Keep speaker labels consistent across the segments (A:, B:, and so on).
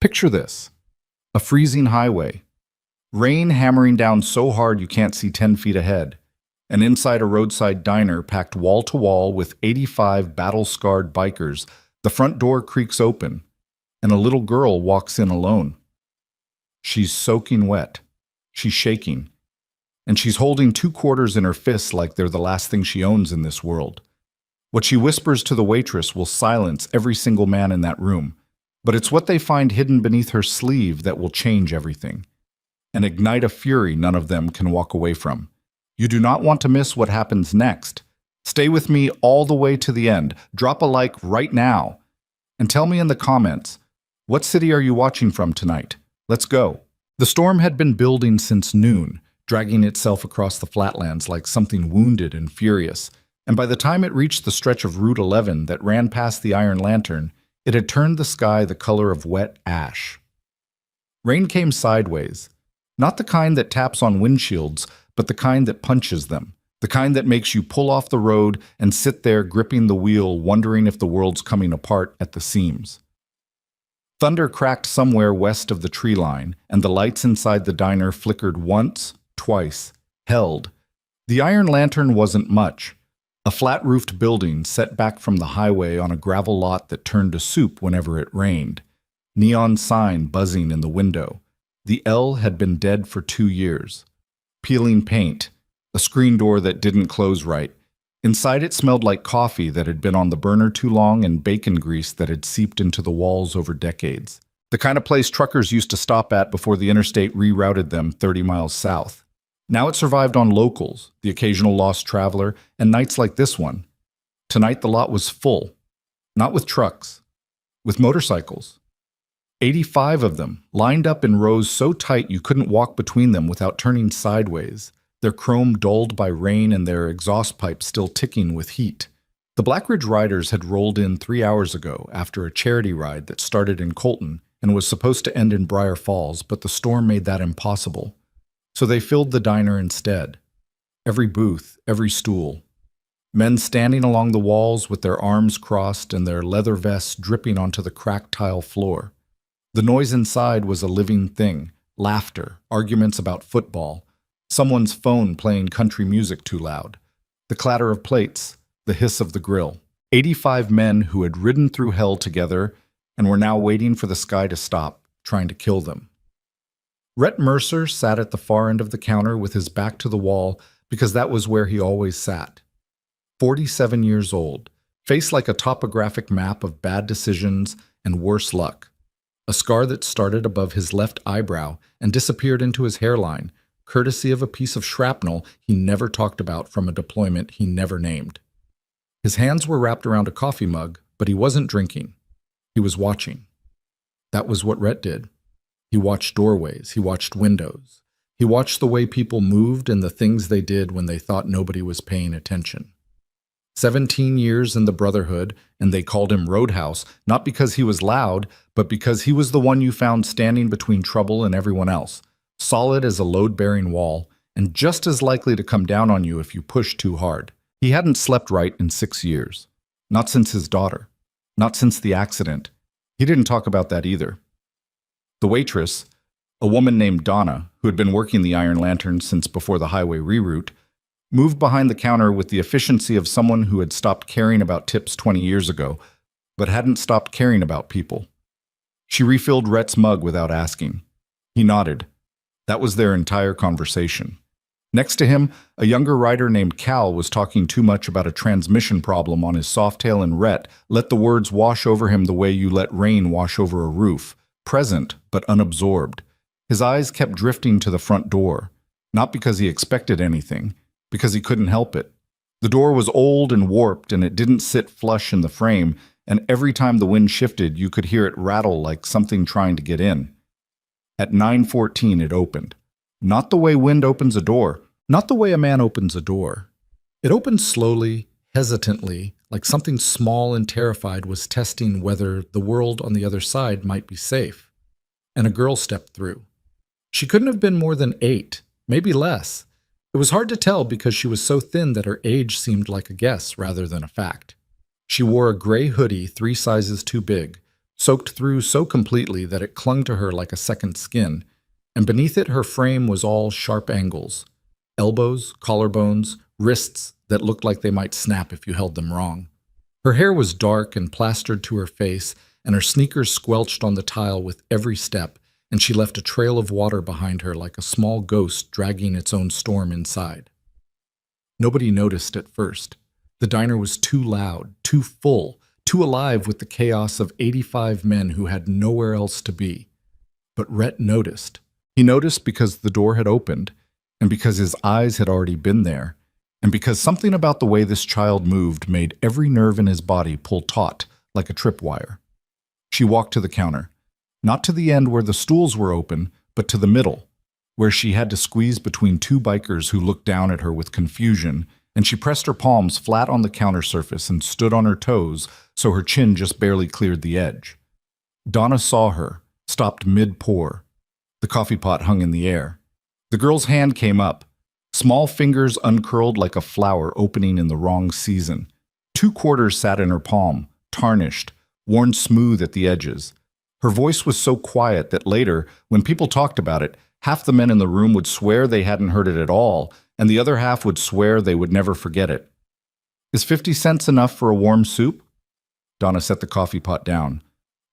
A: Picture this: a freezing highway, rain hammering down so hard you can't see 10 feet ahead, and inside a roadside diner packed wall to wall with 85 battle-scarred bikers, the front door creaks open, and a little girl walks in alone. She's soaking wet. She's shaking. And she's holding 2 quarters in her fists like they're the last thing she owns in this world. What she whispers to the waitress will silence every single man in that room, but it's what they find hidden beneath her sleeve that will change everything and ignite a fury none of them can walk away from. You do not want to miss what happens next. Stay with me all the way to the end. Drop a like right now. And tell me in the comments, what city are you watching from tonight? Let's go. The storm had been building since noon, dragging itself across the flatlands like something wounded and furious. And by the time it reached the stretch of Route 11 that ran past the Iron Lantern, it had turned the sky the color of wet ash. Rain came sideways. Not the kind that taps on windshields, but the kind that punches them. The kind that makes you pull off the road and sit there gripping the wheel, wondering if the world's coming apart at the seams. Thunder cracked somewhere west of the tree line, and the lights inside the diner flickered once, twice, held. The Iron Lantern wasn't much. A flat-roofed building set back from the highway on a gravel lot that turned to soup whenever it rained. Neon sign buzzing in the window. The L had been dead for 2 years. Peeling paint, a screen door that didn't close right. Inside it smelled like coffee that had been on the burner too long and bacon grease that had seeped into the walls over decades. The kind of place truckers used to stop at before the interstate rerouted them 30 miles south. Now it survived on locals, the occasional lost traveler, and nights like this one. Tonight the lot was full. Not with trucks, with motorcycles. 85 of them, lined up in rows so tight you couldn't walk between them without turning sideways, their chrome dulled by rain and their exhaust pipes still ticking with heat. The Black Ridge Riders had rolled in 3 hours ago after a charity ride that started in Colton and was supposed to end in Briar Falls, but the storm made that impossible. So they filled the diner instead. Every booth, every stool. Men standing along the walls with their arms crossed and their leather vests dripping onto the cracked tile floor. The noise inside was a living thing. Laughter, arguments about football, someone's phone playing country music too loud, the clatter of plates, the hiss of the grill. 85 men who had ridden through hell together and were now waiting for the sky to stop, trying to kill them. Rhett Mercer sat at the far end of the counter with his back to the wall because that was where he always sat. 47 years old, face like a topographic map of bad decisions and worse luck. A scar that started above his left eyebrow and disappeared into his hairline, courtesy of a piece of shrapnel he never talked about from a deployment he never named. His hands were wrapped around a coffee mug, but he wasn't drinking. He was watching. That was what Rhett did. He watched doorways. He watched windows. He watched the way people moved and the things they did when they thought nobody was paying attention. 17 years in the Brotherhood, and they called him Roadhouse, not because he was loud, but because he was the one you found standing between trouble and everyone else, solid as a load-bearing wall, and just as likely to come down on you if you pushed too hard. He hadn't slept right in 6 years. Not since his daughter. Not since the accident. He didn't talk about that either. The waitress, a woman named Donna, who had been working the Iron Lantern since before the highway reroute, moved behind the counter with the efficiency of someone who had stopped caring about tips 20 years ago, but hadn't stopped caring about people. She refilled Rhett's mug without asking. He nodded. That was their entire conversation. Next to him, a younger rider named Cal was talking too much about a transmission problem on his Softail, and Rhett let the words wash over him the way you let rain wash over a roof, present but unabsorbed. His eyes kept drifting to the front door, not because he expected anything, because he couldn't help it. The door was old and warped, and it didn't sit flush in the frame, and every time the wind shifted, you could hear it rattle like something trying to get in. At 9:14, it opened. Not the way wind opens a door, not the way a man opens a door. It opened slowly, hesitantly, like something small and terrified was testing whether the world on the other side might be safe. And a girl stepped through. She couldn't have been more than 8, maybe less. It was hard to tell because she was so thin that her age seemed like a guess rather than a fact. She wore a gray hoodie 3 sizes too big, soaked through so completely that it clung to her like a second skin, and beneath it her frame was all sharp angles. Elbows, collarbones, wrists that looked like they might snap if you held them wrong. Her hair was dark and plastered to her face, and her sneakers squelched on the tile with every step, and she left a trail of water behind her like a small ghost dragging its own storm inside. Nobody noticed at first. The diner was too loud, too full, too alive with the chaos of 85 men who had nowhere else to be. But Rhett noticed. He noticed because the door had opened, and because his eyes had already been there, and because something about the way this child moved made every nerve in his body pull taut like a tripwire. She walked to the counter, not to the end where the stools were open, but to the middle, where she had to squeeze between two bikers who looked down at her with confusion, and she pressed her palms flat on the counter surface and stood on her toes so her chin just barely cleared the edge. Donna saw her, stopped mid-pour. The coffee pot hung in the air. The girl's hand came up, small fingers uncurled like a flower opening in the wrong season. 2 quarters sat in her palm, tarnished, worn smooth at the edges. Her voice was so quiet that later, when people talked about it, half the men in the room would swear they hadn't heard it at all, and the other half would swear they would never forget it. "Is 50 cents enough for a warm soup?" Donna set the coffee pot down.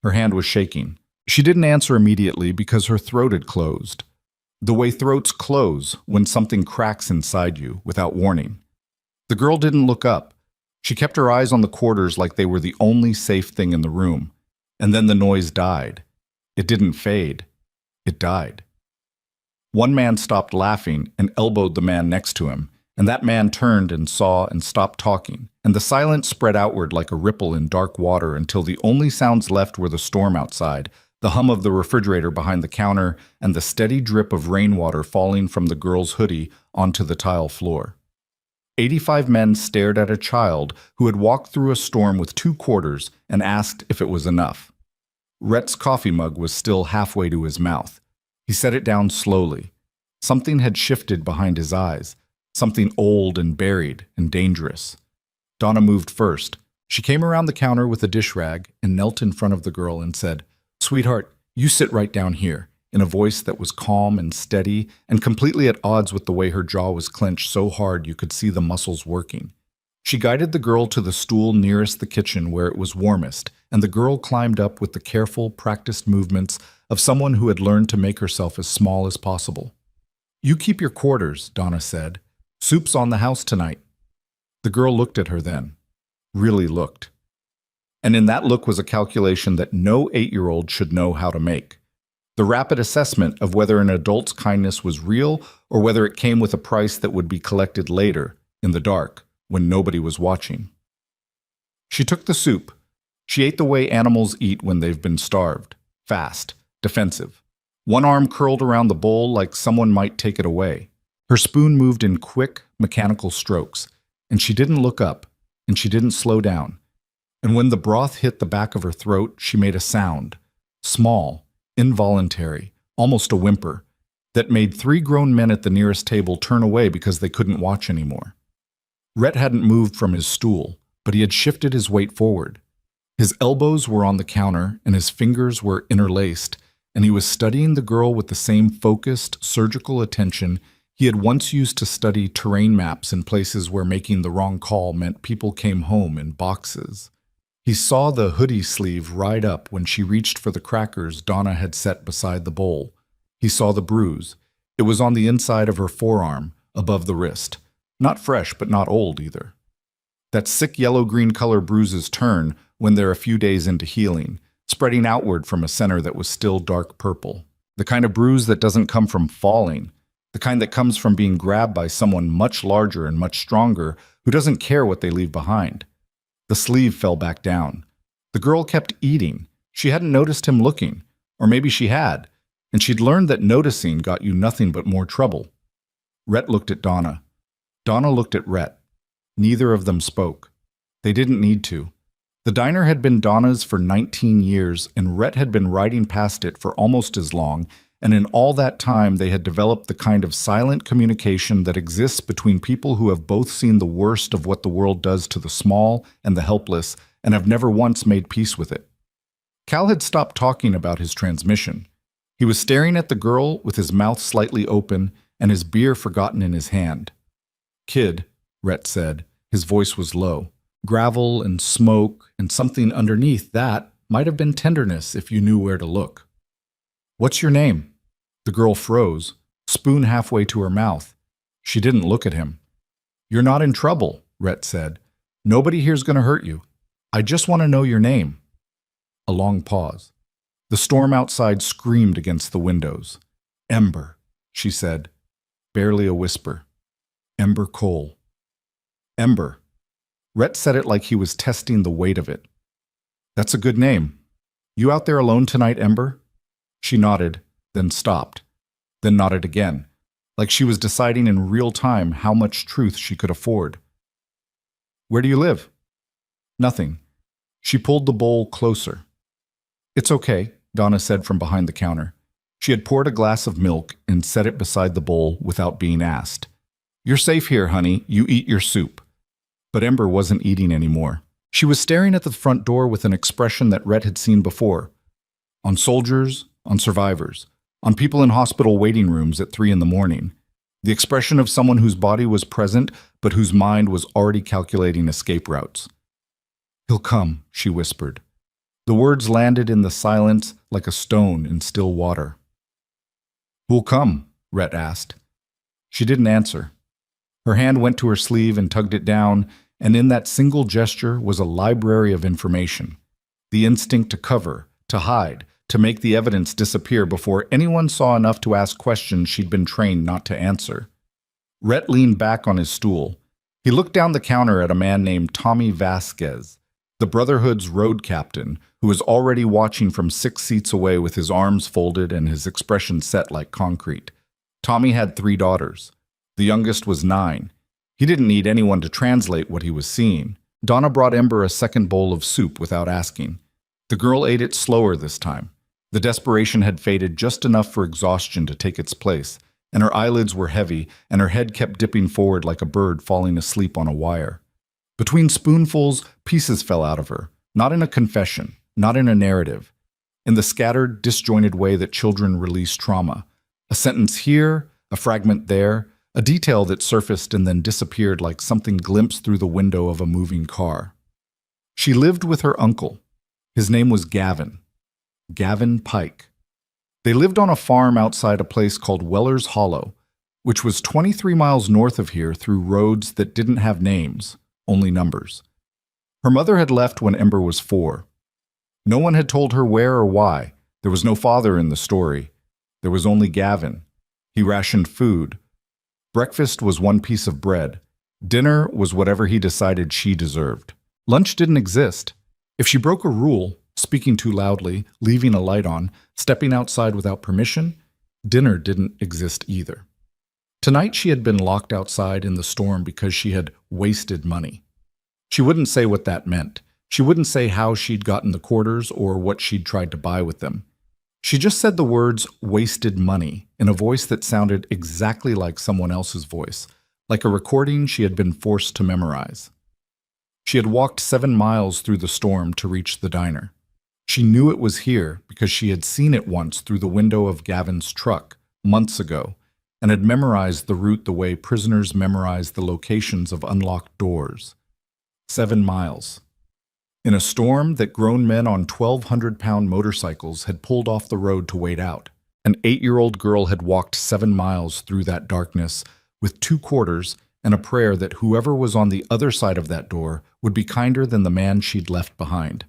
A: Her hand was shaking. She didn't answer immediately because her throat had closed. The way throats close when something cracks inside you without warning. The girl didn't look up. She kept her eyes on the quarters like they were the only safe thing in the room. And then the noise died. It didn't fade. It died. One man stopped laughing and elbowed the man next to him, and that man turned and saw and stopped talking, and the silence spread outward like a ripple in dark water until the only sounds left were the storm outside, the hum of the refrigerator behind the counter, and the steady drip of rainwater falling from the girl's hoodie onto the tile floor. 85 men stared at a child who had walked through a storm with 2 quarters and asked if it was enough. Rhett's coffee mug was still halfway to his mouth. He set it down slowly. Something had shifted behind his eyes, something old and buried and dangerous. Donna moved first. She came around the counter with a dish rag and knelt in front of the girl and said, "Sweetheart, you sit right down here," in a voice that was calm and steady and completely at odds with the way her jaw was clenched so hard you could see the muscles working. She guided the girl to the stool nearest the kitchen where it was warmest, and the girl climbed up with the careful, practiced movements of someone who had learned to make herself as small as possible. "You keep your quarters," Donna said. "Soup's on the house tonight." The girl looked at her then. Really looked. And in that look was a calculation that no 8-year-old should know how to make. The rapid assessment of whether an adult's kindness was real or whether it came with a price that would be collected later, in the dark, when nobody was watching. She took the soup. She ate the way animals eat when they've been starved. Fast, defensive. One arm curled around the bowl like someone might take it away. Her spoon moved in quick, mechanical strokes, and she didn't look up, and she didn't slow down. And when the broth hit the back of her throat, she made a sound, small, involuntary, almost a whimper, that made 3 grown men at the nearest table turn away because they couldn't watch anymore. Rhett hadn't moved from his stool, but he had shifted his weight forward. His elbows were on the counter, and his fingers were interlaced, and he was studying the girl with the same focused, surgical attention he had once used to study terrain maps in places where making the wrong call meant people came home in boxes. He saw the hoodie sleeve ride up when she reached for the crackers Donna had set beside the bowl. He saw the bruise. It was on the inside of her forearm, above the wrist. Not fresh, but not old either. That sick yellow-green color bruises turn when they're a few days into healing, spreading outward from a center that was still dark purple. The kind of bruise that doesn't come from falling, the kind that comes from being grabbed by someone much larger and much stronger who doesn't care what they leave behind. The sleeve fell back down. The girl kept eating. She hadn't noticed him looking, or maybe she had, and she'd learned that noticing got you nothing but more trouble. Rhett looked at Donna. Donna looked at Rhett. Neither of them spoke. They didn't need to. The diner had been Donna's for 19 years, and Rhett had been riding past it for almost as long, and in all that time they had developed the kind of silent communication that exists between people who have both seen the worst of what the world does to the small and the helpless, and have never once made peace with it. Cal had stopped talking about his transmission. He was staring at the girl with his mouth slightly open and his beer forgotten in his hand. "Kid," Rhett said. His voice was low. Gravel and smoke and something underneath that might have been tenderness if you knew where to look. "What's your name?" The girl froze, spoon halfway to her mouth. She didn't look at him. "You're not in trouble," Rhett said. "Nobody here's going to hurt you. I just want to know your name." A long pause. The storm outside screamed against the windows. "Ember," she said, barely a whisper. "Ember Cole." "Ember." Rhett said it like he was testing the weight of it. "That's a good name. You out there alone tonight, Ember?" She nodded, then stopped, then nodded again, like she was deciding in real time how much truth she could afford. "Where do you live?" "Nothing." She pulled the bowl closer. "It's okay," Donna said from behind the counter. She had poured a glass of milk and set it beside the bowl without being asked. "You're safe here, honey. You eat your soup." But Ember wasn't eating anymore. She was staring at the front door with an expression that Rhett had seen before. On soldiers, on survivors, on people in hospital waiting rooms at 3 a.m. The expression of someone whose body was present, but whose mind was already calculating escape routes. "He'll come," she whispered. The words landed in the silence like a stone in still water. "Who'll come?" Rhett asked. She didn't answer. Her hand went to her sleeve and tugged it down, and in that single gesture was a library of information. The instinct to cover, to hide, to make the evidence disappear before anyone saw enough to ask questions she'd been trained not to answer. Rhett leaned back on his stool. He looked down the counter at a man named Tommy Vasquez, the Brotherhood's road captain, who was already watching from 6 seats away with his arms folded and his expression set like concrete. Tommy had 3 daughters. The youngest was 9. He didn't need anyone to translate what he was seeing. Donna brought Ember a second bowl of soup without asking. The girl ate it slower this time. The desperation had faded just enough for exhaustion to take its place, and her eyelids were heavy, and her head kept dipping forward like a bird falling asleep on a wire. Between spoonfuls, pieces fell out of her, not in a confession, not in a narrative, in the scattered, disjointed way that children release trauma. A sentence here, a fragment there, a detail that surfaced and then disappeared like something glimpsed through the window of a moving car. She lived with her uncle. His name was Gavin. Gavin Pike. They lived on a farm outside a place called Weller's Hollow, which was 23 miles north of here through roads that didn't have names, only numbers. Her mother had left when Ember was 4. No one had told her where or why. There was no father in the story. There was only Gavin. He rationed food. Breakfast was 1 piece of bread. Dinner was whatever he decided she deserved. Lunch didn't exist. If she broke a rule, speaking too loudly, leaving a light on, stepping outside without permission, dinner didn't exist either. Tonight she had been locked outside in the storm because she had wasted money. She wouldn't say what that meant. She wouldn't say how she'd gotten the quarters or what she'd tried to buy with them. She just said the words "wasted money" in a voice that sounded exactly like someone else's voice, like a recording she had been forced to memorize. She had walked 7 miles through the storm to reach the diner. She knew it was here because she had seen it once through the window of Gavin's truck, months ago, and had memorized the route the way prisoners memorize the locations of unlocked doors. 7 miles. In a storm that grown men on 1,200-pound motorcycles had pulled off the road to wait out, an 8-year-old girl had walked 7 miles through that darkness with 2 quarters and a prayer that whoever was on the other side of that door would be kinder than the man she'd left behind.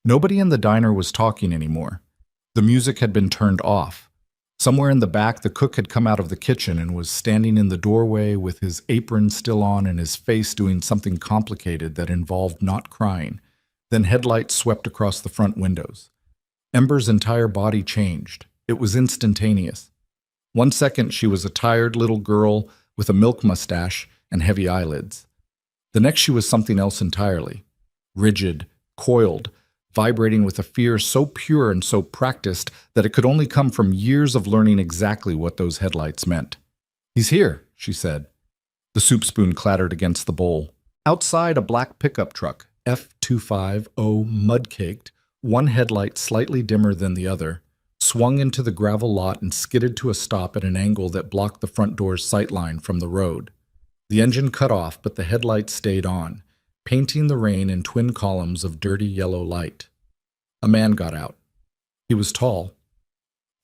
A: Nobody in the diner was talking anymore. The music had been turned off. Somewhere in the back, the cook had come out of the kitchen and was standing in the doorway with his apron still on and his face doing something complicated that involved not crying. Then headlights swept across the front windows. Ember's entire body changed. It was instantaneous. 1 second, she was a tired little girl with a milk mustache and heavy eyelids. The next, she was something else entirely. Rigid, coiled, vibrating with a fear so pure and so practiced that it could only come from years of learning exactly what those headlights meant. "He's here," she said. The soup spoon clattered against the bowl. Outside, a black pickup truck, F250 mud-caked, one headlight slightly dimmer than the other, swung into the gravel lot and skidded to a stop at an angle that blocked the front door's sightline from the road. The engine cut off, but the headlights stayed on, painting the rain in twin columns of dirty yellow light. A man got out. He was tall,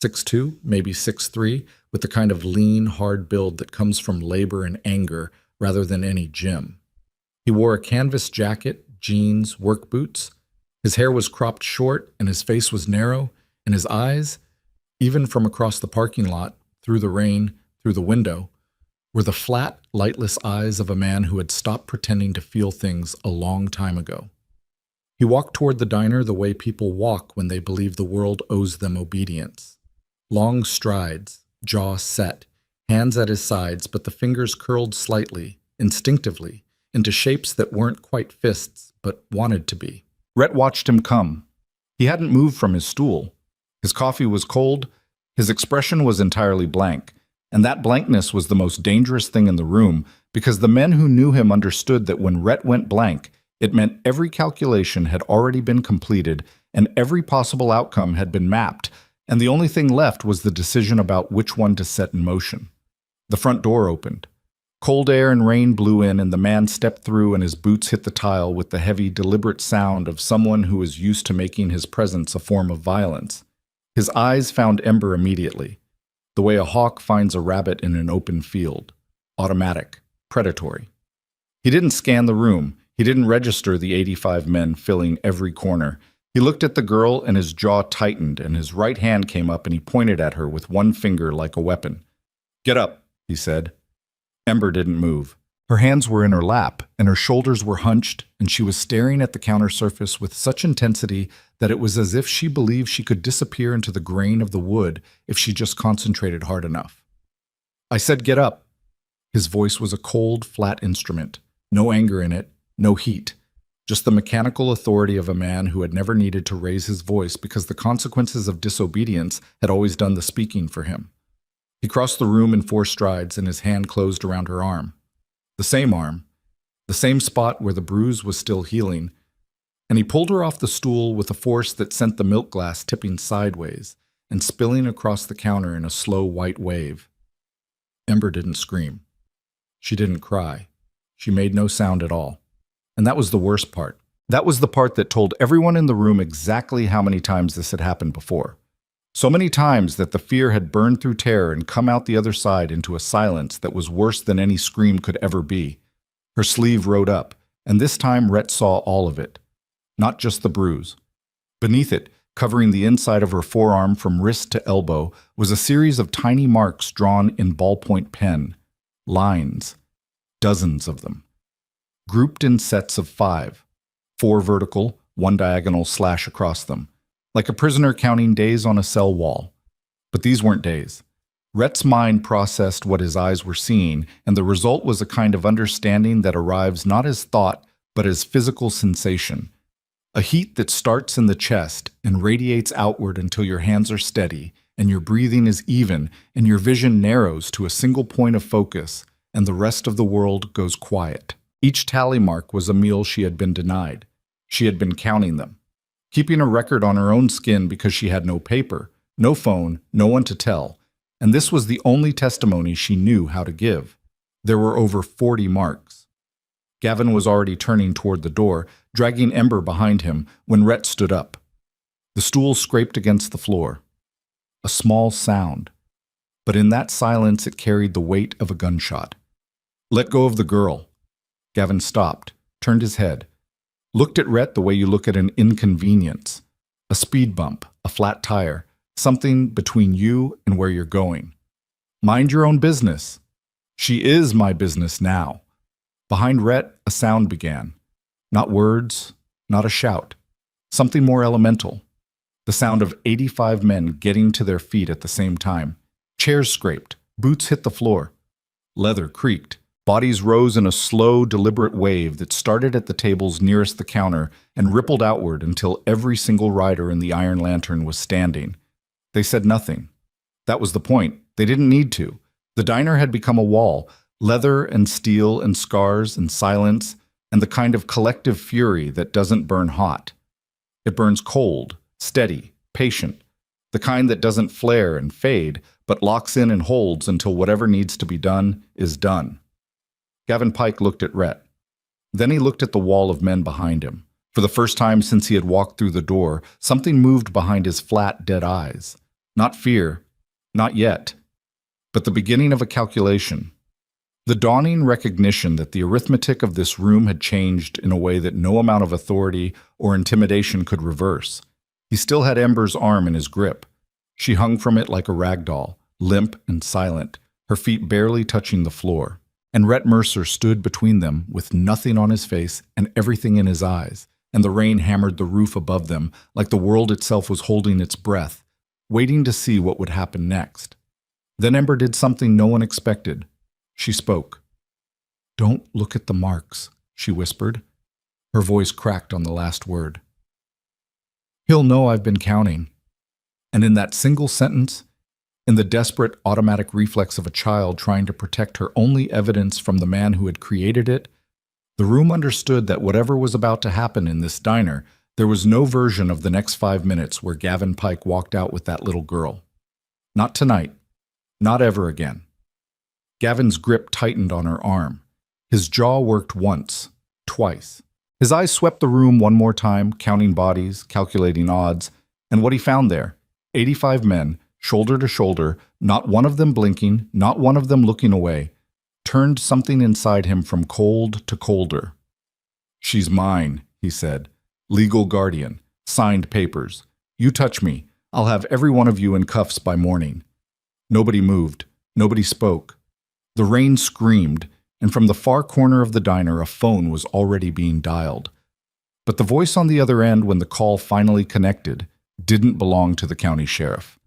A: 6'2", maybe 6'3", with the kind of lean, hard build that comes from labor and anger rather than any gym. He wore a canvas jacket, jeans, work boots. His hair was cropped short and his face was narrow, and his eyes, even from across the parking lot, through the rain, through the window, were the flat, lightless eyes of a man who had stopped pretending to feel things a long time ago. He walked toward the diner the way people walk when they believe the world owes them obedience. Long strides, jaw set, hands at his sides, but the fingers curled slightly, instinctively, into shapes that weren't quite fists, but wanted to be. Rhett watched him come. He hadn't moved from his stool. His coffee was cold, his expression was entirely blank, and that blankness was the most dangerous thing in the room because the men who knew him understood that when Rhett went blank, it meant every calculation had already been completed and every possible outcome had been mapped, and the only thing left was the decision about which one to set in motion. The front door opened. Cold air and rain blew in, and the man stepped through and his boots hit the tile with the heavy, deliberate sound of someone who is used to making his presence a form of violence. His eyes found Ember immediately, the way a hawk finds a rabbit in an open field. Automatic, predatory. He didn't scan the room. He didn't register the 85 men filling every corner. He looked at the girl and his jaw tightened and his right hand came up and he pointed at her with one finger like a weapon. "Get up," he said. Ember didn't move. Her hands were in her lap and her shoulders were hunched and she was staring at the counter surface with such intensity that it was as if she believed she could disappear into the grain of the wood if she just concentrated hard enough. "I said get up." His voice was a cold, flat instrument. No anger in it, no heat. Just the mechanical authority of a man who had never needed to raise his voice because the consequences of disobedience had always done the speaking for him. He crossed the room in 4 strides and his hand closed around her arm. The same spot where the bruise was still healing, and he pulled her off the stool with a force that sent the milk glass tipping sideways and spilling across the counter in a slow white wave. Ember didn't scream. She didn't cry. She made no sound at all. And that was the worst part. That was the part that told everyone in the room exactly how many times this had happened before. So many times that the fear had burned through terror and come out the other side into a silence that was worse than any scream could ever be. Her sleeve rode up, and this time Rhett saw all of it. Not just the bruise. Beneath it, covering the inside of her forearm from wrist to elbow, was a series of tiny marks drawn in ballpoint pen. Lines. Dozens of them. Grouped in sets of 5. 4 vertical, 1 diagonal slash across them. Like a prisoner counting days on a cell wall. But these weren't days. Rhett's mind processed what his eyes were seeing, and the result was a kind of understanding that arrives not as thought, but as physical sensation. A heat that starts in the chest and radiates outward until your hands are steady, and your breathing is even, and your vision narrows to a single point of focus, and the rest of the world goes quiet. Each tally mark was a meal she had been denied. She had been counting them. Keeping a record on her own skin because she had no paper, no phone, no one to tell, and this was the only testimony she knew how to give. There were over 40 marks. Gavin was already turning toward the door, dragging Ember behind him, when Rhett stood up. The stool scraped against the floor. A small sound, but in that silence it carried the weight of a gunshot. "Let go of the girl." Gavin stopped, turned his head. Looked at Rhett the way you look at an inconvenience. A speed bump, a flat tire, something between you and where you're going. "Mind your own business." "She is my business now." Behind Rhett, a sound began. Not words, not a shout. Something more elemental. The sound of 85 men getting to their feet at the same time. Chairs scraped, boots hit the floor. Leather creaked. Bodies rose in a slow, deliberate wave that started at the tables nearest the counter and rippled outward until every single rider in the Iron Lantern was standing. They said nothing. That was the point. They didn't need to. The diner had become a wall, leather and steel and scars and silence and the kind of collective fury that doesn't burn hot. It burns cold, steady, patient, the kind that doesn't flare and fade, but locks in and holds until whatever needs to be done is done. Gavin Pike looked at Rhett. Then he looked at the wall of men behind him. For the first time since he had walked through the door, something moved behind his flat, dead eyes. Not fear, not yet, but the beginning of a calculation. The dawning recognition that the arithmetic of this room had changed in a way that no amount of authority or intimidation could reverse. He still had Ember's arm in his grip. She hung from it like a rag doll, limp and silent, her feet barely touching the floor. And Rhett Mercer stood between them with nothing on his face and everything in his eyes, and the rain hammered the roof above them like the world itself was holding its breath, waiting to see what would happen next. Then Ember did something no one expected. She spoke. "Don't look at the marks," she whispered. Her voice cracked on the last word. "He'll know I've been counting." And in that single sentence, in the desperate automatic reflex of a child trying to protect her only evidence from the man who had created it, the room understood that whatever was about to happen in this diner, there was no version of the next 5 minutes where Gavin Pike walked out with that little girl. Not tonight. Not ever again. Gavin's grip tightened on her arm. His jaw worked once, twice. His eyes swept the room one more time, counting bodies, calculating odds, and what he found there, 85 men, shoulder to shoulder, not one of them blinking, not one of them looking away, turned something inside him from cold to colder. "She's mine," he said. "Legal guardian. Signed papers. You touch me, I'll have every one of you in cuffs by morning." Nobody moved. Nobody spoke. The rain screamed, and from the far corner of the diner a phone was already being dialed. But the voice on the other end when the call finally connected didn't belong to the county sheriff.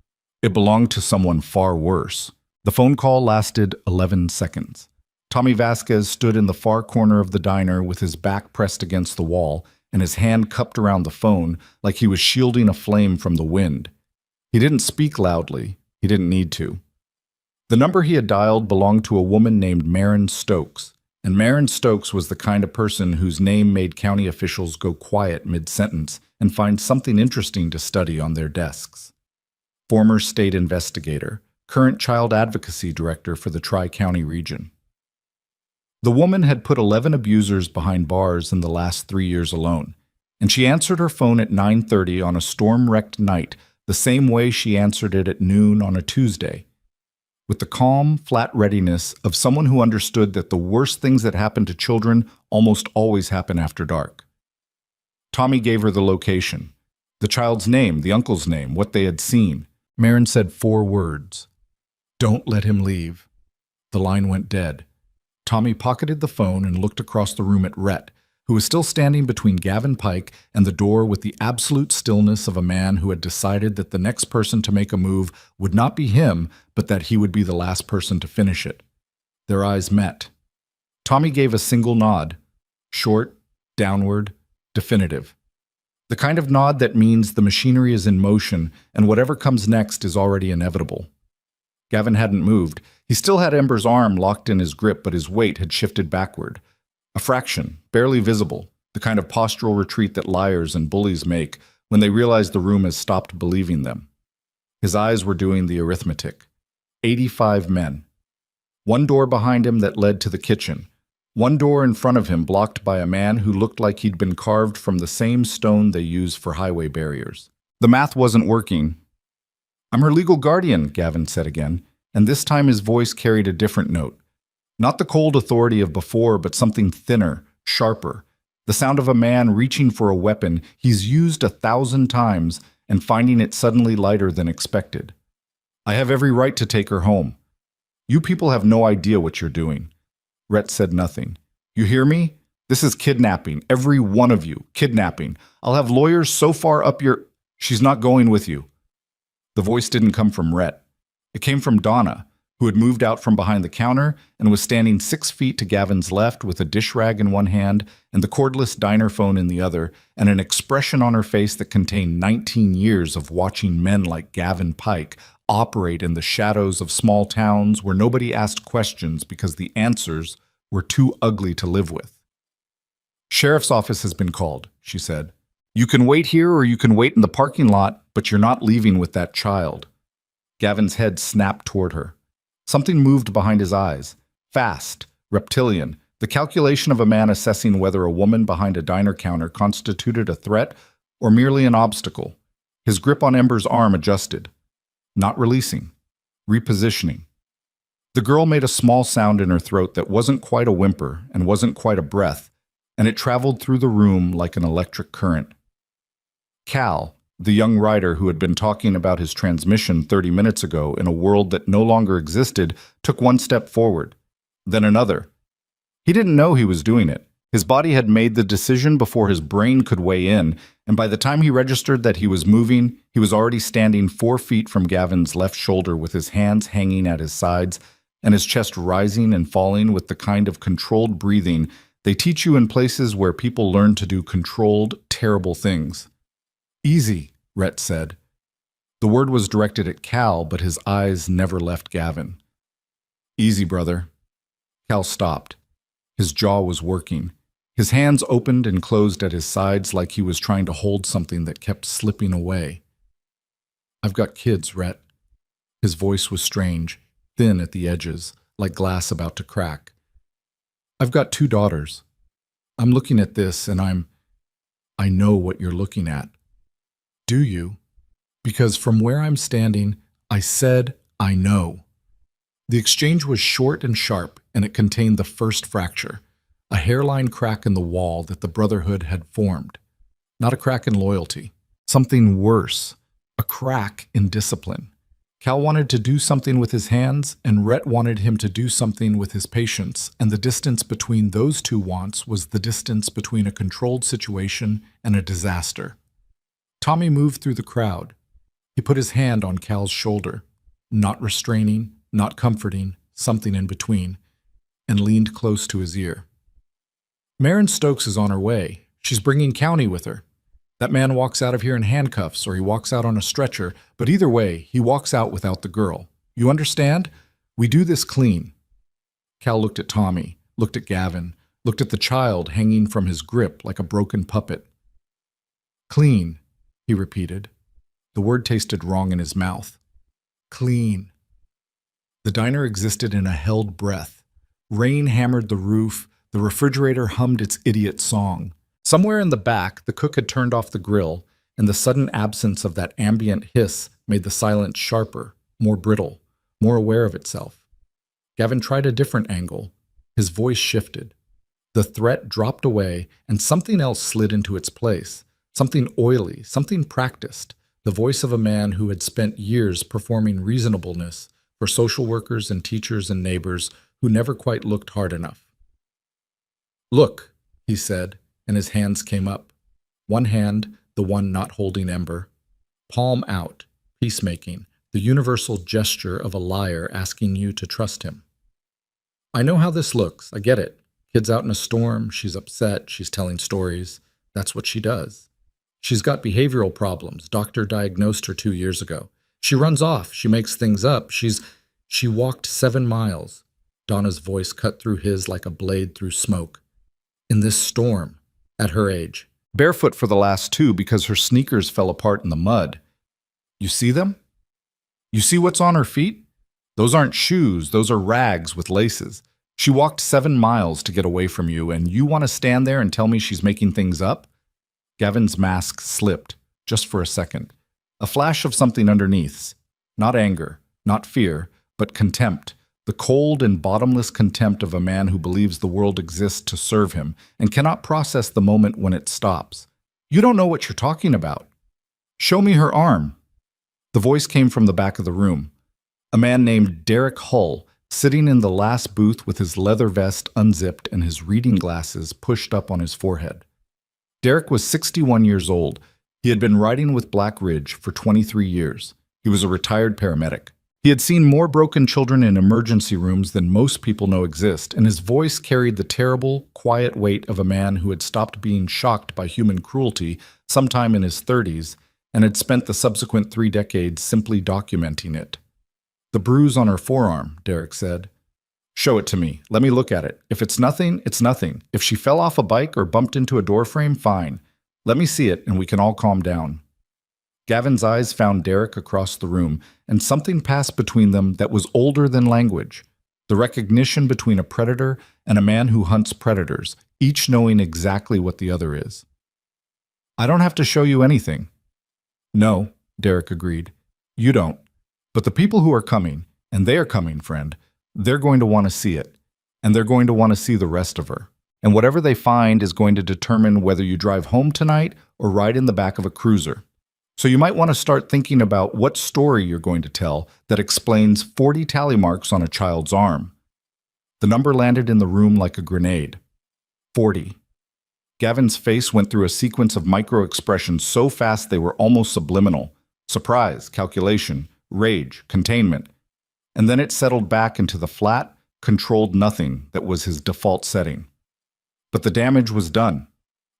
A: It belonged to someone far worse. The phone call lasted 11 seconds. Tommy Vasquez stood in the far corner of the diner with his back pressed against the wall and his hand cupped around the phone like he was shielding a flame from the wind. He didn't speak loudly. He didn't need to. The number he had dialed belonged to a woman named Maren Stokes, and Maren Stokes was the kind of person whose name made county officials go quiet mid-sentence and find something interesting to study on their desks. Former state investigator, current child advocacy director for the Tri-County region. The woman had put 11 abusers behind bars in the last 3 years alone, and she answered her phone at 9:30 on a storm-wrecked night the same way she answered it at noon on a Tuesday, with the calm, flat readiness of someone who understood that the worst things that happen to children almost always happen after dark. Tommy gave her the location, the child's name, the uncle's name, what they had seen. Maren said 4 words. "Don't let him leave." The line went dead. Tommy pocketed the phone and looked across the room at Rhett, who was still standing between Gavin Pike and the door with the absolute stillness of a man who had decided that the next person to make a move would not be him, but that he would be the last person to finish it. Their eyes met. Tommy gave a single nod, short, downward, definitive. The kind of nod that means the machinery is in motion and whatever comes next is already inevitable. Gavin hadn't moved. He still had Ember's arm locked in his grip, but his weight had shifted backward. A fraction, barely visible, the kind of postural retreat that liars and bullies make when they realize the room has stopped believing them. His eyes were doing the arithmetic. 85 men. One door behind him that led to the kitchen. One door in front of him blocked by a man who looked like he'd been carved from the same stone they use for highway barriers. The math wasn't working. "I'm her legal guardian," Gavin said again, and this time his voice carried a different note. Not the cold authority of before, but something thinner, sharper. The sound of a man reaching for a weapon he's used 1,000 times and finding it suddenly lighter than expected. "I have every right to take her home. You people have no idea what you're doing." Rhett said nothing. "You hear me? This is kidnapping. Every one of you. Kidnapping. I'll have lawyers so far up your—" "She's not going with you." The voice didn't come from Rhett. It came from Donna, who had moved out from behind the counter and was standing 6 feet to Gavin's left with a dish rag in one hand and the cordless diner phone in the other, and an expression on her face that contained 19 years of watching men like Gavin Pike operate in the shadows of small towns where nobody asked questions because the answers were too ugly to live with. "Sheriff's office has been called," she said. You can wait here or you can wait in the parking lot, but you're not leaving with that child. Gavin's head snapped toward her. Something moved behind his eyes. Fast, reptilian, the calculation of a man assessing whether a woman behind a diner counter constituted a threat or merely an obstacle. His grip on Ember's arm adjusted. Not releasing. Repositioning. The girl made a small sound in her throat that wasn't quite a whimper and wasn't quite a breath, and it traveled through the room like an electric current. Cal, the young writer who had been talking about his transmission 30 minutes ago in a world that no longer existed, took one step forward, then another. He didn't know he was doing it. His body had made the decision before his brain could weigh in, and by the time he registered that he was moving, he was already standing 4 feet from Gavin's left shoulder with his hands hanging at his sides and his chest rising and falling with the kind of controlled breathing they teach you in places where people learn to do controlled, terrible things. Easy, Rhett said. The word was directed at Cal, but his eyes never left Gavin. Easy, brother. Cal stopped. His jaw was working. His hands opened and closed at his sides like he was trying to hold something that kept slipping away. I've got kids, Rhett. His voice was strange, thin at the edges, like glass about to crack. I've got 2 daughters. I'm looking at this and I know what you're looking at. Do you? Because from where I'm standing, I said, I know. The exchange was short and sharp, and it contained the first fracture, a hairline crack in the wall that the Brotherhood had formed. Not a crack in loyalty, something worse, a crack in discipline. Cal wanted to do something with his hands, and Rhett wanted him to do something with his patience, and the distance between those 2 wants was the distance between a controlled situation and a disaster. Tommy moved through the crowd. He put his hand on Cal's shoulder, not restraining, not comforting, something in between, and leaned close to his ear. Maren Stokes is on her way. She's bringing County with her. That man walks out of here in handcuffs or he walks out on a stretcher, but either way, he walks out without the girl. You understand? We do this clean. Cal looked at Tommy, looked at Gavin, looked at the child hanging from his grip like a broken puppet. Clean, he repeated. The word tasted wrong in his mouth. Clean. The diner existed in a held breath. Rain hammered the roof. The refrigerator hummed its idiot song. Somewhere in the back, the cook had turned off the grill, and the sudden absence of that ambient hiss made the silence sharper, more brittle, more aware of itself. Gavin tried a different angle. His voice shifted. The threat dropped away, and something else slid into its place. Something oily, something practiced, the voice of a man who had spent years performing reasonableness for social workers and teachers and neighbors who never quite looked hard enough. Look, he said, and his hands came up. One hand, the one not holding Ember. Palm out, peacemaking, the universal gesture of a liar asking you to trust him. I know how this looks, I get it. Kid's out in a storm, she's upset, she's telling stories. That's what she does. She's got behavioral problems. Doctor diagnosed her 2 years ago. She runs off. She makes things up. She walked 7 miles. Donna's voice cut through his like a blade through smoke. In this storm, at her age. Barefoot for the last 2 because her sneakers fell apart in the mud. You see them? You see what's on her feet? Those aren't shoes. Those are rags with laces. She walked 7 miles to get away from you, and you want to stand there and tell me she's making things up? Gavin's mask slipped, just for a second. A flash of something underneath. Not anger, not fear, but contempt. The cold and bottomless contempt of a man who believes the world exists to serve him and cannot process the moment when it stops. You don't know what you're talking about. Show me her arm. The voice came from the back of the room. A man named Derek Hull, sitting in the last booth with his leather vest unzipped and his reading glasses pushed up on his forehead. Derek was 61 years old. He had been riding with Black Ridge for 23 years. He was a retired paramedic. He had seen more broken children in emergency rooms than most people know exist, and his voice carried the terrible, quiet weight of a man who had stopped being shocked by human cruelty sometime in his 30s and had spent the subsequent 3 decades simply documenting it. The bruise on her forearm, Derek said. Show it to me. Let me look at it. If it's nothing, it's nothing. If she fell off a bike or bumped into a doorframe, fine. Let me see it, and we can all calm down. Gavin's eyes found Derek across the room, and something passed between them that was older than language. The recognition between a predator and a man who hunts predators, each knowing exactly what the other is. I don't have to show you anything. No, Derek agreed. You don't. But the people who are coming, and they are coming, friend, they're going to want to see it. And they're going to want to see the rest of her. And whatever they find is going to determine whether you drive home tonight or ride in the back of a cruiser. So you might want to start thinking about what story you're going to tell that explains 40 tally marks on a child's arm. The number landed in the room like a grenade. 40. Gavin's face went through a sequence of micro-expressions so fast they were almost subliminal. Surprise, calculation, rage, containment. And then it settled back into the flat, controlled nothing that was his default setting. But the damage was done.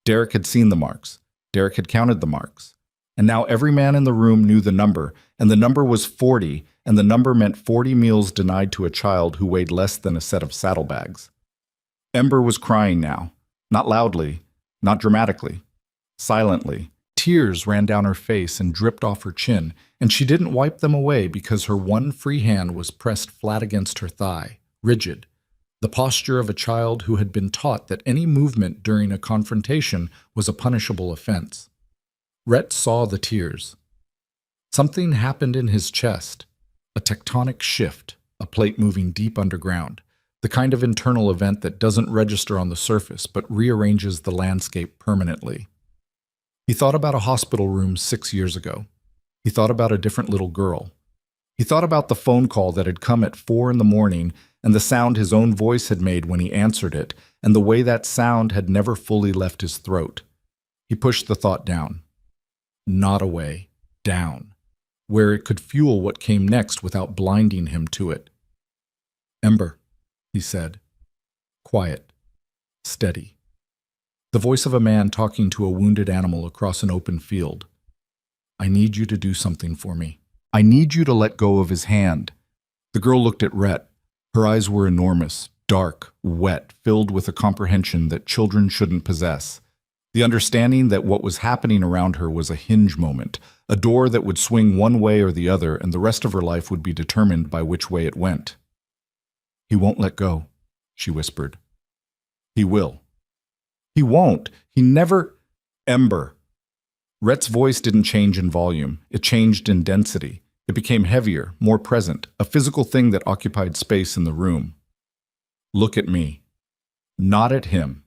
A: Derek had seen the marks. Derek had counted the marks. And now every man in the room knew the number, and the number was 40, and the number meant 40 meals denied to a child who weighed less than a set of saddlebags. Ember was crying now, not loudly, not dramatically, silently. Tears ran down her face and dripped off her chin, and she didn't wipe them away because her one free hand was pressed flat against her thigh, rigid, the posture of a child who had been taught that any movement during a confrontation was a punishable offense. Rhett saw the tears. Something happened in his chest, a tectonic shift, a plate moving deep underground, the kind of internal event that doesn't register on the surface but rearranges the landscape permanently. He thought about a hospital room 6 years ago. He thought about a different little girl. He thought about the phone call that had come at 4 a.m. and the sound his own voice had made when he answered it, and the way that sound had never fully left his throat. He pushed the thought down. Not away, down, where it could fuel what came next without blinding him to it. Ember, he said. Quiet, steady. The voice of a man talking to a wounded animal across an open field. I need you to do something for me. I need you to let go of his hand. The girl looked at Rhett. Her eyes were enormous, dark, wet, filled with a comprehension that children shouldn't possess. The understanding that what was happening around her was a hinge moment, a door that would swing one way or the other, and the rest of her life would be determined by which way it went. He won't let go, she whispered. He will. He won't. He never... Ember. Rhett's voice didn't change in volume. It changed in density. It became heavier, more present, a physical thing that occupied space in the room. Look at me. Not at him.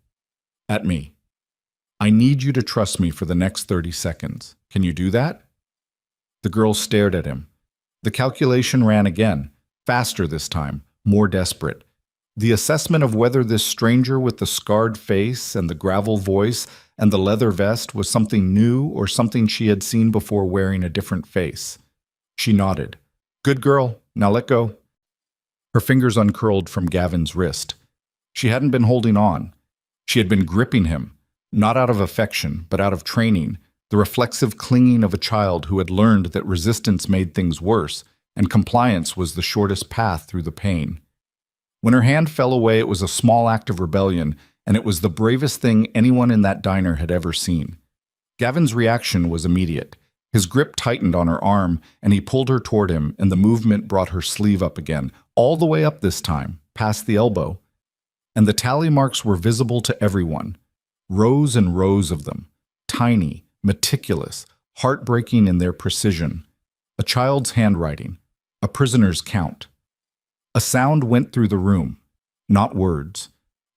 A: At me. I need you to trust me for the next 30 seconds. Can you do that? The girl stared at him. The calculation ran again, faster this time, more desperate. The assessment of whether this stranger with the scarred face and the gravel voice and the leather vest was something new or something she had seen before wearing a different face. She nodded. Good girl, now let go. Her fingers uncurled from Gavin's wrist. She hadn't been holding on. She had been gripping him. Not out of affection, but out of training, the reflexive clinging of a child who had learned that resistance made things worse, and compliance was the shortest path through the pain. When her hand fell away, it was a small act of rebellion, and it was the bravest thing anyone in that diner had ever seen. Gavin's reaction was immediate. His grip tightened on her arm, and he pulled her toward him, and the movement brought her sleeve up again, all the way up this time, past the elbow. And the tally marks were visible to everyone. Rows and rows of them, tiny, meticulous, heartbreaking in their precision. A child's handwriting, a prisoner's count. A sound went through the room, not words.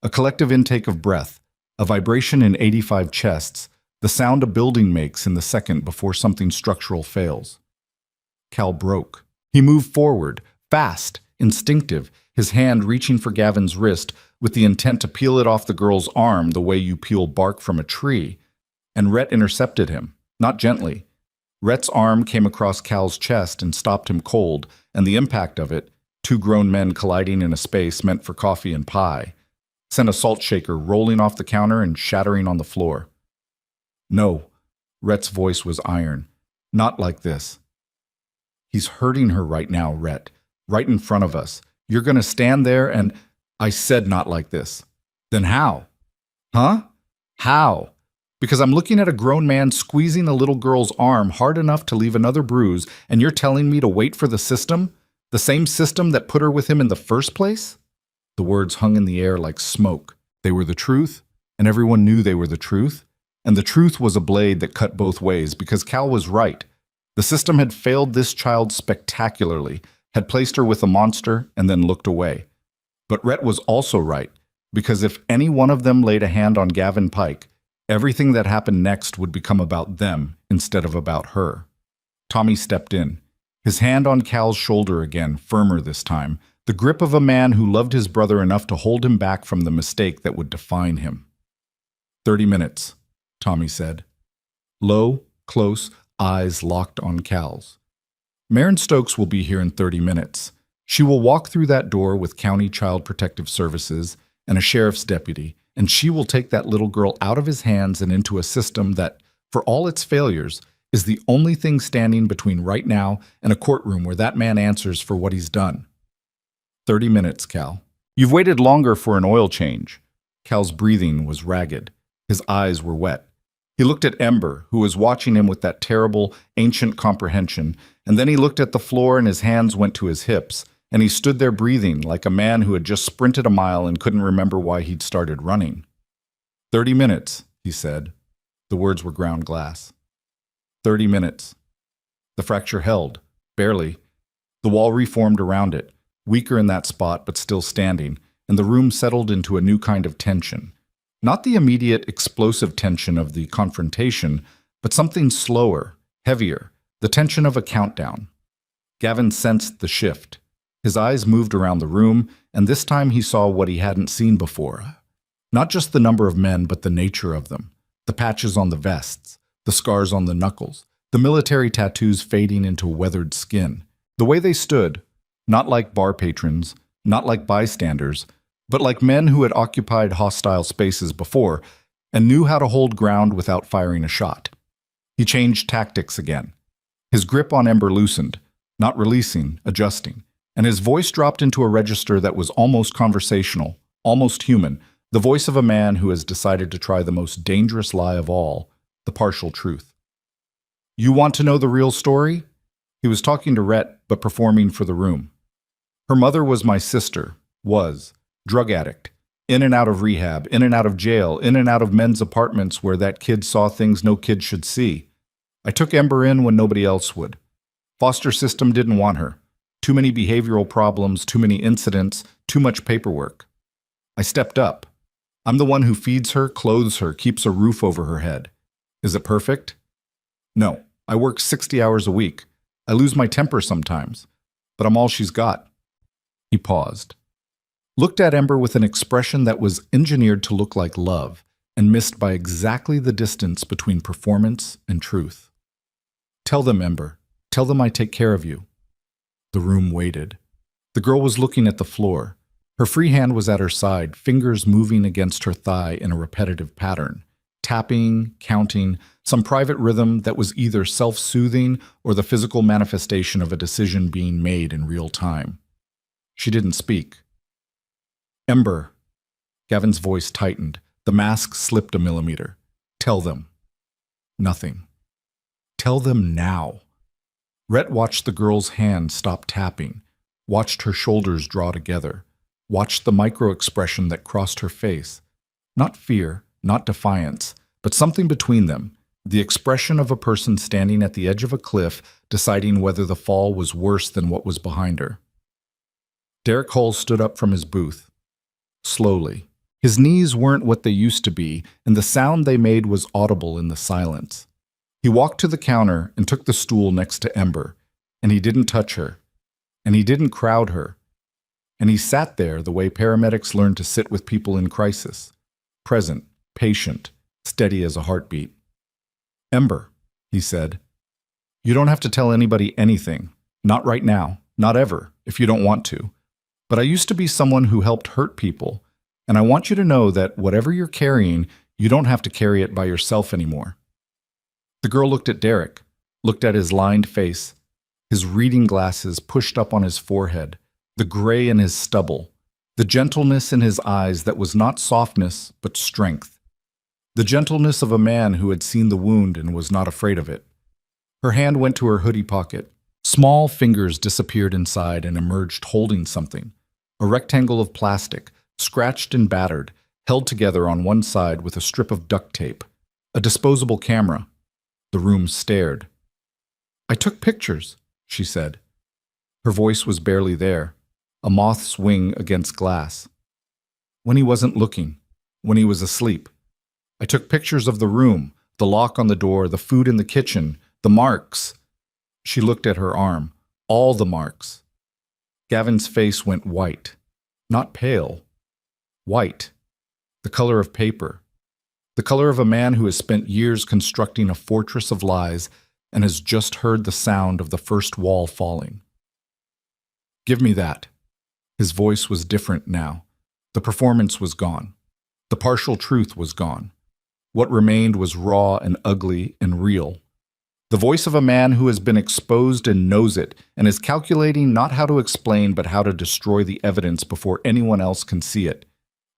A: A collective intake of breath, a vibration in 85 chests, the sound a building makes in the second before something structural fails. Cal broke. He moved forward, fast, instinctive, his hand reaching for Gavin's wrist with the intent to peel it off the girl's arm the way you peel bark from a tree. And Rhett intercepted him, not gently. Rhett's arm came across Cal's chest and stopped him cold, and the impact of it, two grown men colliding in a space meant for coffee and pie, sent a salt shaker rolling off the counter and shattering on the floor. No, Rhett's voice was iron. Not like this. He's hurting her right now, Rhett, right in front of us. You're going to stand there and... I said not like this. Then how? Huh? How? Because I'm looking at a grown man squeezing a little girl's arm hard enough to leave another bruise, and you're telling me to wait for the system? The same system that put her with him in the first place? The words hung in the air like smoke. They were the truth, and everyone knew they were the truth. And the truth was a blade that cut both ways, because Cal was right. The system had failed this child spectacularly, had placed her with a monster, and then looked away. But Rhett was also right, because if any one of them laid a hand on Gavin Pike, everything that happened next would become about them instead of about her. Tommy stepped in, his hand on Cal's shoulder again, firmer this time, the grip of a man who loved his brother enough to hold him back from the mistake that would define him. 30 minutes, Tommy said. Low, close, eyes locked on Cal's. Maren Stokes will be here in 30 minutes. She will walk through that door with County Child Protective Services and a sheriff's deputy, and she will take that little girl out of his hands and into a system that, for all its failures, is the only thing standing between right now and a courtroom where that man answers for what he's done. 30 minutes, Cal. You've waited longer for an oil change. Cal's breathing was ragged. His eyes were wet. He looked at Ember, who was watching him with that terrible, ancient comprehension, and then he looked at the floor and his hands went to his hips, and he stood there breathing like a man who had just sprinted a mile and couldn't remember why he'd started running. 30 minutes, he said. The words were ground glass. 30 minutes. The fracture held, barely. The wall reformed around it, weaker in that spot but still standing, and the room settled into a new kind of tension. Not the immediate explosive tension of the confrontation, but something slower, heavier, the tension of a countdown. Gavin sensed the shift. His eyes moved around the room, and this time he saw what he hadn't seen before. Not just the number of men, but the nature of them. The patches on the vests, the scars on the knuckles, the military tattoos fading into weathered skin. The way they stood, not like bar patrons, not like bystanders, but like men who had occupied hostile spaces before and knew how to hold ground without firing a shot. He changed tactics again. His grip on Ember loosened, not releasing, adjusting, and his voice dropped into a register that was almost conversational, almost human, the voice of a man who has decided to try the most dangerous lie of all, the partial truth. You want to know the real story? He was talking to Rhett, but performing for the room. Her mother was my sister, was. Drug addict, in and out of rehab, in and out of jail, in and out of men's apartments where that kid saw things no kid should see. I took Ember in when nobody else would. Foster system didn't want her. Too many behavioral problems, too many incidents, too much paperwork. I stepped up. I'm the one who feeds her, clothes her, keeps a roof over her head. Is it perfect? No, I work 60 hours a week. I lose my temper sometimes, but I'm all she's got. He paused. Looked at Ember with an expression that was engineered to look like love and missed by exactly the distance between performance and truth. Tell them, Ember. Tell them I take care of you. The room waited. The girl was looking at the floor. Her free hand was at her side, fingers moving against her thigh in a repetitive pattern, tapping, counting, some private rhythm that was either self-soothing or the physical manifestation of a decision being made in real time. She didn't speak. Ember. Gavin's voice tightened. The mask slipped a millimeter. Tell them. Nothing. Tell them now. Rhett watched the girl's hand stop tapping, watched her shoulders draw together, watched the micro-expression that crossed her face. Not fear, not defiance, but something between them, the expression of a person standing at the edge of a cliff, deciding whether the fall was worse than what was behind her. Derek Hull stood up from his booth. Slowly. His knees weren't what they used to be, and the sound they made was audible in the silence. He walked to the counter and took the stool next to Ember, and he didn't touch her, and he didn't crowd her, and he sat there the way paramedics learn to sit with people in crisis, present, patient, steady as a heartbeat. Ember, he said, you don't have to tell anybody anything, not right now, not ever, if you don't want to. But I used to be someone who helped hurt people, and I want you to know that whatever you're carrying, you don't have to carry it by yourself anymore. The girl looked at Derek, looked at his lined face, his reading glasses pushed up on his forehead, the gray in his stubble, the gentleness in his eyes that was not softness but strength. The gentleness of a man who had seen the wound and was not afraid of it. Her hand went to her hoodie pocket. Small fingers disappeared inside and emerged holding something. A rectangle of plastic, scratched and battered, held together on one side with a strip of duct tape. A disposable camera. The room stared. "I took pictures," she said. Her voice was barely there, a moth's wing against glass. "When he wasn't looking, when he was asleep. I took pictures of the room, the lock on the door, the food in the kitchen, the marks." She looked at her arm. All the marks. Gavin's face went white. Not pale. White. The color of paper. The color of a man who has spent years constructing a fortress of lies and has just heard the sound of the first wall falling. "Give me that." His voice was different now. The performance was gone. The partial truth was gone. What remained was raw and ugly and real. The voice of a man who has been exposed and knows it, and is calculating not how to explain but how to destroy the evidence before anyone else can see it.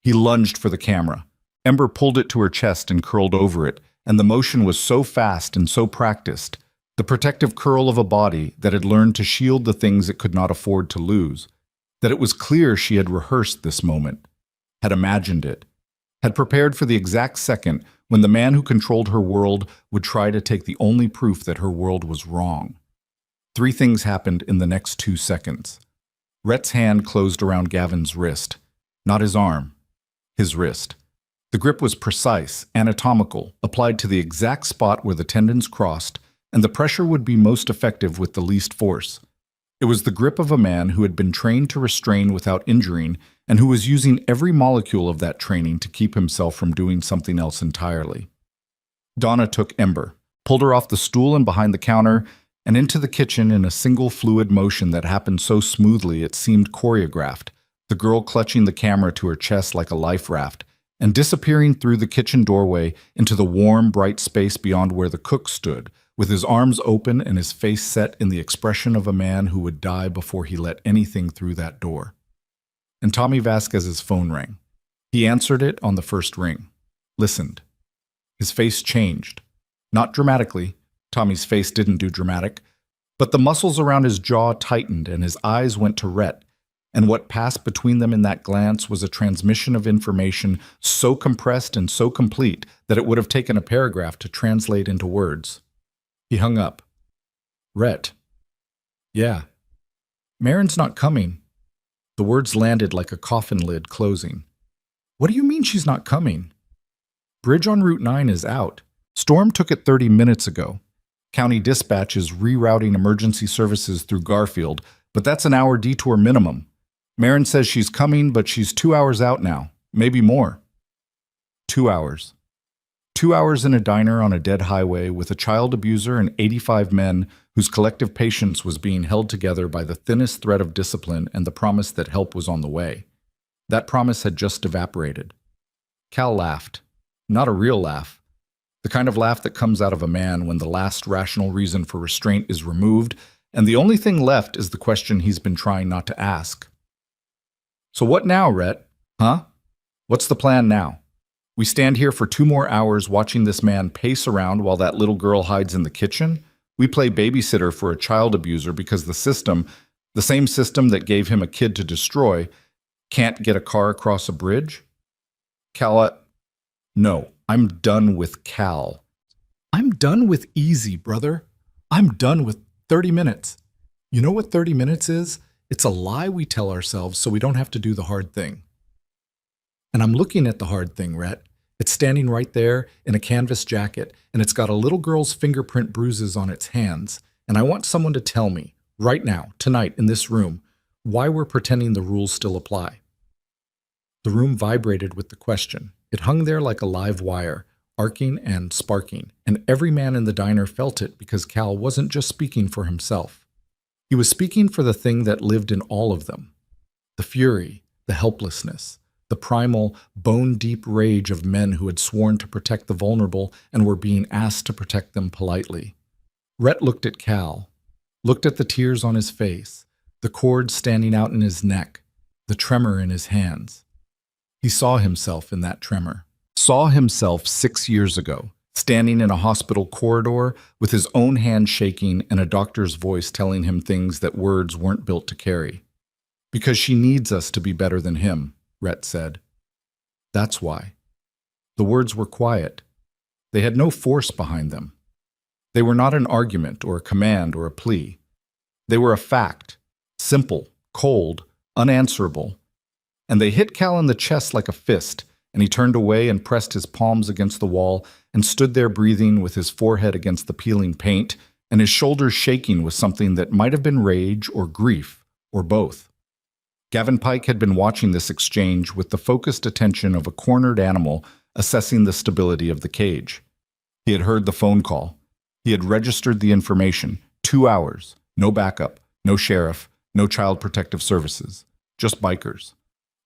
A: He lunged for the camera. Ember pulled it to her chest and curled over it, and the motion was so fast and so practiced, the protective curl of a body that had learned to shield the things it could not afford to lose, that it was clear she had rehearsed this moment, had imagined it, had prepared for the exact second when the man who controlled her world would try to take the only proof that her world was wrong. 3 things happened in the next 2 seconds. Rhett's hand closed around Gavin's wrist, not his arm, his wrist. The grip was precise, anatomical, applied to the exact spot where the tendons crossed, and the pressure would be most effective with the least force. It was the grip of a man who had been trained to restrain without injuring and who was using every molecule of that training to keep himself from doing something else entirely. Donna took Ember, pulled her off the stool and behind the counter, and into the kitchen in a single fluid motion that happened so smoothly it seemed choreographed, the girl clutching the camera to her chest like a life raft, and disappearing through the kitchen doorway into the warm, bright space beyond where the cook stood, with his arms open and his face set in the expression of a man who would die before he let anything through that door. And Tommy Vasquez's phone rang. He answered it on the first ring. Listened. His face changed. Not dramatically. Tommy's face didn't do dramatic. But the muscles around his jaw tightened and his eyes went to Rhett. And what passed between them in that glance was a transmission of information so compressed and so complete that it would have taken a paragraph to translate into words. He hung up. Rhett. Yeah. Marin's not coming. The words landed like a coffin lid closing. What do you mean she's not coming? Bridge on Route 9 is out. Storm took it 30 minutes ago. County Dispatch is rerouting emergency services through Garfield, but that's an hour detour minimum. Marin says she's coming, but she's 2 hours out now. Maybe more. 2 hours. 2 hours in a diner on a dead highway with a child abuser and 85 men whose collective patience was being held together by the thinnest thread of discipline and the promise that help was on the way. That promise had just evaporated. Cal laughed. Not a real laugh. The kind of laugh that comes out of a man when the last rational reason for restraint is removed, and the only thing left is the question he's been trying not to ask. So what now, Rhett? Huh? What's the plan now? We stand here for 2 more hours watching this man pace around while that little girl hides in the kitchen? We play babysitter for a child abuser because the system, the same system that gave him a kid to destroy, can't get a car across a bridge? Cal, no, I'm done with Cal. I'm done with easy, brother. I'm done with 30 minutes. You know what 30 minutes is? It's a lie we tell ourselves so we don't have to do the hard thing. And I'm looking at the hard thing, Rhett. It's standing right there in a canvas jacket, and it's got a little girl's fingerprint bruises on its hands. And I want someone to tell me, right now, tonight, in this room, why we're pretending the rules still apply. The room vibrated with the question. It hung there like a live wire, arcing and sparking, and every man in the diner felt it because Cal wasn't just speaking for himself. He was speaking for the thing that lived in all of them. The fury, the helplessness, the primal, bone-deep rage of men who had sworn to protect the vulnerable and were being asked to protect them politely. Rhett looked at Cal, looked at the tears on his face, the cords standing out in his neck, the tremor in his hands. He saw himself in that tremor, saw himself 6 years ago, standing in a hospital corridor with his own hand shaking and a doctor's voice telling him things that words weren't built to carry. "Because she needs us to be better than him," Rhett said. That's why. The words were quiet. They had no force behind them. They were not an argument or a command or a plea. They were a fact, simple, cold, unanswerable. And they hit Cal in the chest like a fist, and he turned away and pressed his palms against the wall and stood there breathing with his forehead against the peeling paint and his shoulders shaking with something that might have been rage or grief or both. Gavin Pike had been watching this exchange with the focused attention of a cornered animal assessing the stability of the cage. He had heard the phone call. He had registered the information. 2 hours. No backup. No sheriff. No child protective services. Just bikers.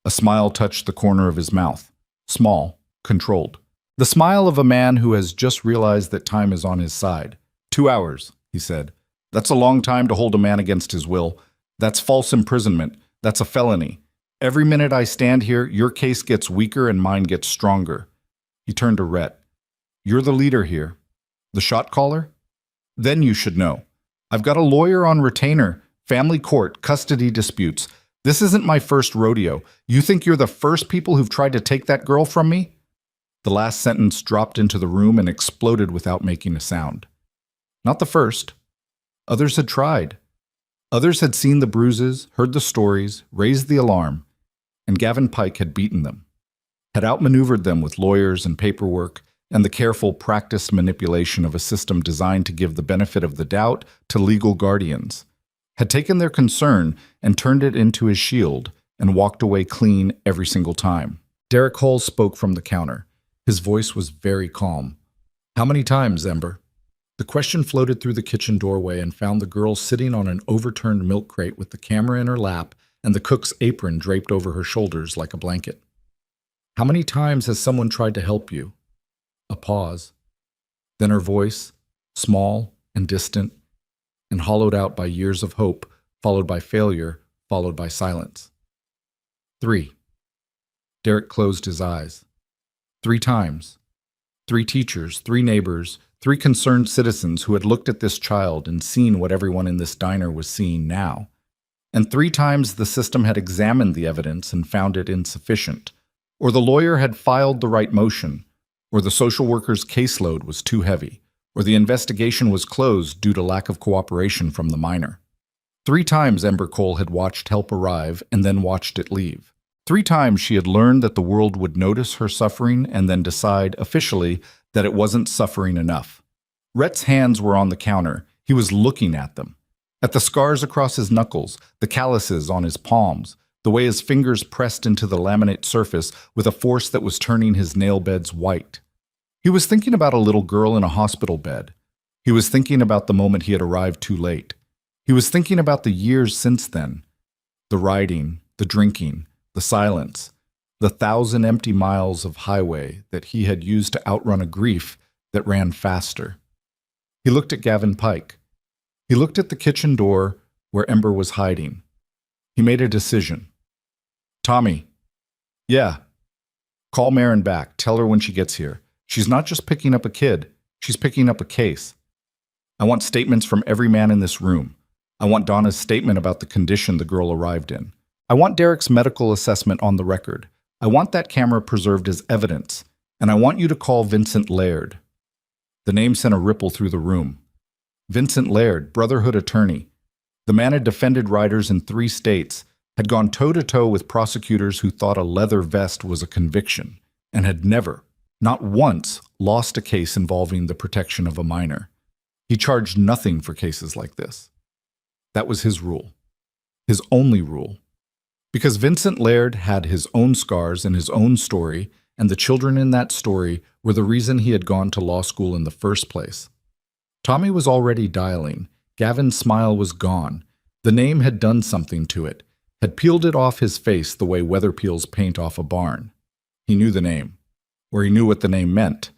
A: A smile touched the corner of his mouth. Small. Controlled. The smile of a man who has just realized that time is on his side. 2 hours, he said. That's a long time to hold a man against his will. That's false imprisonment. That's a felony. Every minute I stand here, your case gets weaker and mine gets stronger. He turned to Rhett. You're the leader here. The shot caller? Then you should know. I've got a lawyer on retainer, family court, custody disputes. This isn't my first rodeo. You think you're the first people who've tried to take that girl from me? The last sentence dropped into the room and exploded without making a sound. Not the first. Others had tried. Others had seen the bruises, heard the stories, raised the alarm, and Gavin Pike had beaten them, had outmaneuvered them with lawyers and paperwork and the careful, practiced manipulation of a system designed to give the benefit of the doubt to legal guardians, had taken their concern and turned it into his shield and walked away clean every single time. Derek Hull spoke from the counter. His voice was very calm. How many times, Ember? The question floated through the kitchen doorway and found the girl sitting on an overturned milk crate with the camera in her lap and the cook's apron draped over her shoulders like a blanket. How many times has someone tried to help you? A pause. Then her voice, small and distant, and hollowed out by years of hope, followed by failure, followed by silence. 3. Derek closed his eyes. 3 times. 3 teachers, 3 neighbors, 3 concerned citizens who had looked at this child and seen what everyone in this diner was seeing now. And 3 times the system had examined the evidence and found it insufficient, or the lawyer had filed the right motion, or the social worker's caseload was too heavy, or the investigation was closed due to lack of cooperation from the minor. 3 times Ember Cole had watched help arrive and then watched it leave. 3 times she had learned that the world would notice her suffering and then decide, officially, that it wasn't suffering enough. Rhett's hands were on the counter. He was looking at them. At the scars across his knuckles, the calluses on his palms, the way his fingers pressed into the laminate surface with a force that was turning his nail beds white. He was thinking about a little girl in a hospital bed. He was thinking about the moment he had arrived too late. He was thinking about the years since then. The riding, the drinking, the silence, the 1,000 empty miles of highway that he had used to outrun a grief that ran faster. He looked at Gavin Pike. He looked at the kitchen door where Ember was hiding. He made a decision. Tommy. Yeah. Call Marin back. Tell her when she gets here. She's not just picking up a kid. She's picking up a case. I want statements from every man in this room. I want Donna's statement about the condition the girl arrived in. I want Derek's medical assessment on the record. I want that camera preserved as evidence. And I want you to call Vincent Laird. The name sent a ripple through the room. Vincent Laird, Brotherhood attorney. The man had defended riders in 3 states, had gone toe-to-toe with prosecutors who thought a leather vest was a conviction, and had never, not once, lost a case involving the protection of a minor. He charged nothing for cases like this. That was his rule. His only rule. Because Vincent Laird had his own scars and his own story, and the children in that story were the reason he had gone to law school in the first place. Tommy was already dialing. Gavin's smile was gone. The name had done something to it, had peeled it off his face the way weather peels paint off a barn. He knew the name, or he knew what the name meant,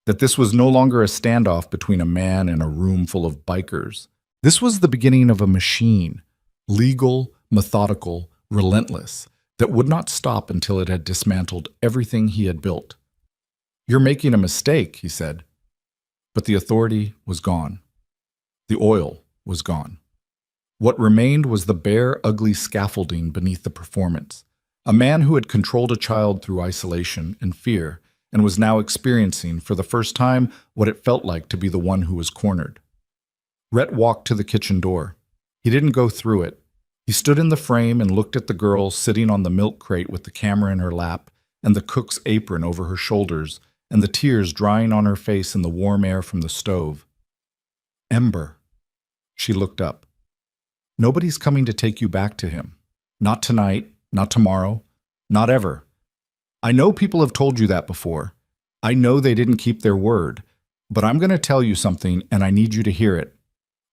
A: that this was no longer a standoff between a man and a room full of bikers. This was the beginning of a machine, legal, methodical, relentless, that would not stop until it had dismantled everything he had built. "You're making a mistake," he said. But the authority was gone. The oil was gone. What remained was the bare, ugly scaffolding beneath the performance. A man who had controlled a child through isolation and fear and was now experiencing, for the first time, what it felt like to be the one who was cornered. Rhett walked to the kitchen door. He didn't go through it. He stood in the frame and looked at the girl sitting on the milk crate with the camera in her lap and the cook's apron over her shoulders and the tears drying on her face in the warm air from the stove. "Ember." She looked up. "Nobody's coming to take you back to him. Not tonight, not tomorrow, not ever. I know people have told you that before. I know they didn't keep their word. But I'm going to tell you something, and I need you to hear it."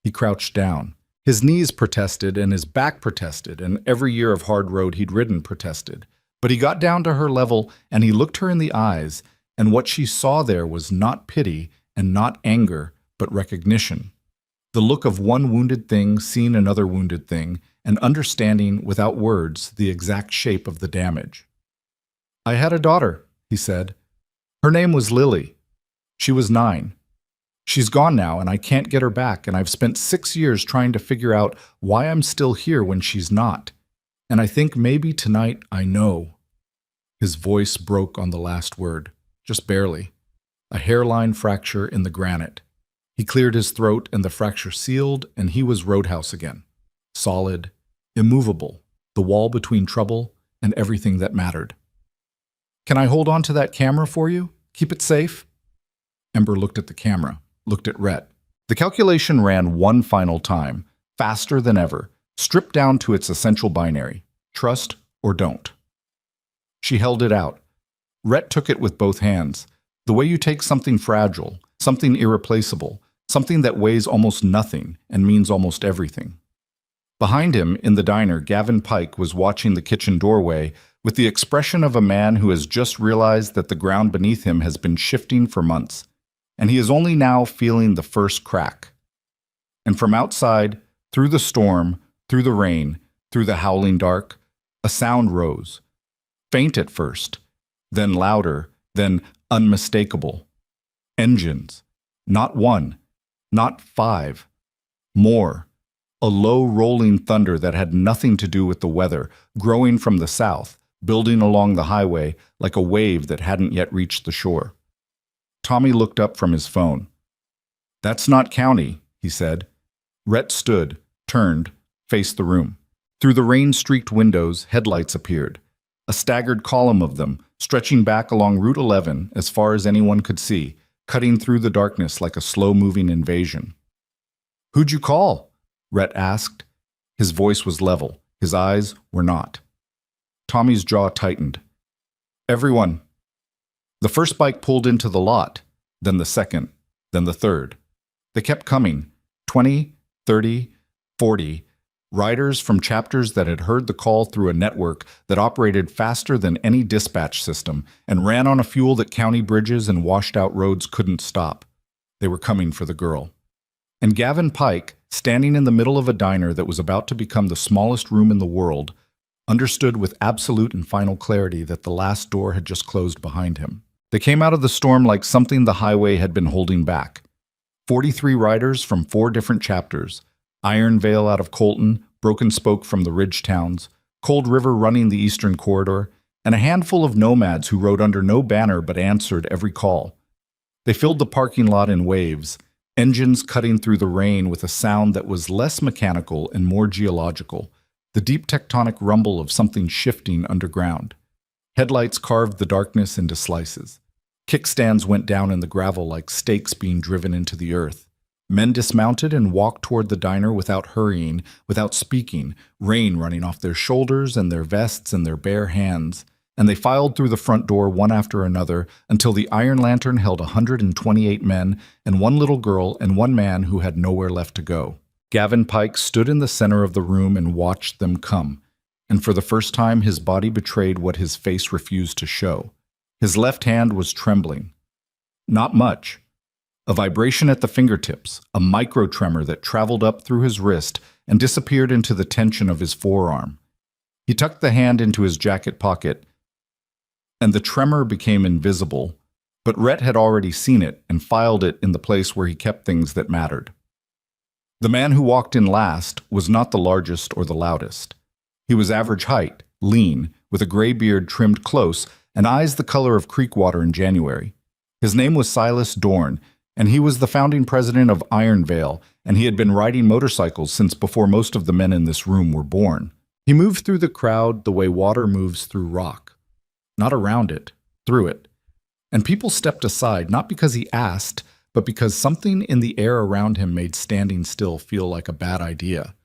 A: He crouched down. His knees protested, and his back protested, and every year of hard road he'd ridden protested. But he got down to her level, and he looked her in the eyes, and what she saw there was not pity and not anger, but recognition. The look of one wounded thing seeing another wounded thing, and understanding, without words, the exact shape of the damage. "I had a daughter," he said. "Her name was Lily. She was 9. She's gone now, and I can't get her back, and I've spent 6 years trying to figure out why I'm still here when she's not. And I think maybe tonight I know." His voice broke on the last word, just barely. A hairline fracture in the granite. He cleared his throat, and the fracture sealed, and he was Roadhouse again. Solid, immovable, the wall between trouble and everything that mattered. "Can I hold on to that camera for you? Keep it safe?" Ember looked at the camera, looked at Rhett. The calculation ran one final time, faster than ever, stripped down to its essential binary: trust or don't. She held it out. Rhett took it with both hands, the way you take something fragile, something irreplaceable, something that weighs almost nothing and means almost everything. Behind him, in the diner, Gavin Pike was watching the kitchen doorway with the expression of a man who has just realized that the ground beneath him has been shifting for months, and he is only now feeling the first crack. And from outside, through the storm, through the rain, through the howling dark, a sound rose. Faint at first, then louder, then unmistakable. Engines. Not 1, not 5. More. A low rolling thunder that had nothing to do with the weather, growing from the south, building along the highway like a wave that hadn't yet reached the shore. Tommy looked up from his phone. "That's not county," he said. Rhett stood, turned, faced the room. Through the rain-streaked windows, headlights appeared. A staggered column of them, stretching back along Route 11 as far as anyone could see, cutting through the darkness like a slow-moving invasion. "Who'd you call?" Rhett asked. His voice was level. His eyes were not. Tommy's jaw tightened. "Everyone." The first bike pulled into the lot, then the second, then the third. They kept coming, 20, 30, 40, riders from chapters that had heard the call through a network that operated faster than any dispatch system and ran on a fuel that county bridges and washed-out roads couldn't stop. They were coming for the girl. And Gavin Pike, standing in the middle of a diner that was about to become the smallest room in the world, understood with absolute and final clarity that the last door had just closed behind him. They came out of the storm like something the highway had been holding back. 43 riders from 4 different chapters: Iron Vale out of Colton, Broken Spoke from the Ridge Towns, Cold River running the Eastern Corridor, and a handful of nomads who rode under no banner but answered every call. They filled the parking lot in waves, engines cutting through the rain with a sound that was less mechanical and more geological, the deep tectonic rumble of something shifting underground. Headlights carved the darkness into slices. Kickstands went down in the gravel like stakes being driven into the earth. Men dismounted and walked toward the diner without hurrying, without speaking, rain running off their shoulders and their vests and their bare hands. And they filed through the front door one after another until the Iron Lantern held 128 men and 1 little girl and 1 man who had nowhere left to go. Gavin Pike stood in the center of the room and watched them come, and for the first time his body betrayed what his face refused to show. His left hand was trembling. Not much. A vibration at the fingertips, a micro-tremor that traveled up through his wrist and disappeared into the tension of his forearm. He tucked the hand into his jacket pocket, and the tremor became invisible, But Rhett had already seen it and filed it in the place where he kept things that mattered. The man who walked in last was not the largest or the loudest. He was average height, lean, with a gray beard trimmed close and eyes the color of creek water in January. His name was Silas Dorn, and he was the founding president of Iron Vale, and he had been riding motorcycles since before most of the men in this room were born. He moved through the crowd the way water moves through rock. Not around it, through it. And people stepped aside, not because he asked, but because something in the air around him made standing still feel like a bad idea.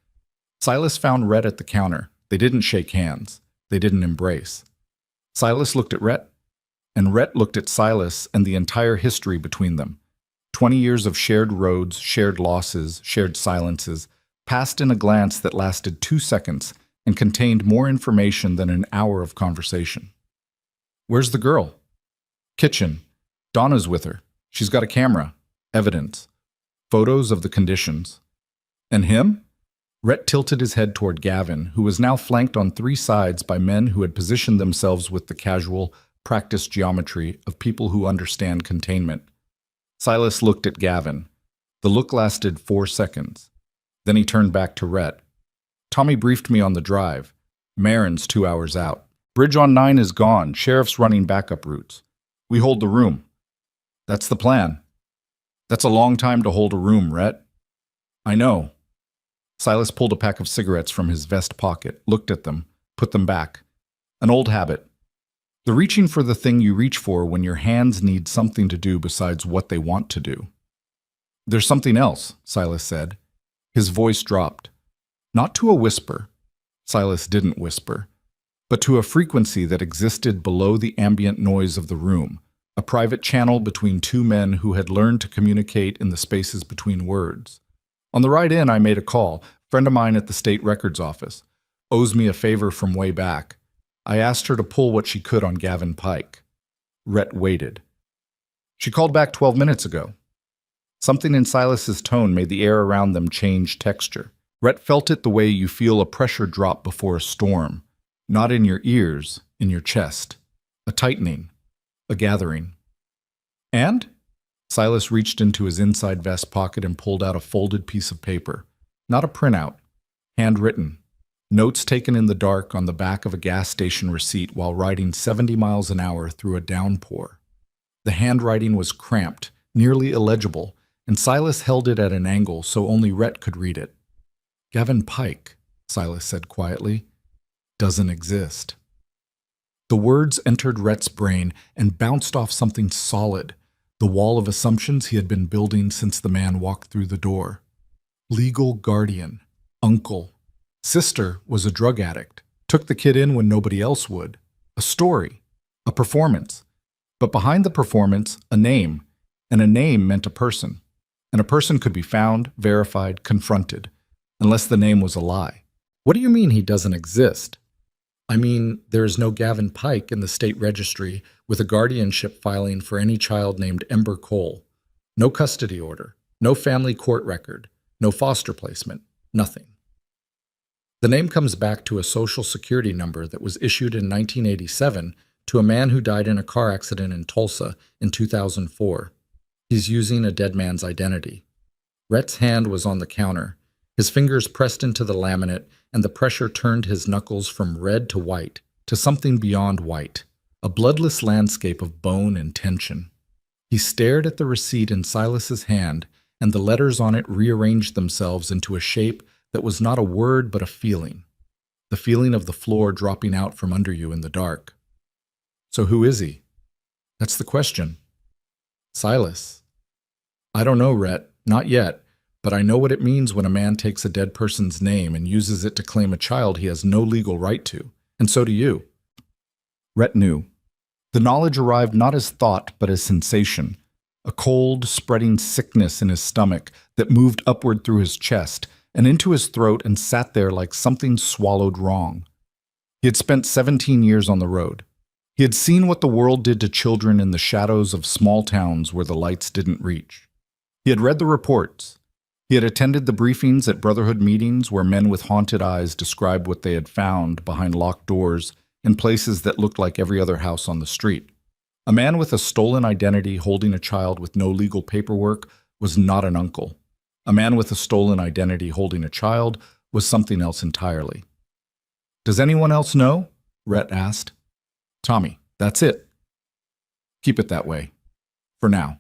A: Silas found Rhett at the counter. They didn't shake hands. They didn't embrace. Silas looked at Rhett, and Rhett looked at Silas and the entire history between them. 20 years of shared roads, shared losses, shared silences, passed in a glance that lasted 2 seconds and contained more information than an hour of conversation. "Where's the girl?" "Kitchen. Donna's with her. She's got a camera. Evidence. Photos of the conditions." "And him?" Rhett tilted his head toward Gavin, who was now flanked on 3 sides by men who had positioned themselves with the casual, practiced geometry of people who understand containment. Silas looked at Gavin. The look lasted 4 seconds. Then he turned back to Rhett. "Tommy briefed me on the drive. Marin's 2 hours out. Bridge on 9 is gone. Sheriff's running backup routes. We hold the room." "That's the plan." "That's a long time to hold a room, Rhett." "I know." Silas pulled a pack of cigarettes from his vest pocket, looked at them, put them back. An old habit. The reaching for the thing you reach for when your hands need something to do besides what they want to do. "There's something else," Silas said. His voice dropped. Not to a whisper. Silas didn't whisper. But to a frequency that existed below the ambient noise of the room, a private channel between 2 men who had learned to communicate in the spaces between words. "On the ride in, I made a call. Friend of mine at the state records office. Owes me a favor from way back. I asked her to pull what she could on Gavin Pike." Rhett waited. "She called back 12 minutes ago." Something in Silas's tone made the air around them change texture. Rhett felt it the way you feel a pressure drop before a storm. Not in your ears, in your chest. A tightening. A gathering. "And?" Silas reached into his inside vest pocket and pulled out a folded piece of paper. Not a printout. Handwritten. Notes taken in the dark on the back of a gas station receipt while riding 70 miles an hour through a downpour. The handwriting was cramped, nearly illegible, and Silas held it at an angle so only Rhett could read it. "Gavin Pike," Silas said quietly, "doesn't exist." The words entered Rhett's brain and bounced off something solid, the wall of assumptions he had been building since the man walked through the door. Legal guardian, uncle. Sister was a drug addict, took the kid in when nobody else would. A story, a performance. But behind the performance, a name, and a name meant a person. And a person could be found, verified, confronted, unless the name was a lie. "What do you mean he doesn't exist?" "I mean, there is no Gavin Pike in the state registry with a guardianship filing for any child named Ember Cole. No custody order, no family court record, no foster placement, nothing. The name comes back to a social security number that was issued in 1987 to a man who died in a car accident in Tulsa in 2004. He's using a dead man's identity." Rhett's hand was on the counter. His fingers pressed into the laminate, and the pressure turned his knuckles from red to white, to something beyond white, a bloodless landscape of bone and tension. He stared at the receipt in Silas's hand, and the letters on it rearranged themselves into a shape that was not a word but a feeling, the feeling of the floor dropping out from under you in the dark. "So who is he?" "That's the question." "Silas." "I don't know, Rhett, not yet, but I know what it means when a man takes a dead person's name and uses it to claim a child he has no legal right to, and so do you." Rhett knew. The knowledge arrived not as thought but as sensation, a cold, spreading sickness in his stomach that moved upward through his chest and into his throat and sat there like something swallowed wrong. He had spent 17 years on the road. He had seen what the world did to children in the shadows of small towns where the lights didn't reach. He had read the reports. He had attended the briefings at Brotherhood meetings where men with haunted eyes described what they had found behind locked doors in places that looked like every other house on the street. A man with a stolen identity holding a child with no legal paperwork was not an uncle. A man with a stolen identity holding a child was something else entirely. Does anyone else know? Rhett asked. Tommy, that's it. Keep it that way. For now.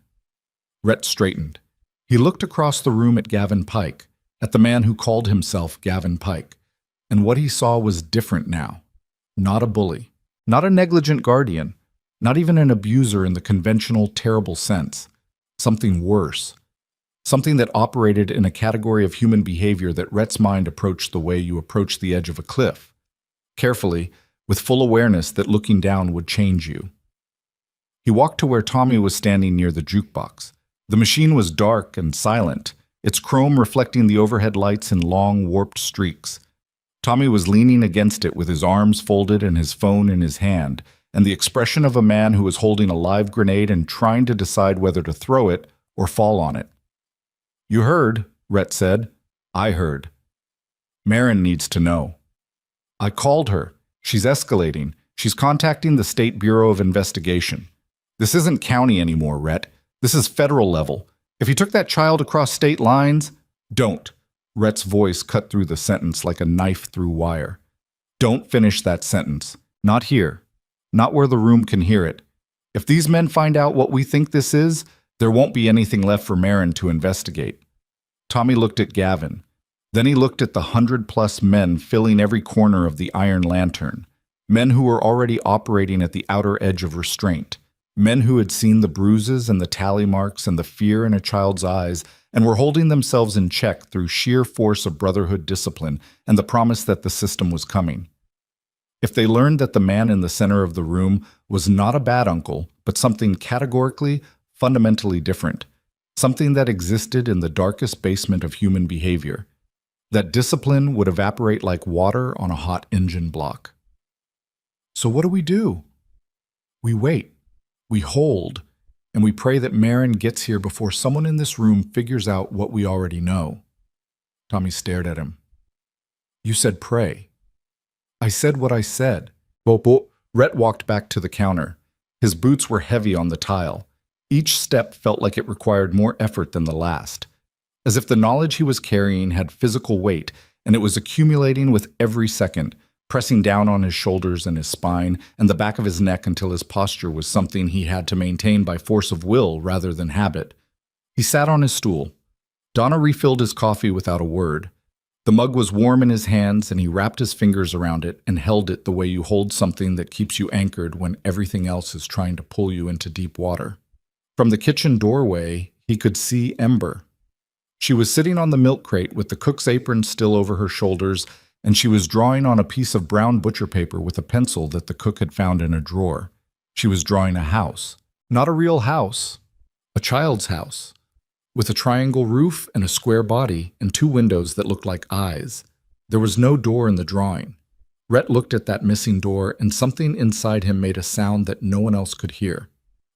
A: Rhett straightened. He looked across the room at Gavin Pike, at the man who called himself Gavin Pike, and what he saw was different now. Not a bully, not a negligent guardian, not even an abuser in the conventional terrible sense. Something worse. Something that operated in a category of human behavior that Rhett's mind approached the way you approach the edge of a cliff. Carefully, with full awareness that looking down would change you. He walked to where Tommy was standing near the jukebox. The machine was dark and silent, its chrome reflecting the overhead lights in long, warped streaks. Tommy was leaning against it with his arms folded and his phone in his hand, and the expression of a man who was holding a live grenade and trying to decide whether to throw it or fall on it. You heard, Rhett said. I heard. Marin needs to know. I called her. She's escalating. She's contacting the State Bureau of Investigation. This isn't county anymore, Rhett. This is federal level. If you took that child across state lines, don't. Rhett's voice cut through the sentence like a knife through wire. Don't finish that sentence. Not here. Not where the room can hear it. If these men find out what we think this is, there won't be anything left for Marin to investigate. Tommy looked at Gavin. Then he looked at the 100+ men filling every corner of the Iron Lantern. Men who were already operating at the outer edge of restraint. Men who had seen the bruises and the tally marks and the fear in a child's eyes and were holding themselves in check through sheer force of brotherhood discipline and the promise that the system was coming. If they learned that the man in the center of the room was not a bad uncle, but something categorically, fundamentally different, something that existed in the darkest basement of human behavior, that discipline would evaporate like water on a hot engine block. So what do? We wait. We hold, and we pray that Marin gets here before someone in this room figures out what we already know. Tommy stared at him. You said pray. I said what I said. Rhett walked back to the counter. His boots were heavy on the tile. Each step felt like it required more effort than the last, as if the knowledge he was carrying had physical weight, and it was accumulating with every second, pressing down on his shoulders and his spine and the back of his neck until his posture was something he had to maintain by force of will rather than habit. He sat on his stool. Donna refilled his coffee without a word. The mug was warm in his hands, and he wrapped his fingers around it and held it the way you hold something that keeps you anchored when everything else is trying to pull you into deep water. From the kitchen doorway, he could see Ember. She was sitting on the milk crate with the cook's apron still over her shoulders, and she was drawing on a piece of brown butcher paper with a pencil that the cook had found in a drawer. She was drawing a house. Not a real house. A child's house. With a triangle roof and a square body and 2 windows that looked like eyes. There was no door in the drawing. Rhett looked at that missing door, and something inside him made a sound that no one else could hear.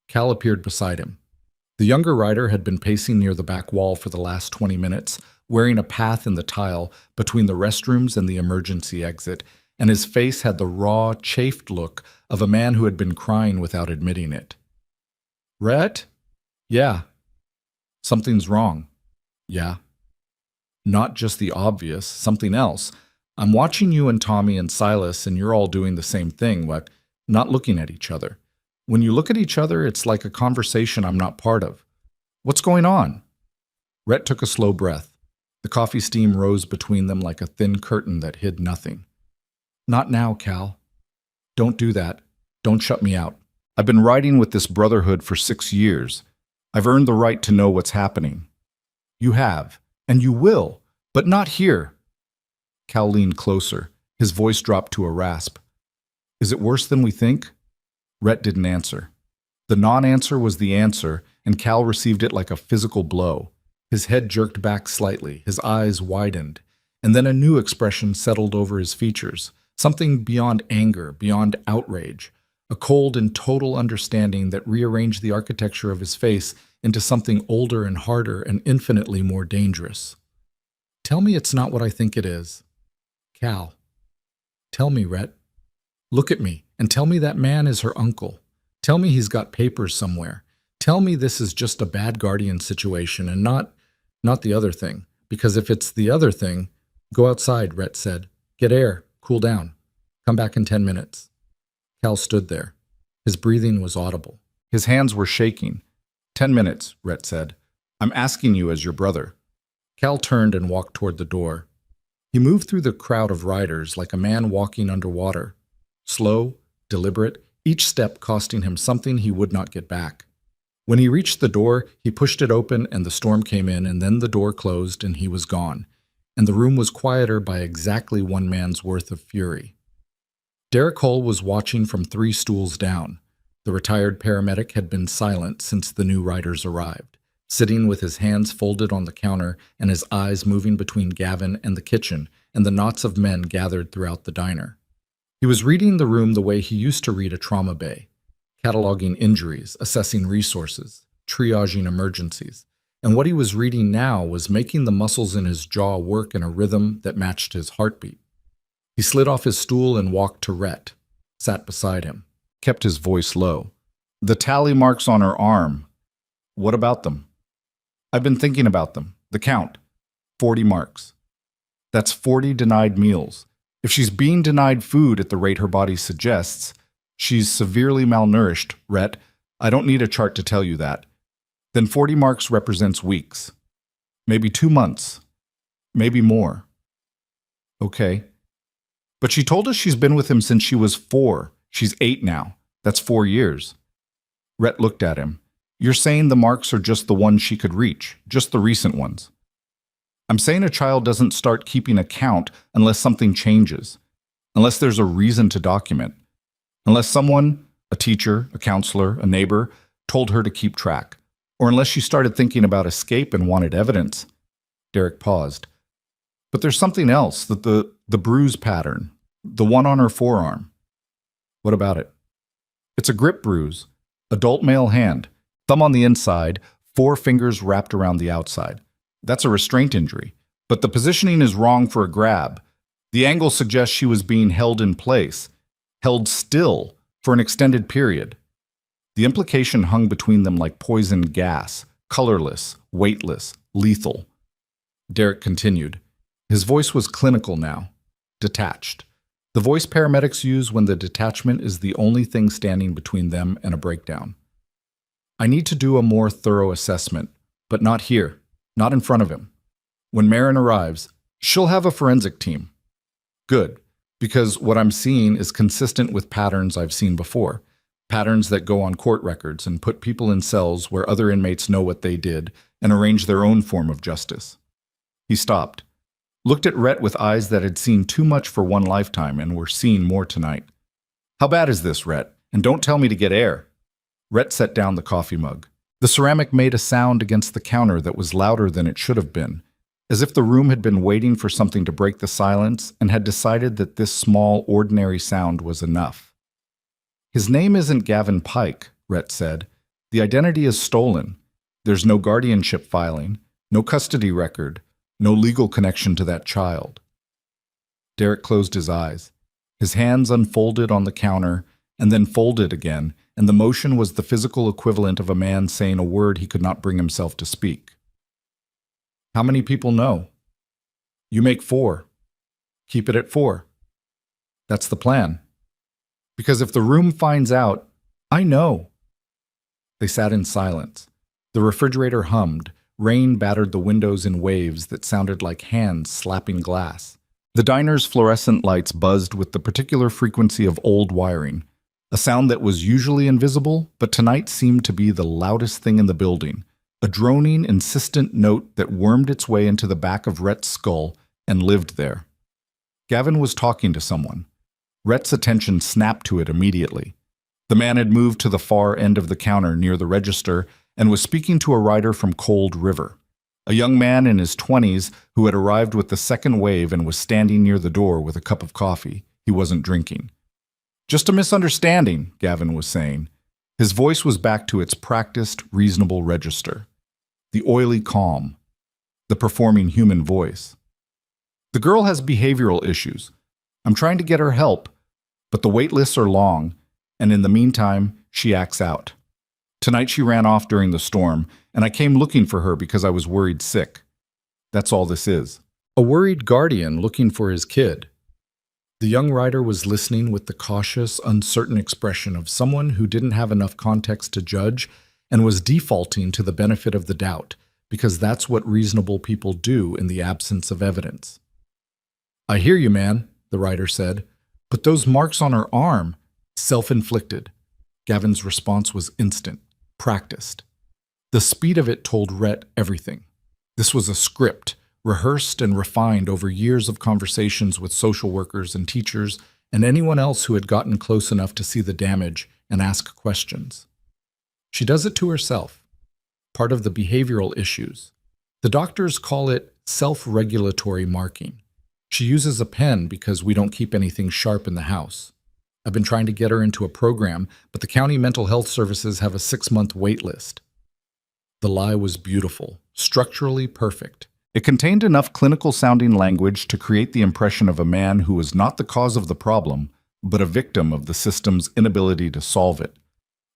A: Cal appeared beside him. The younger rider had been pacing near the back wall for the last 20 minutes, wearing a path in the tile between the restrooms and the emergency exit, and his face had the raw, chafed look of a man who had been crying without admitting it. Rhett? Yeah. Something's wrong. Yeah. Not just the obvious, something else. I'm watching you and Tommy and Silas, and you're all doing the same thing, but not looking at each other. When you look at each other, it's like a conversation I'm not part of. What's going on? Rhett took a slow breath. The coffee steam rose between them like a thin curtain that hid nothing. Not now, Cal. Don't do that. Don't shut me out. I've been riding with this brotherhood for 6 years. I've earned the right to know what's happening. You have, and you will, but not here. Cal leaned closer. His voice dropped to a rasp. Is it worse than we think? Rhett didn't answer. The non-answer was the answer, and Cal received it like a physical blow. His head jerked back slightly, his eyes widened, and then a new expression settled over his features, something beyond anger, beyond outrage, a cold and total understanding that rearranged the architecture of his face into something older and harder and infinitely more dangerous. Tell me it's not what I think it is. Cal. Tell me, Rhett. Look at me and tell me that man is her uncle. Tell me he's got papers somewhere. Tell me this is just a bad guardian situation and not the other thing. Because if it's the other thing, go outside, Rhett said. Get air, cool down. Come back in 10 minutes. Cal stood there. His breathing was audible. His hands were shaking. 10 minutes, Rhett said. I'm asking you as your brother. Cal turned and walked toward the door. He moved through the crowd of riders like a man walking underwater. Slow, deliberate, each step costing him something he would not get back. When he reached the door, he pushed it open and the storm came in, and then the door closed and he was gone. And the room was quieter by exactly one man's worth of fury. Derek Hull was watching from 3 stools down. The retired paramedic had been silent since the new riders arrived, sitting with his hands folded on the counter and his eyes moving between Gavin and the kitchen and the knots of men gathered throughout the diner. He was reading the room the way he used to read a trauma bay, cataloging injuries, assessing resources, triaging emergencies. And what he was reading now was making the muscles in his jaw work in a rhythm that matched his heartbeat. He slid off his stool and walked to Rhett, sat beside him, kept his voice low. The tally marks on her arm. What about them? I've been thinking about them. The count. 40 marks. That's 40 denied meals. If she's being denied food at the rate her body suggests, she's severely malnourished, Rhett. I don't need a chart to tell you that. Then 40 marks represents weeks. Maybe 2 months. Maybe more. Okay. But she told us she's been with him since she was 4. She's 8 now. That's 4 years. Rhett looked at him. You're saying the marks are just the ones she could reach, just the recent ones. I'm saying a child doesn't start keeping a count unless something changes, unless there's a reason to document, unless someone, a teacher, a counselor, a neighbor, told her to keep track, or unless she started thinking about escape and wanted evidence. Derek paused. But there's something else, the bruise pattern, the one on her forearm. What about it? It's a grip bruise, adult male hand, thumb on the inside, 4 fingers wrapped around the outside. That's a restraint injury, but the positioning is wrong for a grab. The angle suggests she was being held in place, held still for an extended period. The implication hung between them like poison gas, colorless, weightless, lethal. Derek continued. His voice was clinical now, detached. The voice paramedics use when the detachment is the only thing standing between them and a breakdown. I need to do a more thorough assessment, but not here, not in front of him. When Marin arrives, she'll have a forensic team. Good, because what I'm seeing is consistent with patterns I've seen before, patterns that go on court records and put people in cells where other inmates know what they did and arrange their own form of justice. He stopped, looked at Rhett with eyes that had seen too much for one lifetime and were seeing more tonight. How bad is this, Rhett? And don't tell me to get air. Rhett set down the coffee mug. The ceramic made a sound against the counter that was louder than it should have been, as if the room had been waiting for something to break the silence and had decided that this small, ordinary sound was enough. His name isn't Gavin Pike, Rhett said. The identity is stolen. There's no guardianship filing, no custody record, no legal connection to that child. Derek closed his eyes. His hands unfolded on the counter and then folded again, and the motion was the physical equivalent of a man saying a word he could not bring himself to speak. How many people know? You make 4. Keep it at 4. That's the plan. Because if the room finds out, I know. They sat in silence. The refrigerator hummed. Rain battered the windows in waves that sounded like hands slapping glass. The diner's fluorescent lights buzzed with the particular frequency of old wiring, a sound that was usually invisible, but tonight seemed to be the loudest thing in the building, a droning, insistent note that wormed its way into the back of Rhett's skull and lived there. Gavin was talking to someone. Rhett's attention snapped to it immediately. The man had moved to the far end of the counter near the register and was speaking to a rider from Cold River, a young man in his 20s who had arrived with the second wave and was standing near the door with a cup of coffee. He wasn't drinking. Just a misunderstanding, Gavin was saying. His voice was back to its practiced, reasonable register. The oily calm. The performing human voice. The girl has behavioral issues. I'm trying to get her help, but the wait lists are long, and in the meantime, she acts out. Tonight she ran off during the storm, and I came looking for her because I was worried sick. That's all this is. A worried guardian looking for his kid. The young writer was listening with the cautious, uncertain expression of someone who didn't have enough context to judge and was defaulting to the benefit of the doubt, because that's what reasonable people do in the absence of evidence. "I hear you, man," the writer said, "but those marks on her arm, self-inflicted." Gavin's response was instant, practiced. The speed of it told Rhett everything. This was a script, rehearsed and refined over years of conversations with social workers and teachers and anyone else who had gotten close enough to see the damage and ask questions. She does it to herself, part of the behavioral issues. The doctors call it self-regulatory marking. She uses a pen because we don't keep anything sharp in the house. I've been trying to get her into a program, but the county mental health services have a 6-month wait list. The lie was beautiful, structurally perfect. It contained enough clinical-sounding language to create the impression of a man who was not the cause of the problem, but a victim of the system's inability to solve it.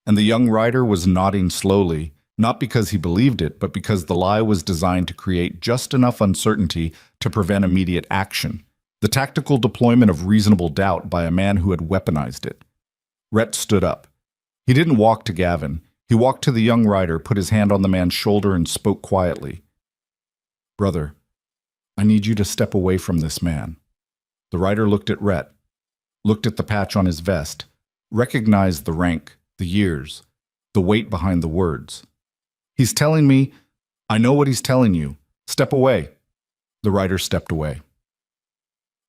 A: And the young writer was nodding slowly, not because he believed it, but because the lie was designed to create just enough uncertainty to prevent immediate action. The tactical deployment of reasonable doubt by a man who had weaponized it. Rhett stood up. He didn't walk to Gavin. He walked to the young writer, put his hand on the man's shoulder, and spoke quietly. "Brother, I need you to step away from this man." The writer looked at Rhett, looked at the patch on his vest, recognized the rank, the years, the weight behind the words. "He's telling me, I know what he's telling you. Step away." The writer stepped away.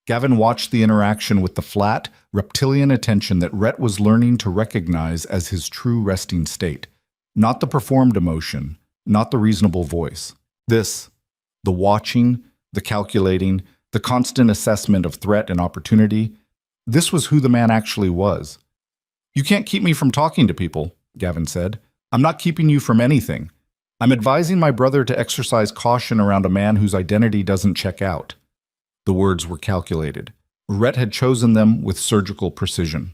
A: Gavin watched the interaction with the flat, reptilian attention that Rhett was learning to recognize as his true resting state. Not the performed emotion, not the reasonable voice. This, the watching, the calculating, the constant assessment of threat and opportunity, this was who the man actually was. "You can't keep me from talking to people," Gavin said. "I'm not keeping you from anything. I'm advising my brother to exercise caution around a man whose identity doesn't check out." The words were calculated. Rhett had chosen them with surgical precision.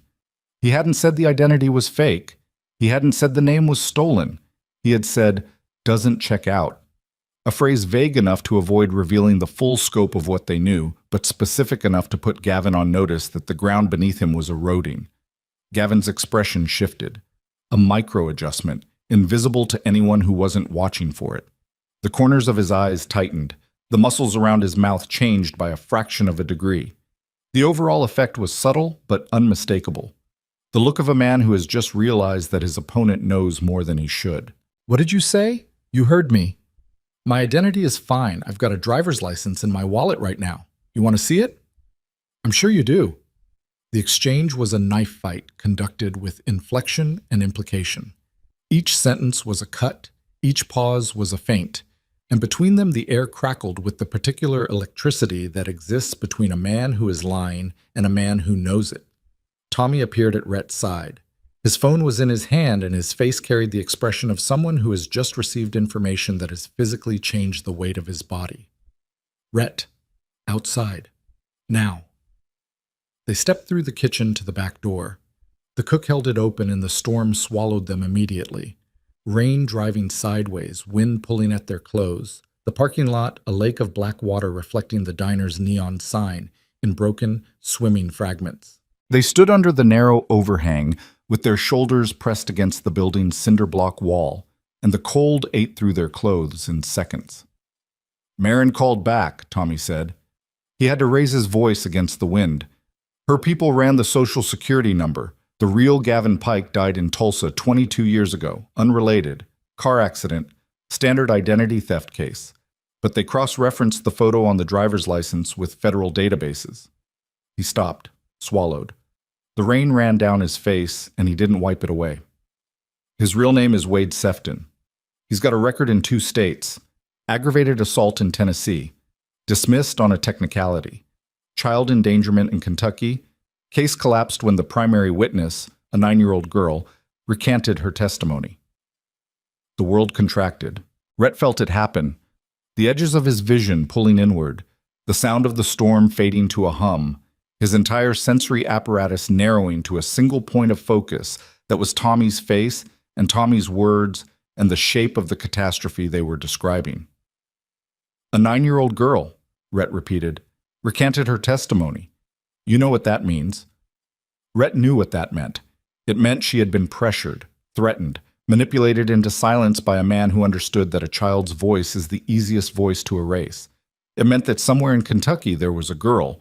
A: He hadn't said the identity was fake. He hadn't said the name was stolen. He had said, "doesn't check out." A phrase vague enough to avoid revealing the full scope of what they knew, but specific enough to put Gavin on notice that the ground beneath him was eroding. Gavin's expression shifted. A micro-adjustment, invisible to anyone who wasn't watching for it. The corners of his eyes tightened. The muscles around his mouth changed by a fraction of a degree. The overall effect was subtle but unmistakable. The look of a man who has just realized that his opponent knows more than he should. "What did you say? You heard me. My identity is fine. I've got a driver's license in my wallet right now. You want to see it?" "I'm sure you do." The exchange was a knife fight conducted with inflection and implication. Each sentence was a cut, each pause was a feint, and between them the air crackled with the particular electricity that exists between a man who is lying and a man who knows it. Tommy appeared at Rhett's side. His phone was in his hand and his face carried the expression of someone who has just received information that has physically changed the weight of his body. "Rhett, outside. Now." They stepped through the kitchen to the back door. The cook held it open and the storm swallowed them immediately. Rain driving sideways, wind pulling at their clothes. The parking lot, a lake of black water reflecting the diner's neon sign in broken, swimming fragments. They stood under the narrow overhang, with their shoulders pressed against the building's cinder-block wall, and the cold ate through their clothes in seconds. "Marin called back," Tommy said. He had to raise his voice against the wind. "Her people ran the Social Security number. The real Gavin Pike died in Tulsa 22 years ago, unrelated, car accident, standard identity theft case. But they cross-referenced the photo on the driver's license with federal databases." He stopped, swallowed. The rain ran down his face, and he didn't wipe it away. "His real name is Wade Sefton. He's got a record in 2 states, aggravated assault in Tennessee, dismissed on a technicality, child endangerment in Kentucky. Case collapsed when the primary witness, a 9-year-old girl, recanted her testimony." The world contracted. Rhett felt it happen, the edges of his vision pulling inward, the sound of the storm fading to a hum, his entire sensory apparatus narrowing to a single point of focus, That was Tommy's face and Tommy's words and the shape of the catastrophe they were describing. A 9-year-old girl, Rhett repeated, recanted her testimony. You know what that means. Rhett knew what that meant. It meant she had been pressured, threatened, manipulated into silence by a man who understood that a child's voice is the easiest voice to erase. It meant that somewhere in Kentucky there was a girl,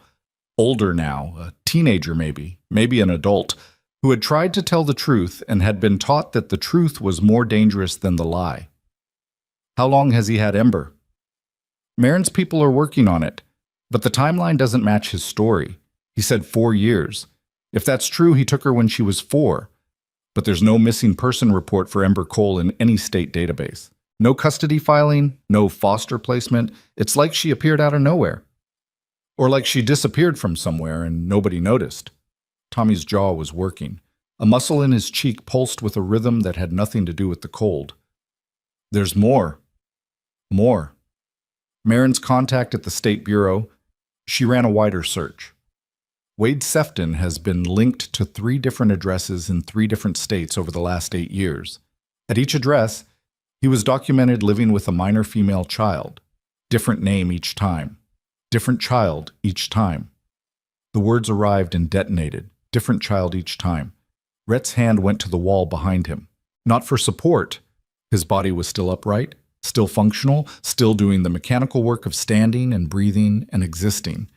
A: older now, a teenager maybe an adult, who had tried to tell the truth and had been taught that the truth was more dangerous than the lie. How long has he had Ember? Marin's people are working on it, but the timeline doesn't match his story. He said 4 years. If that's true, he took her when she was 4. But there's no missing person report for Ember Cole in any state database. No custody filing, no foster placement. It's like she appeared out of nowhere. Or like she disappeared from somewhere and nobody noticed. Tommy's jaw was working. A muscle in his cheek pulsed with a rhythm that had nothing to do with the cold. There's more. More. Marin's contact at the State Bureau, she ran a wider search. Wade Sefton has been linked to 3 different addresses in 3 different states over the last 8 years. At each address, he was documented living with a minor female child. Different name each time. Different child each time. The words arrived and detonated. Different child each time. Rhett's hand went to the wall behind him. Not for support. His body was still upright, still functional, still doing the mechanical work of standing and breathing and existing.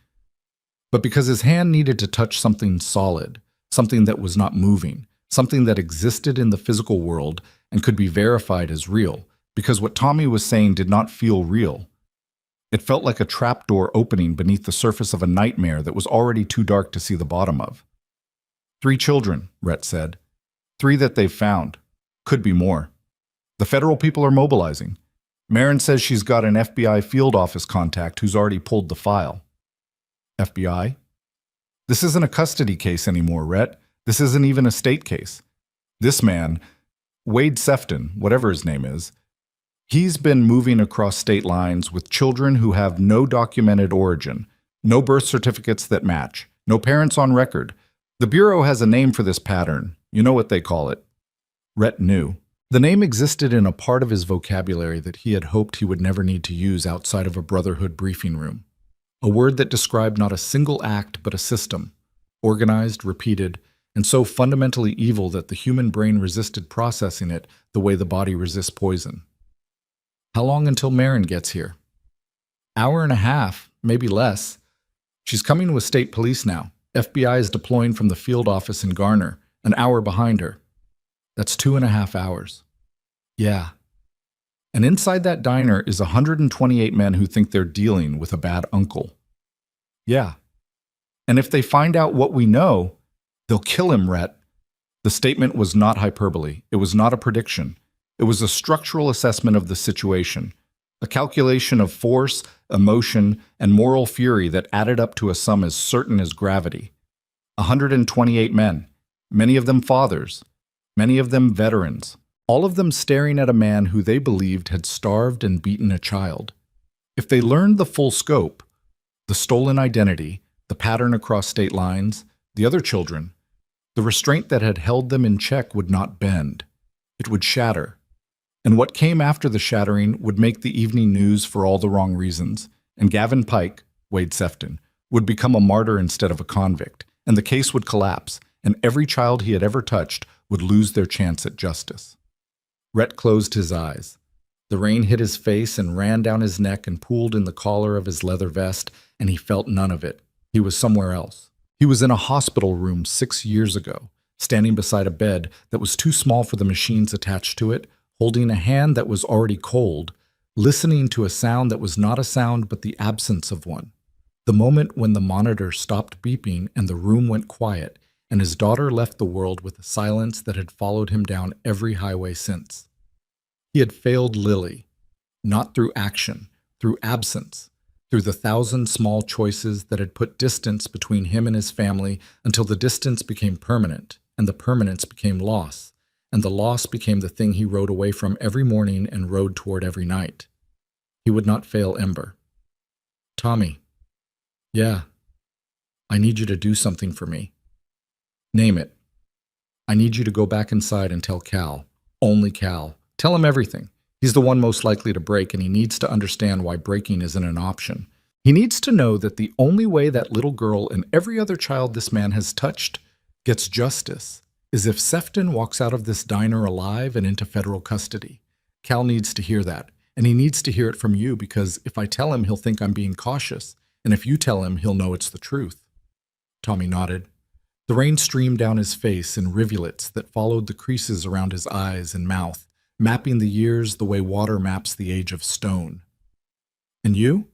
A: But because his hand needed to touch something solid, something that was not moving, something that existed in the physical world and could be verified as real, because what Tommy was saying did not feel real. It felt like a trapdoor opening beneath the surface of a nightmare that was already too dark to see the bottom of. 3 children, Rhett said. 3 that they've found. Could be more. The federal people are mobilizing. Marin says she's got an FBI field office contact who's already pulled the file. FBI? This isn't a custody case anymore, Rhett. This isn't even a state case. This man, Wade Sefton, whatever his name is, he's been moving across state lines with children who have no documented origin, no birth certificates that match, no parents on record. The Bureau has a name for this pattern. You know what they call it. Rhett knew. The name existed in a part of his vocabulary that he had hoped he would never need to use outside of a Brotherhood briefing room. A word that described not a single act but a system, organized, repeated, and so fundamentally evil that the human brain resisted processing it the way the body resists poison. How long until Marin gets here? Hour and a half, maybe less. She's coming with state police now. FBI is deploying from the field office in Garner, an hour behind her. That's 2.5 hours. Yeah. And inside that diner is 128 men who think they're dealing with a bad uncle. Yeah. And if they find out what we know, they'll kill him, Rhett. The statement was not hyperbole. It was not a prediction. It was a structural assessment of the situation, a calculation of force, emotion, and moral fury that added up to a sum as certain as gravity. 128 men, many of them fathers, many of them veterans, all of them staring at a man who they believed had starved and beaten a child. If they learned the full scope, the stolen identity, the pattern across state lines, the other children, the restraint that had held them in check would not bend. It would shatter. And what came after the shattering would make the evening news for all the wrong reasons, and Gavin Pike, Wade Sefton, would become a martyr instead of a convict, and the case would collapse, and every child he had ever touched would lose their chance at justice. Rhett closed his eyes. The rain hit his face and ran down his neck and pooled in the collar of his leather vest, and he felt none of it. He was somewhere else. He was in a hospital room 6 years ago, standing beside a bed that was too small for the machines attached to it, holding a hand that was already cold, listening to a sound that was not a sound but the absence of one. The moment when the monitor stopped beeping and the room went quiet, and his daughter left the world with a silence that had followed him down every highway since. He had failed Lily, not through action, through absence, through the 1,000 small choices that had put distance between him and his family until the distance became permanent, and the permanence became loss, and the loss became the thing he rode away from every morning and rode toward every night. He would not fail Ember. Tommy. Yeah. I need you to do something for me. Name it. I need you to go back inside and tell Cal. Only Cal. Tell him everything. He's the one most likely to break, and he needs to understand why breaking isn't an option. He needs to know that the only way that little girl and every other child this man has touched gets justice is if Sefton walks out of this diner alive and into federal custody. Cal needs to hear that, and he needs to hear it from you because if I tell him, he'll think I'm being cautious, and if you tell him, he'll know it's the truth. Tommy nodded. The rain streamed down his face in rivulets that followed the creases around his eyes and mouth, mapping the years the way water maps the age of stone. And you?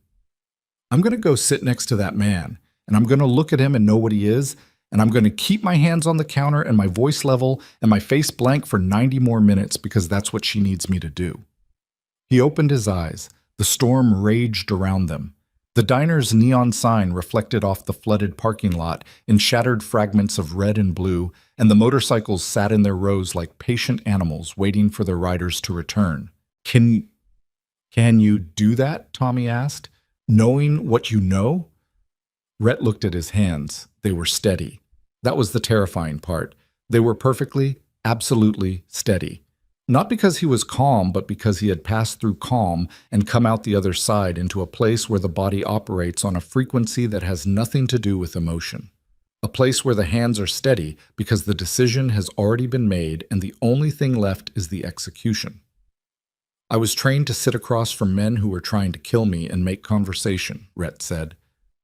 A: I'm going to go sit next to that man, and I'm going to look at him and know what he is, and I'm going to keep my hands on the counter and my voice level and my face blank for 90 more minutes because that's what she needs me to do. He opened his eyes. The storm raged around them. The diner's neon sign reflected off the flooded parking lot in shattered fragments of red and blue, and the motorcycles sat in their rows like patient animals waiting for their riders to return. Can you do that? Tommy asked. Knowing what you know? Rhett looked at his hands. They were steady. That was the terrifying part. They were perfectly, absolutely steady. Not because he was calm, but because he had passed through calm and come out the other side into a place where the body operates on a frequency that has nothing to do with emotion. A place where the hands are steady because the decision has already been made and the only thing left is the execution. I was trained to sit across from men who were trying to kill me and make conversation, Rhett said.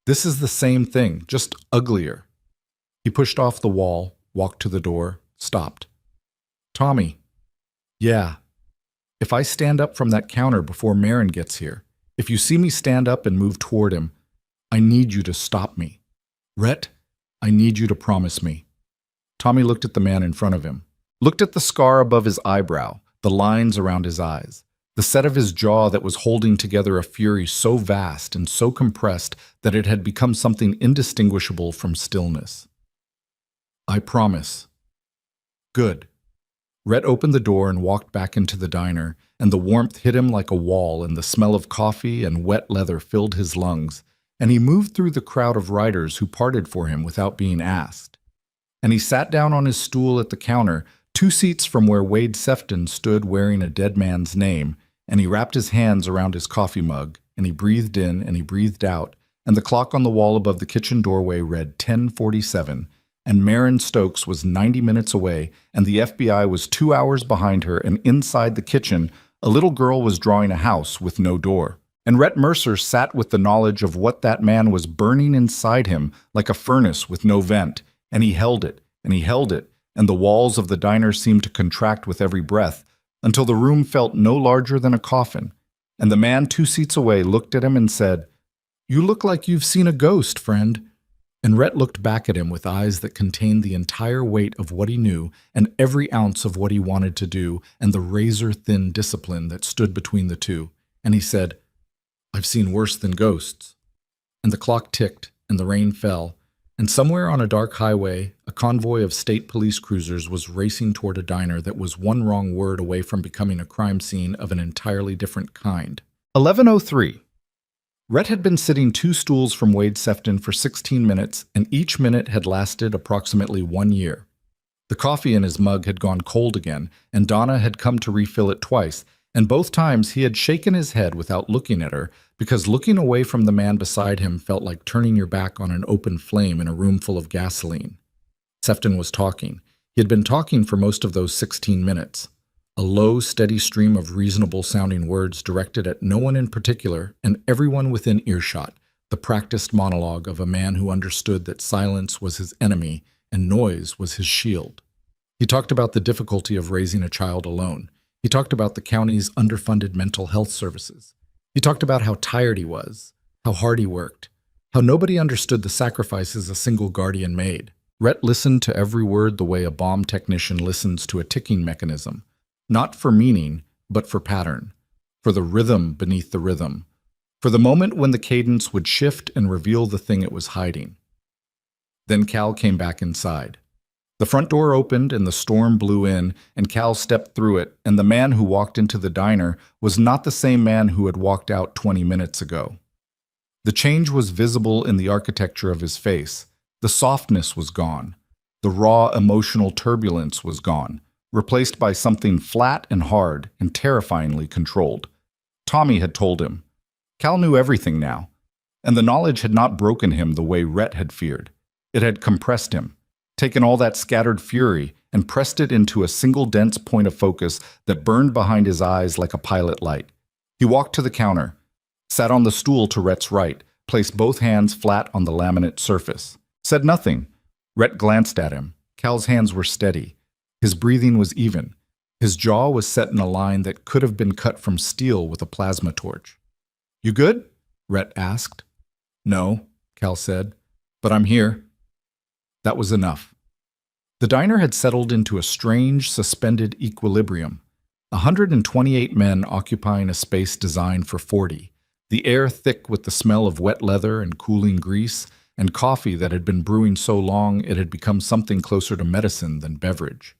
A: This is the same thing, just uglier. He pushed off the wall, walked to the door, stopped. Tommy. Yeah. If I stand up from that counter before Marin gets here, if you see me stand up and move toward him, I need you to stop me. Rhett, I need you to promise me. Tommy looked at the man in front of him, looked at the scar above his eyebrow, the lines around his eyes, the set of his jaw that was holding together a fury so vast and so compressed that it had become something indistinguishable from stillness. I promise. Good. Rhett opened the door and walked back into the diner, and the warmth hit him like a wall, and the smell of coffee and wet leather filled his lungs, and he moved through the crowd of riders who parted for him without being asked. And he sat down on his stool at the counter, 2 seats from where Wade Sefton stood wearing a dead man's name, and he wrapped his hands around his coffee mug, and he breathed in and he breathed out, and the clock on the wall above the kitchen doorway read 10:47, and Marin Stokes was 90 minutes away, and the FBI was 2 hours behind her, and inside the kitchen, a little girl was drawing a house with no door. And Rhett Mercer sat with the knowledge of what that man was burning inside him like a furnace with no vent, and he held it, and he held it, and the walls of the diner seemed to contract with every breath, until the room felt no larger than a coffin. And the man 2 seats away looked at him and said, "You look like you've seen a ghost, friend." And Rhett looked back at him with eyes that contained the entire weight of what he knew and every ounce of what he wanted to do and the razor-thin discipline that stood between the two. And he said, "I've seen worse than ghosts." And the clock ticked, and the rain fell, and somewhere on a dark highway, a convoy of state police cruisers was racing toward a diner that was one wrong word away from becoming a crime scene of an entirely different kind. 11:03. Rhett had been sitting 2 stools from Wade Sefton for 16 minutes, and each minute had lasted approximately 1 year. The coffee in his mug had gone cold again, and Donna had come to refill it twice, and both times he had shaken his head without looking at her, because looking away from the man beside him felt like turning your back on an open flame in a room full of gasoline. Sefton was talking. He had been talking for most of those 16 minutes. A low, steady stream of reasonable-sounding words directed at no one in particular and everyone within earshot, the practiced monologue of a man who understood that silence was his enemy and noise was his shield. He talked about the difficulty of raising a child alone. He talked about the county's underfunded mental health services. He talked about how tired he was, how hard he worked, how nobody understood the sacrifices a single guardian made. Rhett listened to every word the way a bomb technician listens to a ticking mechanism. Not for meaning, but for pattern, for the rhythm beneath the rhythm, for the moment when the cadence would shift and reveal the thing it was hiding. Then Cal came back inside. The front door opened and the storm blew in, and Cal stepped through it, and the man who walked into the diner was not the same man who had walked out 20 minutes ago. The change was visible in the architecture of his face. The softness was gone. The raw emotional turbulence was gone, replaced by something flat and hard and terrifyingly controlled. Tommy had told him. Cal knew everything now, and the knowledge had not broken him the way Rhett had feared. It had compressed him, taken all that scattered fury and pressed it into a single dense point of focus that burned behind his eyes like a pilot light. He walked to the counter, sat on the stool to Rhett's right, placed both hands flat on the laminate surface. Said nothing. Rhett glanced at him. Cal's hands were steady. His breathing was even. His jaw was set in a line that could have been cut from steel with a plasma torch. "You good?" Rhett asked. "No," Cal said, "but I'm here." That was enough. The diner had settled into a strange, suspended equilibrium. 128 men occupying a space designed for 40, the air thick with the smell of wet leather and cooling grease, and coffee that had been brewing so long it had become something closer to medicine than beverage.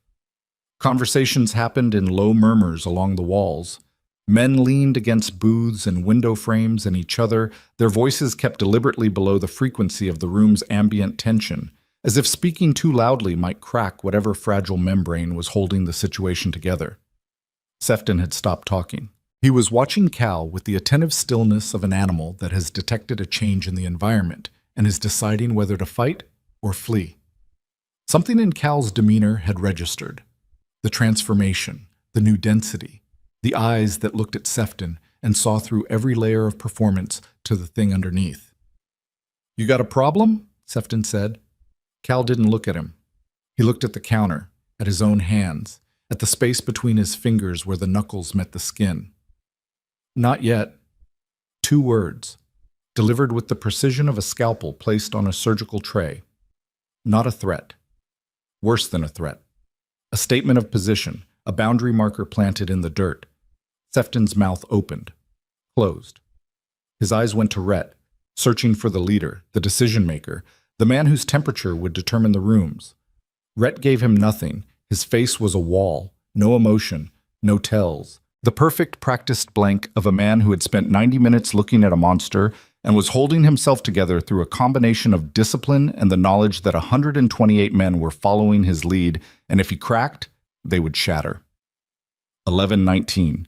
A: Conversations happened in low murmurs along the walls. Men leaned against booths and window frames and each other, their voices kept deliberately below the frequency of the room's ambient tension, as if speaking too loudly might crack whatever fragile membrane was holding the situation together. Sefton had stopped talking. He was watching Cal with the attentive stillness of an animal that has detected a change in the environment and is deciding whether to fight or flee. Something in Cal's demeanor had registered. The transformation, the new density, the eyes that looked at Sefton and saw through every layer of performance to the thing underneath. "You got a problem?" Sefton said. Cal didn't look at him. He looked at the counter, at his own hands, at the space between his fingers where the knuckles met the skin. "Not yet." 2 words, delivered with the precision of a scalpel placed on a surgical tray. Not a threat. Worse than a threat. A statement of position, a boundary marker planted in the dirt. Sefton's mouth opened, closed. His eyes went to Rhett, searching for the leader, the decision-maker, the man whose temperature would determine the rooms. Rhett gave him nothing. His face was a wall, no emotion, no tells. The perfect practiced blank of a man who had spent 90 minutes looking at a monster and was holding himself together through a combination of discipline and the knowledge that 128 men were following his lead, and if he cracked, they would shatter. 11:19.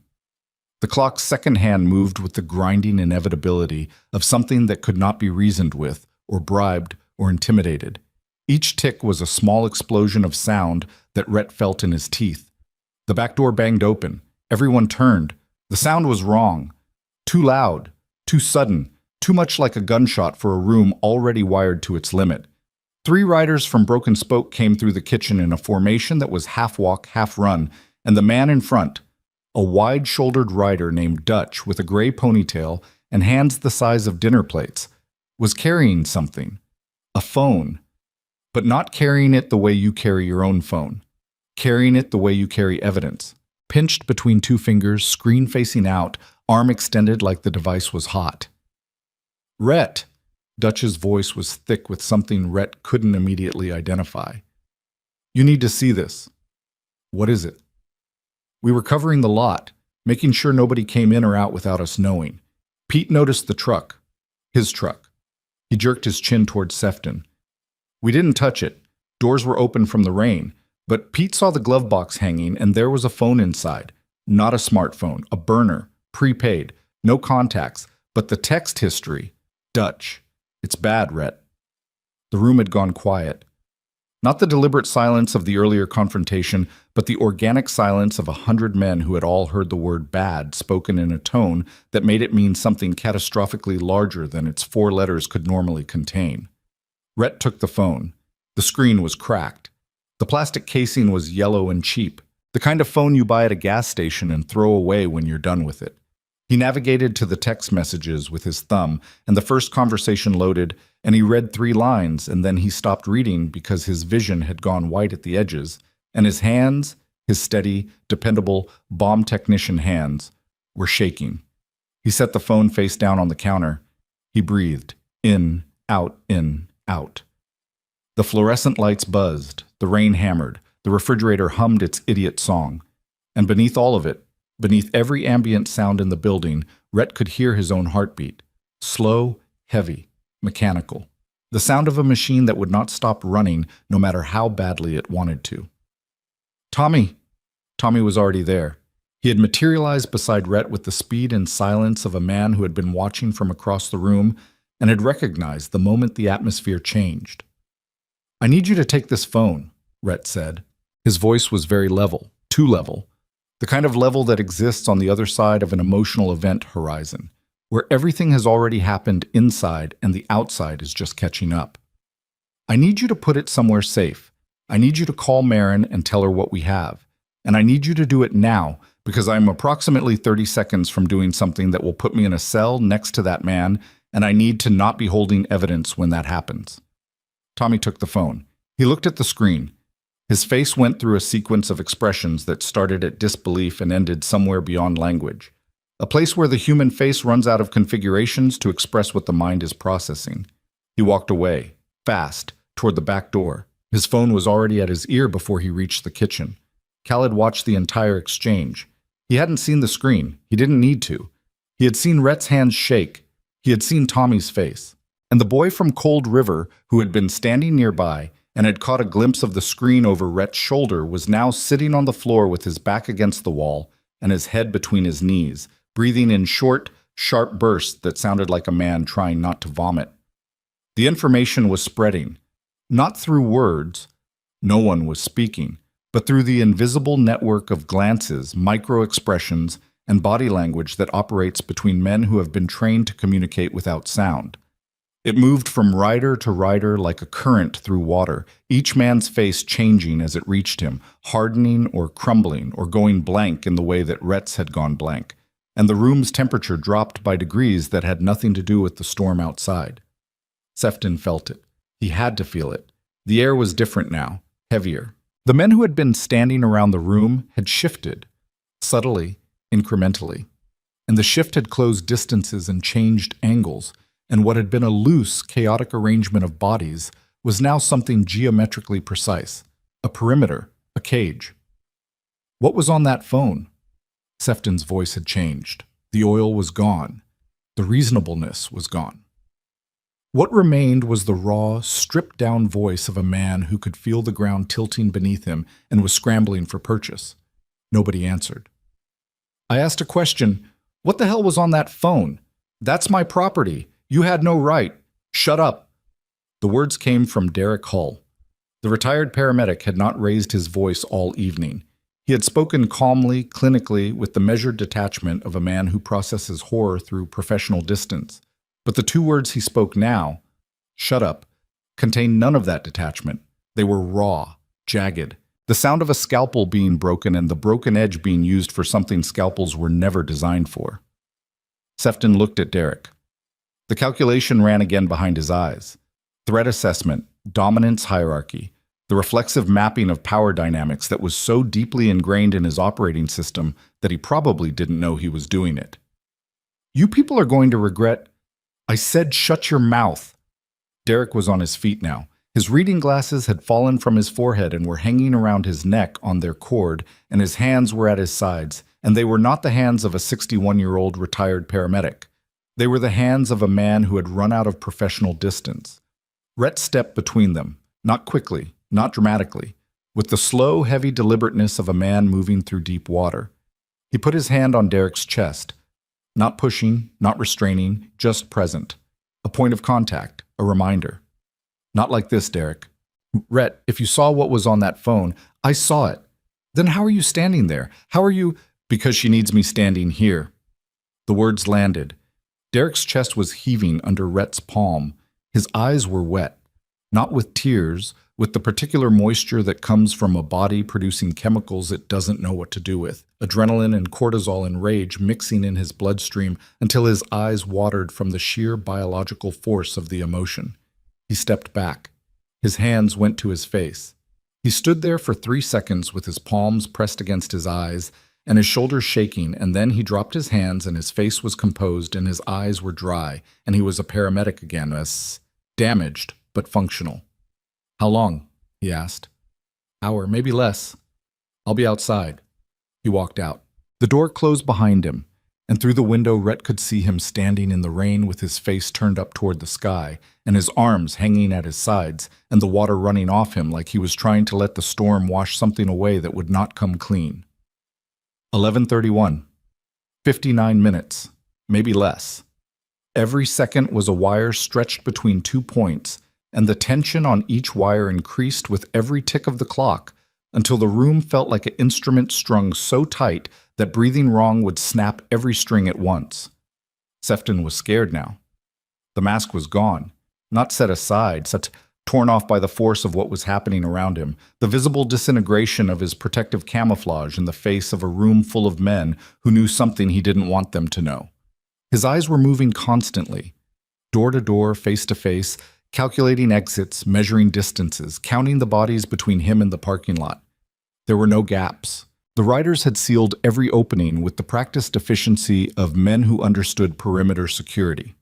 A: The clock's second hand moved with the grinding inevitability of something that could not be reasoned with, or bribed, or intimidated. Each tick was a small explosion of sound that Rhett felt in his teeth. The back door banged open. Everyone turned. The sound was wrong. Too loud, too sudden, too much like a gunshot for a room already wired to its limit. 3 riders from Broken Spoke came through the kitchen in a formation that was half walk, half run, and the man in front, a wide-shouldered rider named Dutch with a gray ponytail and hands the size of dinner plates, was carrying something. A phone. But not carrying it the way you carry your own phone. Carrying it the way you carry evidence. Pinched between 2 fingers, screen facing out, arm extended like the device was hot. "Rhett!" Dutch's voice was thick with something Rhett couldn't immediately identify. "You need to see this." "What is it?" "We were covering the lot, making sure nobody came in or out without us knowing. Pete noticed the truck. His truck." He jerked his chin towards Sefton. "We didn't touch it. Doors were open from the rain. But Pete saw the glove box hanging and there was a phone inside. Not a smartphone, a burner, prepaid, no contacts, but the text history. Dutch. It's bad, Rhett." The room had gone quiet. Not the deliberate silence of the earlier confrontation, but the organic silence of 100 men who had all heard the word bad spoken in a tone that made it mean something catastrophically larger than its 4 letters could normally contain. Rhett took the phone. The screen was cracked. The plastic casing was yellow and cheap, the kind of phone you buy at a gas station and throw away when you're done with it. He navigated to the text messages with his thumb, and the first conversation loaded, and he read 3 lines, and then he stopped reading because his vision had gone white at the edges, and his hands, his steady, dependable, bomb technician hands, were shaking. He set the phone face down on the counter. He breathed, in, out, in, out. The fluorescent lights buzzed, the rain hammered, the refrigerator hummed its idiot song. And beneath all of it, beneath every ambient sound in the building, Rhett could hear his own heartbeat. Slow, heavy, mechanical. The sound of a machine that would not stop running no matter how badly it wanted to. Tommy! Tommy was already there. He had materialized beside Rhett with the speed and silence of a man who had been watching from across the room and had recognized the moment the atmosphere changed. "I need you to take this phone," Rhett said. His voice was very level, too level, the kind of level that exists on the other side of an emotional event horizon, where everything has already happened inside and the outside is just catching up. "I need you to put it somewhere safe. I need you to call Marin and tell her what we have. And I need you to do it now, because I'm approximately 30 seconds from doing something that will put me in a cell next to that man, and I need to not be holding evidence when that happens." Tommy took the phone. He looked at the screen. His face went through a sequence of expressions that started at disbelief and ended somewhere beyond language. A place where the human face runs out of configurations to express what the mind is processing. He walked away, fast, toward the back door. His phone was already at his ear before he reached the kitchen. Khaled watched the entire exchange. He hadn't seen the screen. He didn't need to. He had seen Rhett's hands shake. He had seen Tommy's face. And the boy from Cold River, who had been standing nearby and had caught a glimpse of the screen over Rhett's shoulder, was now sitting on the floor with his back against the wall and his head between his knees, breathing in short, sharp bursts that sounded like a man trying not to vomit. The information was spreading, not through words. No one was speaking, but through the invisible network of glances, micro-expressions, and body language that operates between men who have been trained to communicate without sound. It moved from rider to rider like a current through water, each man's face changing as it reached him, hardening or crumbling or going blank in the way that Rhett's had gone blank, and the room's temperature dropped by degrees that had nothing to do with the storm outside. Sefton felt it. He had to feel it. The air was different now, heavier. The men who had been standing around the room had shifted, subtly, incrementally, and the shift had closed distances and changed angles, and what had been a loose, chaotic arrangement of bodies was now something geometrically precise, a perimeter, a cage. What was on that phone? Sefton's voice had changed. The oil was gone. The reasonableness was gone. What remained was the raw, stripped-down voice of a man who could feel the ground tilting beneath him and was scrambling for purchase. Nobody answered. "I asked a question. What the hell was on that phone? That's my property. You had no right. Shut up." The words came from Derek Hull. The retired paramedic had not raised his voice all evening. He had spoken calmly, clinically, with the measured detachment of a man who processes horror through professional distance. But the two words he spoke now, "shut up," contained none of that detachment. They were raw, jagged, the sound of a scalpel being broken and the broken edge being used for something scalpels were never designed for. Sefton looked at Derek. The calculation ran again behind his eyes. Threat assessment, dominance hierarchy, the reflexive mapping of power dynamics that was so deeply ingrained in his operating system that he probably didn't know he was doing it. "You people are going to regret—" "I said shut your mouth." Derek was on his feet now. His reading glasses had fallen from his forehead and were hanging around his neck on their cord, and his hands were at his sides, and they were not the hands of a 61-year-old retired paramedic. They were the hands of a man who had run out of professional distance. Rhett stepped between them, not quickly, not dramatically, with the slow, heavy deliberateness of a man moving through deep water. He put his hand on Derek's chest, not pushing, not restraining, just present. A point of contact, a reminder. "Not like this, Derek. Rhett, if you saw what was on that phone, I saw it. Then how are you standing there? How are you—" "Because she needs me standing here." The words landed. Derek's chest was heaving under Rhett's palm. His eyes were wet, not with tears, with the particular moisture that comes from a body producing chemicals it doesn't know what to do with, adrenaline and cortisol and rage mixing in his bloodstream until his eyes watered from the sheer biological force of the emotion. He stepped back. His hands went to his face. He stood there for 3 seconds with his palms pressed against his eyes and his shoulders shaking, and then he dropped his hands and his face was composed and his eyes were dry, and he was a paramedic again, as damaged but functional. "How long?" he asked. "Hour, maybe less. I'll be outside." He walked out. The door closed behind him. and through the window Rhett could see him standing in the rain with his face turned up toward the sky, and his arms hanging at his sides, and the water running off him like he was trying to let the storm wash something away that would not come clean. 11:31. 59 minutes, maybe less. Every second was a wire stretched between 2 points, and the tension on each wire increased with every tick of the clock until the room felt like an instrument strung so tight that breathing wrong would snap every string at once. Sefton was scared now. The mask was gone, not set aside, such torn off by the force of what was happening around him, the visible disintegration of his protective camouflage in the face of a room full of men who knew something he didn't want them to know. His eyes were moving constantly, door to door, face to face, calculating exits, measuring distances, counting the bodies between him and the parking lot. There were no gaps. The riders had sealed every opening with the practiced efficiency of men who understood perimeter security.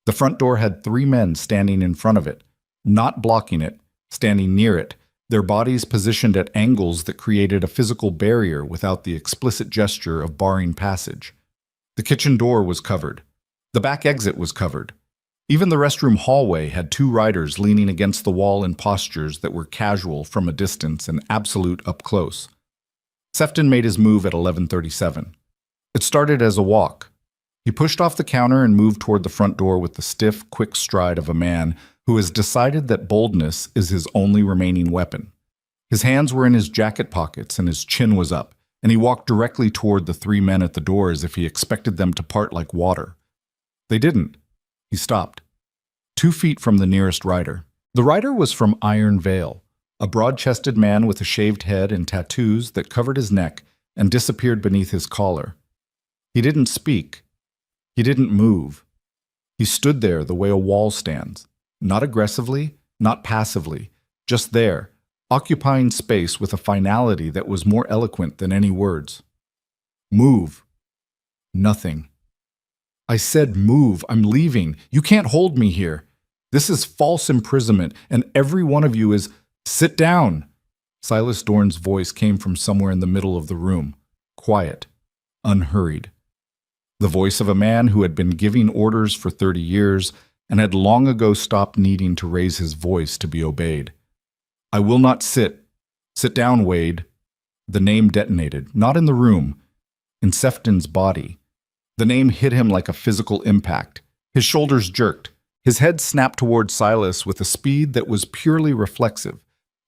A: The front door had 3 men standing in front of it, not blocking it, standing near it, their bodies positioned at angles that created a physical barrier without the explicit gesture of barring passage. The kitchen door was covered. The back exit was covered. Even the restroom hallway had 2 riders leaning against the wall in postures that were casual from a distance and absolute up close. Sefton made his move at 11:37. It started as a walk. He pushed off the counter and moved toward the front door with the stiff, quick stride of a man who has decided that boldness is his only remaining weapon. His hands were in his jacket pockets and his chin was up, and he walked directly toward the 3 men at the door as if he expected them to part like water. They didn't. He stopped, 2 feet from the nearest rider. The rider was from Iron Vale, a broad-chested man with a shaved head and tattoos that covered his neck and disappeared beneath his collar. He didn't speak. He didn't move. He stood there the way a wall stands, not aggressively, not passively, just there, occupying space with a finality that was more eloquent than any words. Move. Nothing. I said move, I'm leaving. You can't hold me here. This is false imprisonment, and every one of you is— Sit down! Silas Dorn's voice came from somewhere in the middle of the room, quiet, unhurried. The voice of a man who had been giving orders for 30 years and had long ago stopped needing to raise his voice to be obeyed. I will not sit. Sit down, Wade. The name detonated, not in the room, in Sefton's body. The name hit him like a physical impact. His shoulders jerked. His head snapped toward Silas with a speed that was purely reflexive,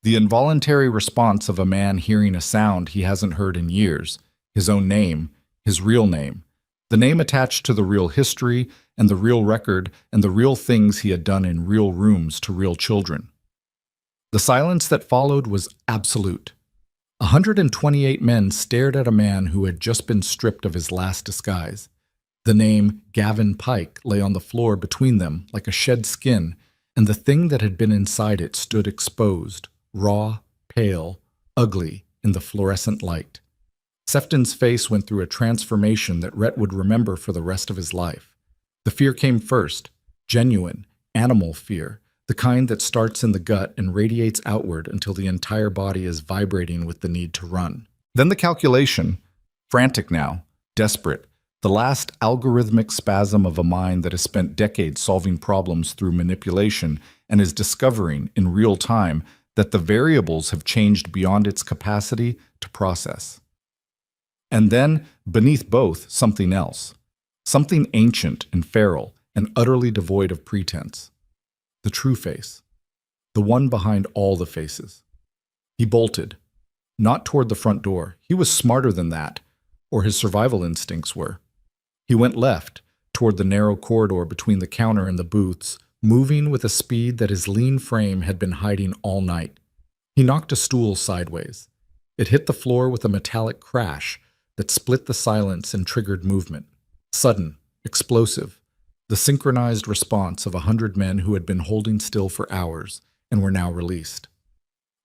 A: the involuntary response of a man hearing a sound he hasn't heard in years, his own name, his real name, the name attached to the real history and the real record and the real things he had done in real rooms to real children. The silence that followed was absolute. 128 men stared at a man who had just been stripped of his last disguise. The name Gavin Pike lay on the floor between them like a shed skin, and the thing that had been inside it stood exposed, raw, pale, ugly in the fluorescent light. Sefton's face went through a transformation that Rhett would remember for the rest of his life. The fear came first, genuine, animal fear, the kind that starts in the gut and radiates outward until the entire body is vibrating with the need to run. Then the calculation, frantic now, desperate, the last algorithmic spasm of a mind that has spent decades solving problems through manipulation and is discovering in real time that the variables have changed beyond its capacity to process. And then, beneath both, something else. Something ancient and feral and utterly devoid of pretense. The true face. The one behind all the faces. He bolted. Not toward the front door. He was smarter than that, or his survival instincts were. He went left, toward the narrow corridor between the counter and the booths, moving with a speed that his lean frame had been hiding all night. He knocked a stool sideways. It hit the floor with a metallic crash that split the silence and triggered movement. Sudden, explosive, the synchronized response of 100 men who had been holding still for hours and were now released.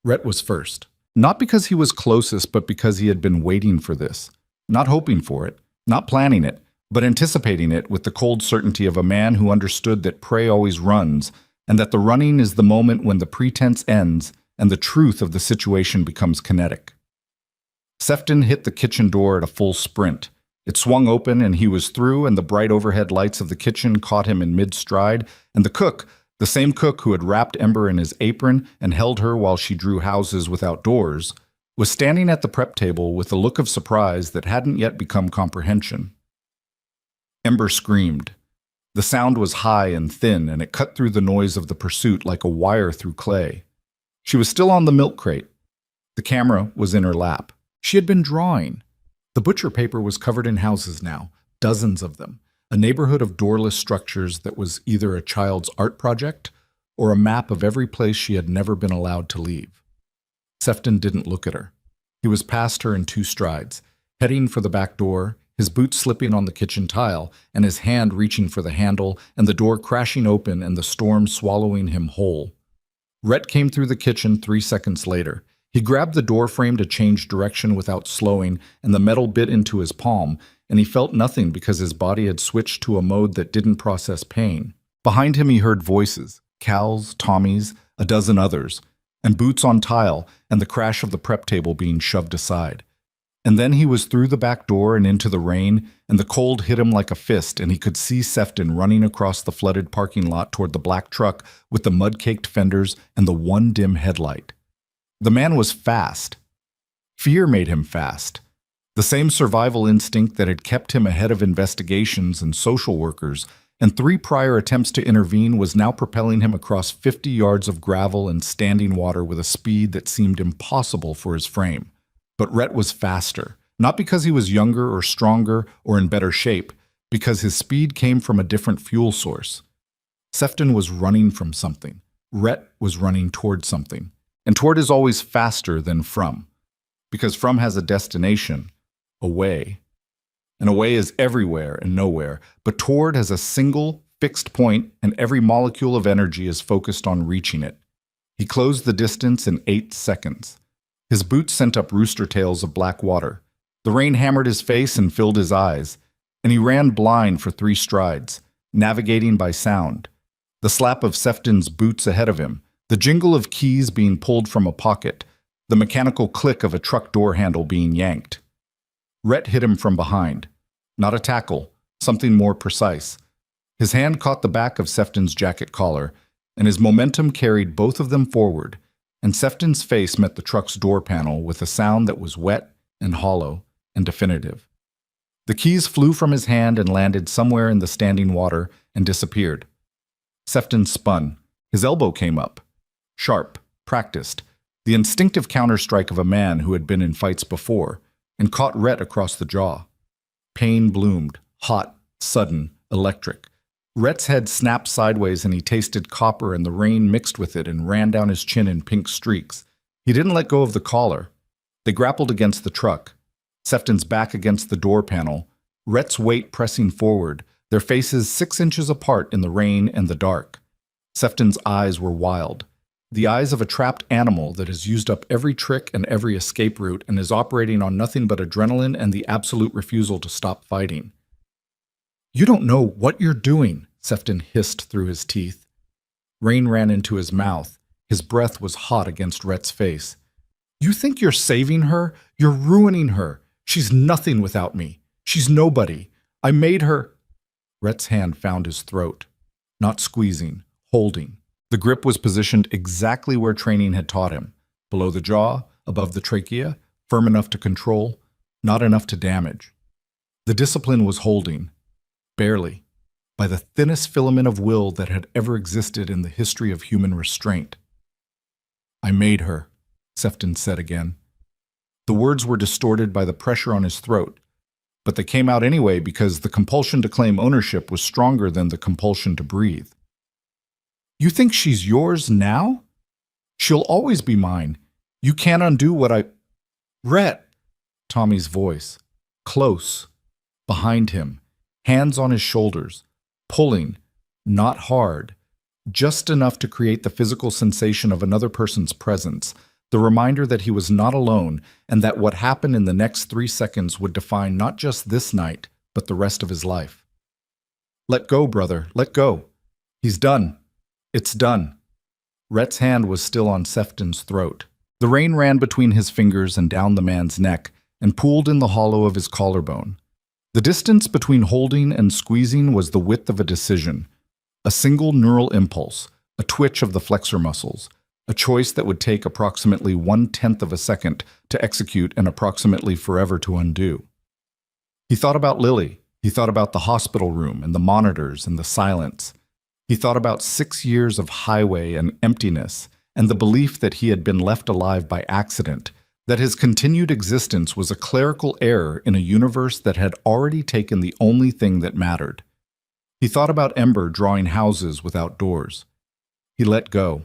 A: Rhett was first. Not because he was closest, but because he had been waiting for this. Not hoping for it, not planning it, but anticipating it with the cold certainty of a man who understood that prey always runs, and that the running is the moment when the pretense ends and the truth of the situation becomes kinetic. Sefton hit the kitchen door at a full sprint, It swung open and he was through, and the bright overhead lights of the kitchen caught him in mid-stride, and the cook, the same cook who had wrapped Ember in his apron and held her while she drew houses without doors, was standing at the prep table with a look of surprise that hadn't yet become comprehension. Ember screamed. The sound was high and thin, and it cut through the noise of the pursuit like a wire through clay. She was still on the milk crate. The camera was in her lap. She had been drawing. The butcher paper was covered in houses now, dozens of them, a neighborhood of doorless structures that was either a child's art project or a map of every place she had never been allowed to leave. Sefton didn't look at her. He was past her in 2 strides, heading for the back door, his boot slipping on the kitchen tile, and his hand reaching for the handle, and the door crashing open and the storm swallowing him whole. Rhett came through the kitchen 3 seconds later. He grabbed the door frame to change direction without slowing, and the metal bit into his palm, and he felt nothing because his body had switched to a mode that didn't process pain. Behind him he heard voices, Cal's, Tommy's, a dozen others, and boots on tile, and the crash of the prep table being shoved aside. And then he was through the back door and into the rain, and the cold hit him like a fist, and he could see Sefton running across the flooded parking lot toward the black truck with the mud-caked fenders and the one dim headlight. The man was fast. Fear made him fast. The same survival instinct that had kept him ahead of investigations and social workers, and 3 prior attempts to intervene was now propelling him across 50 yards of gravel and standing water with a speed that seemed impossible for his frame. But Rhett was faster, not because he was younger or stronger or in better shape, because his speed came from a different fuel source. Sefton was running from something. Rhett was running toward something. And toward is always faster than from, because from has a destination, away. And away is everywhere and nowhere, but toward has a single, fixed point, and every molecule of energy is focused on reaching it. He closed the distance in 8 seconds. His boots sent up rooster tails of black water. The rain hammered his face and filled his eyes, and he ran blind for 3 strides, navigating by sound. The slap of Sefton's boots ahead of him, the jingle of keys being pulled from a pocket, the mechanical click of a truck door handle being yanked. Rhett hit him from behind. Not a tackle, something more precise. His hand caught the back of Sefton's jacket collar, and his momentum carried both of them forward, and Sefton's face met the truck's door panel with a sound that was wet and hollow and definitive. The keys flew from his hand and landed somewhere in the standing water and disappeared. Sefton spun. His elbow came up. Sharp, practiced, the instinctive counterstrike of a man who had been in fights before, and caught Rhett across the jaw. Pain bloomed, hot, sudden, electric. Rhett's head snapped sideways and he tasted copper, and the rain mixed with it and ran down his chin in pink streaks. He didn't let go of the collar. They grappled against the truck. Sefton's back against the door panel, Rhett's weight pressing forward, their faces 6 inches apart in the rain and the dark. Sefton's eyes were wild. The eyes of a trapped animal that has used up every trick and every escape route and is operating on nothing but adrenaline and the absolute refusal to stop fighting. "You don't know what you're doing," Sefton hissed through his teeth. Rain ran into his mouth. His breath was hot against Rhett's face. "You think you're saving her? You're ruining her. She's nothing without me. She's nobody. I made her." Rhett's hand found his throat. Not squeezing, holding. The grip was positioned exactly where training had taught him. Below the jaw, above the trachea, firm enough to control, not enough to damage. The discipline was holding. Barely. By the thinnest filament of will that had ever existed in the history of human restraint. "I made her," Sefton said again. The words were distorted by the pressure on his throat, but they came out anyway because the compulsion to claim ownership was stronger than the compulsion to breathe. "You think she's yours now? She'll always be mine. You can't undo what I—" "Rhett!" Tommy's voice. Close. Behind him. Hands on his shoulders. Pulling. Not hard. Just enough to create the physical sensation of another person's presence. The reminder that he was not alone, and that what happened in the next 3 seconds would define not just this night, but the rest of his life. "Let go, brother. Let go. He's done. It's done." Rhett's hand was still on Sefton's throat. The rain ran between his fingers and down the man's neck, and pooled in the hollow of his collarbone. The distance between holding and squeezing was the width of a decision, a single neural impulse, a twitch of the flexor muscles, a choice that would take approximately 1/10 of a second to execute and approximately forever to undo. He thought about Lily. He thought about the hospital room and the monitors and the silence. He thought about 6 years of highway and emptiness and the belief that he had been left alive by accident, that his continued existence was a clerical error in a universe that had already taken the only thing that mattered. He thought about Ember drawing houses without doors. He let go.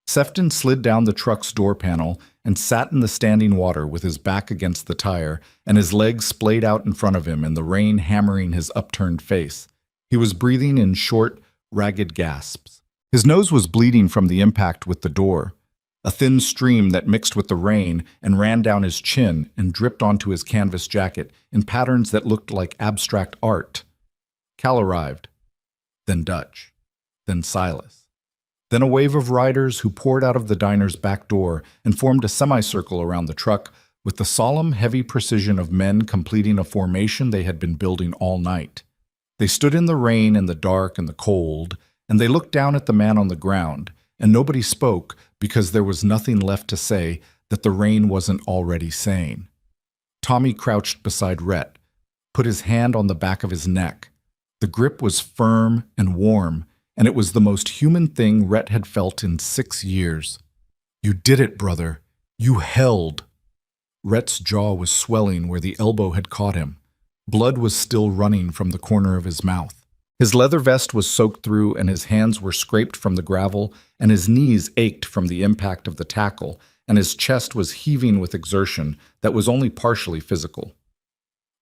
A: Sefton slid down the truck's door panel and sat in the standing water with his back against the tire and his legs splayed out in front of him and the rain hammering his upturned face. He was breathing in short, ragged gasps. His nose was bleeding from the impact with the door. A thin stream that mixed with the rain and ran down his chin and dripped onto his canvas jacket in patterns that looked like abstract art. Cal arrived. Then Dutch. Then Silas. Then a wave of riders who poured out of the diner's back door and formed a semicircle around the truck with the solemn, heavy precision of men completing a formation they had been building all night. They stood in the rain and the dark and the cold, and they looked down at the man on the ground, and nobody spoke because there was nothing left to say that the rain wasn't already saying. Tommy crouched beside Rhett, put his hand on the back of his neck. The grip was firm and warm, and it was the most human thing Rhett had felt in 6 years. "You did it, brother. You held." Rhett's jaw was swelling where the elbow had caught him. Blood was still running from the corner of his mouth. His leather vest was soaked through and his hands were scraped from the gravel and his knees ached from the impact of the tackle and his chest was heaving with exertion that was only partially physical.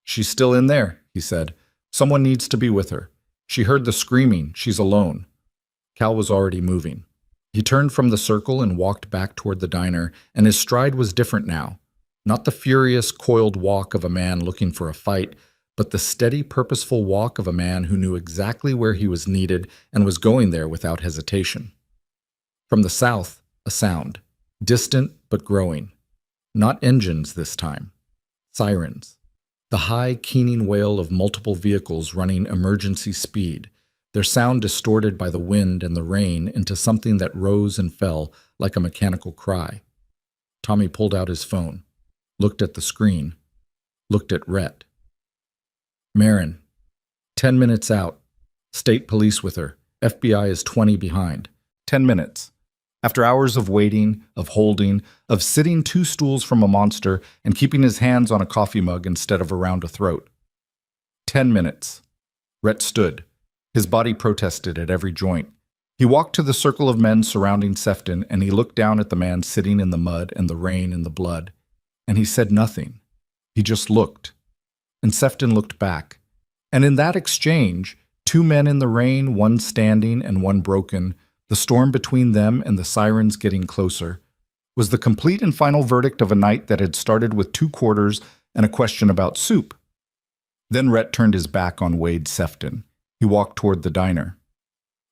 A: "She's still in there," he said. "Someone needs to be with her. She heard the screaming. She's alone." Cal was already moving. He turned from the circle and walked back toward the diner, and his stride was different now. Not the furious, coiled walk of a man looking for a fight, but the steady, purposeful walk of a man who knew exactly where he was needed and was going there without hesitation. From the south, a sound, distant but growing. Not engines this time. Sirens. The high, keening wail of multiple vehicles running emergency speed, their sound distorted by the wind and the rain into something that rose and fell like a mechanical cry. Tommy pulled out his phone, looked at the screen, looked at Rhett. "Marin, 10 minutes out. State police with her. FBI is 20 behind. 10 minutes. After hours of waiting, of holding, of sitting 2 stools from a monster and keeping his hands on a coffee mug instead of around a throat. 10 minutes. Rhett stood. His body protested at every joint. He walked to the circle of men surrounding Sefton and he looked down at the man sitting in the mud and the rain and the blood. And he said nothing. He just looked. And Sefton looked back. And in that exchange, 2 men in the rain, one standing and one broken, the storm between them and the sirens getting closer, was the complete and final verdict of a night that had started with 2 quarters and a question about soup. Then Rhett turned his back on Wade Sefton. He walked toward the diner.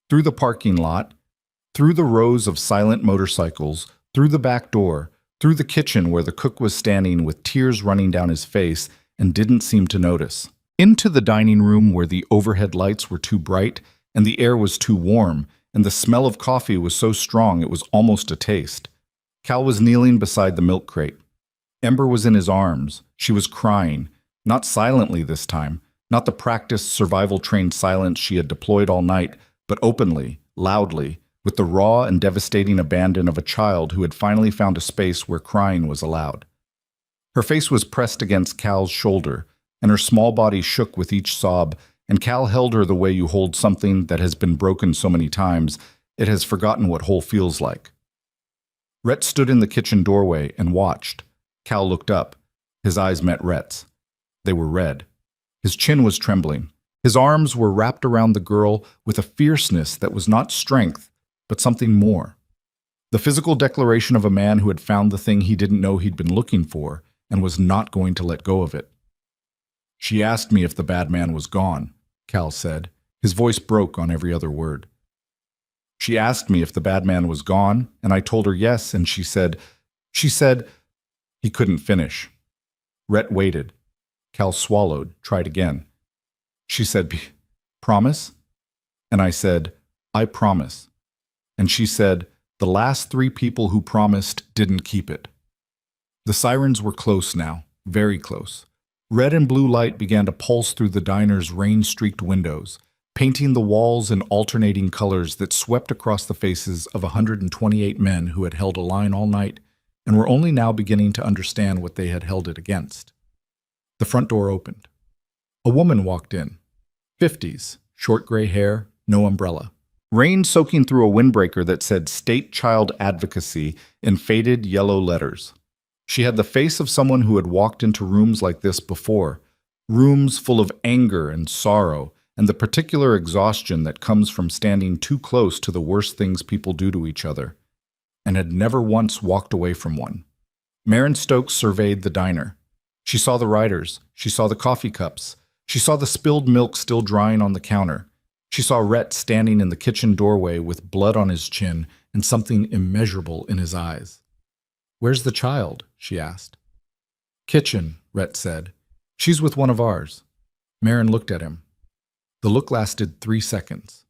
A: Through the parking lot, through the rows of silent motorcycles, through the back door, through the kitchen where the cook was standing with tears running down his face and didn't seem to notice, into the dining room where the overhead lights were too bright and the air was too warm and the smell of coffee was so strong it was almost a taste. Cal was kneeling beside the milk crate. Ember was in his arms. She was crying, not silently this time, not the practiced survival-trained silence she had deployed all night, but openly, loudly, with the raw and devastating abandon of a child who had finally found a space where crying was allowed. Her face was pressed against Cal's shoulder, and her small body shook with each sob, and Cal held her the way you hold something that has been broken so many times, it has forgotten what whole feels like. Rhett stood in the kitchen doorway and watched. Cal looked up. His eyes met Rhett's. They were red. His chin was trembling. His arms were wrapped around the girl with a fierceness that was not strength, but something more. The physical declaration of a man who had found the thing he didn't know he'd been looking for and was not going to let go of it. "She asked me if the bad man was gone," Cal said. His voice broke on every other word. "She asked me if the bad man was gone, and I told her yes, and she said, He couldn't finish. Rhett waited. Cal swallowed, tried again. She said, "Promise?" And I said, "I promise." And she said, "The last 3 people who promised didn't keep it." The sirens were close now, very close. Red and blue light began to pulse through the diner's rain-streaked windows, painting the walls in alternating colors that swept across the faces of 128 men who had held a line all night and were only now beginning to understand what they had held it against. The front door opened. A woman walked in. 50s, short gray hair, no umbrella. Rain soaking through a windbreaker that said State Child Advocacy in faded yellow letters. She had the face of someone who had walked into rooms like this before, rooms full of anger and sorrow and the particular exhaustion that comes from standing too close to the worst things people do to each other, and had never once walked away from one. Maren Stokes surveyed the diner. She saw the riders. She saw the coffee cups. She saw the spilled milk still drying on the counter. She saw Rhett standing in the kitchen doorway with blood on his chin and something immeasurable in his eyes. "Where's the child?" she asked. "Kitchen," Rhett said. "She's with one of ours." Maren looked at him. The look lasted 3 seconds.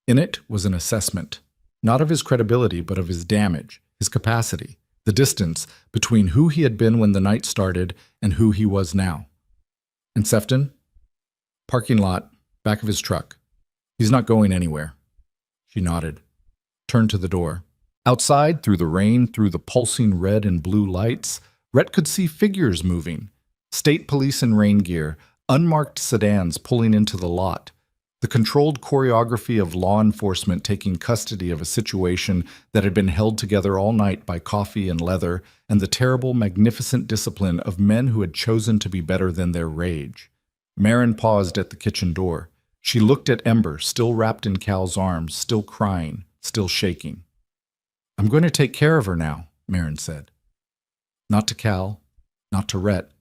A: In it was an assessment, not of his credibility but of his damage, his capacity, the distance between who he had been when the night started and who he was now. "And Sefton?" "Parking lot, back of his truck. He's not going anywhere." She nodded, turned to the door. Outside, through the rain, through the pulsing red and blue lights, Rhett could see figures moving. State police in rain gear, unmarked sedans pulling into the lot. The controlled choreography of law enforcement taking custody of a situation that had been held together all night by coffee and leather, and the terrible, magnificent discipline of men who had chosen to be better than their rage. Maren paused at the kitchen door. She looked at Ember, still wrapped in Cal's arms, still crying, still shaking. "I'm going to take care of her now," Maren said. Not to Cal, not to Rhett,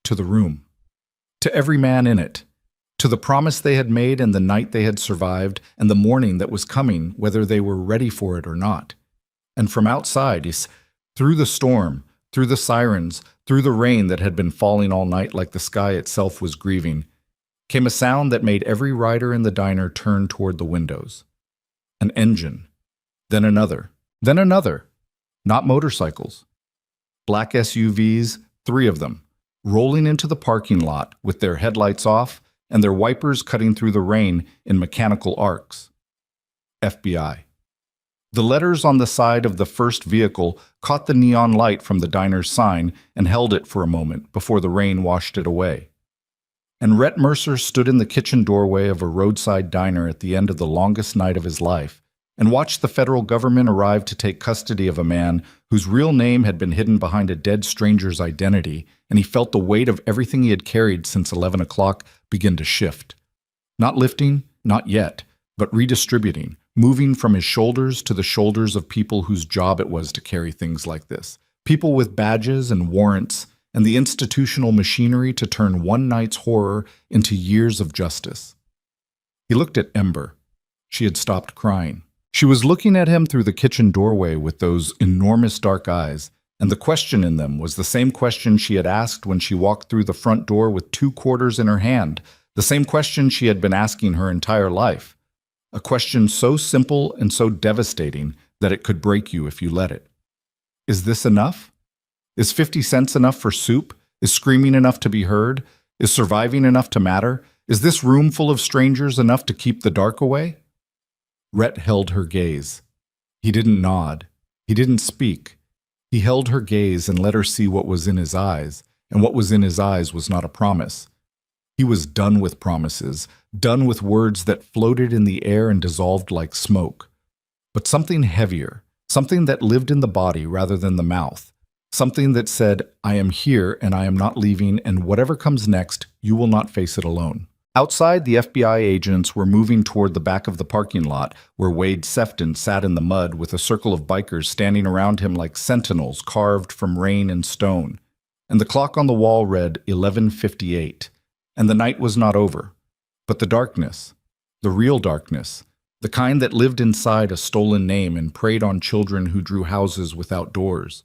A: to the room. To every man in it. To the promise they had made and the night they had survived and the morning that was coming, whether they were ready for it or not. And from outside, through the storm, through the sirens, through the rain that had been falling all night like the sky itself was grieving, came a sound that made every rider in the diner turn toward the windows. An engine. Then another. Then another. Not motorcycles. Black SUVs, 3 of them, rolling into the parking lot with their headlights off and their wipers cutting through the rain in mechanical arcs. FBI. The letters on the side of the first vehicle caught the neon light from the diner's sign and held it for a moment before the rain washed it away. And Rhett Mercer stood in the kitchen doorway of a roadside diner at the end of the longest night of his life and watched the federal government arrive to take custody of a man whose real name had been hidden behind a dead stranger's identity, and he felt the weight of everything he had carried since 11 o'clock begin to shift. Not lifting, not yet, but redistributing, moving from his shoulders to the shoulders of people whose job it was to carry things like this. People with badges and warrants and the institutional machinery to turn one night's horror into years of justice. He looked at Ember. She had stopped crying. She was looking at him through the kitchen doorway with those enormous dark eyes, and the question in them was the same question she had asked when she walked through the front door with 2 quarters in her hand, the same question she had been asking her entire life. A question so simple and so devastating that it could break you if you let it. Is this enough? Is 50 cents enough for soup? Is screaming enough to be heard? Is surviving enough to matter? Is this room full of strangers enough to keep the dark away? Rhett held her gaze. He didn't nod. He didn't speak. He held her gaze and let her see what was in his eyes, and what was in his eyes was not a promise. He was done with promises, done with words that floated in the air and dissolved like smoke. But something heavier, something that lived in the body rather than the mouth, something that said, "I am here and I am not leaving, and whatever comes next, you will not face it alone." Outside, the FBI agents were moving toward the back of the parking lot, where Wade Sefton sat in the mud with a circle of bikers standing around him like sentinels carved from rain and stone. And the clock on the wall read 11:58, and the night was not over. But the darkness, the real darkness, the kind that lived inside a stolen name and preyed on children who drew houses without doors,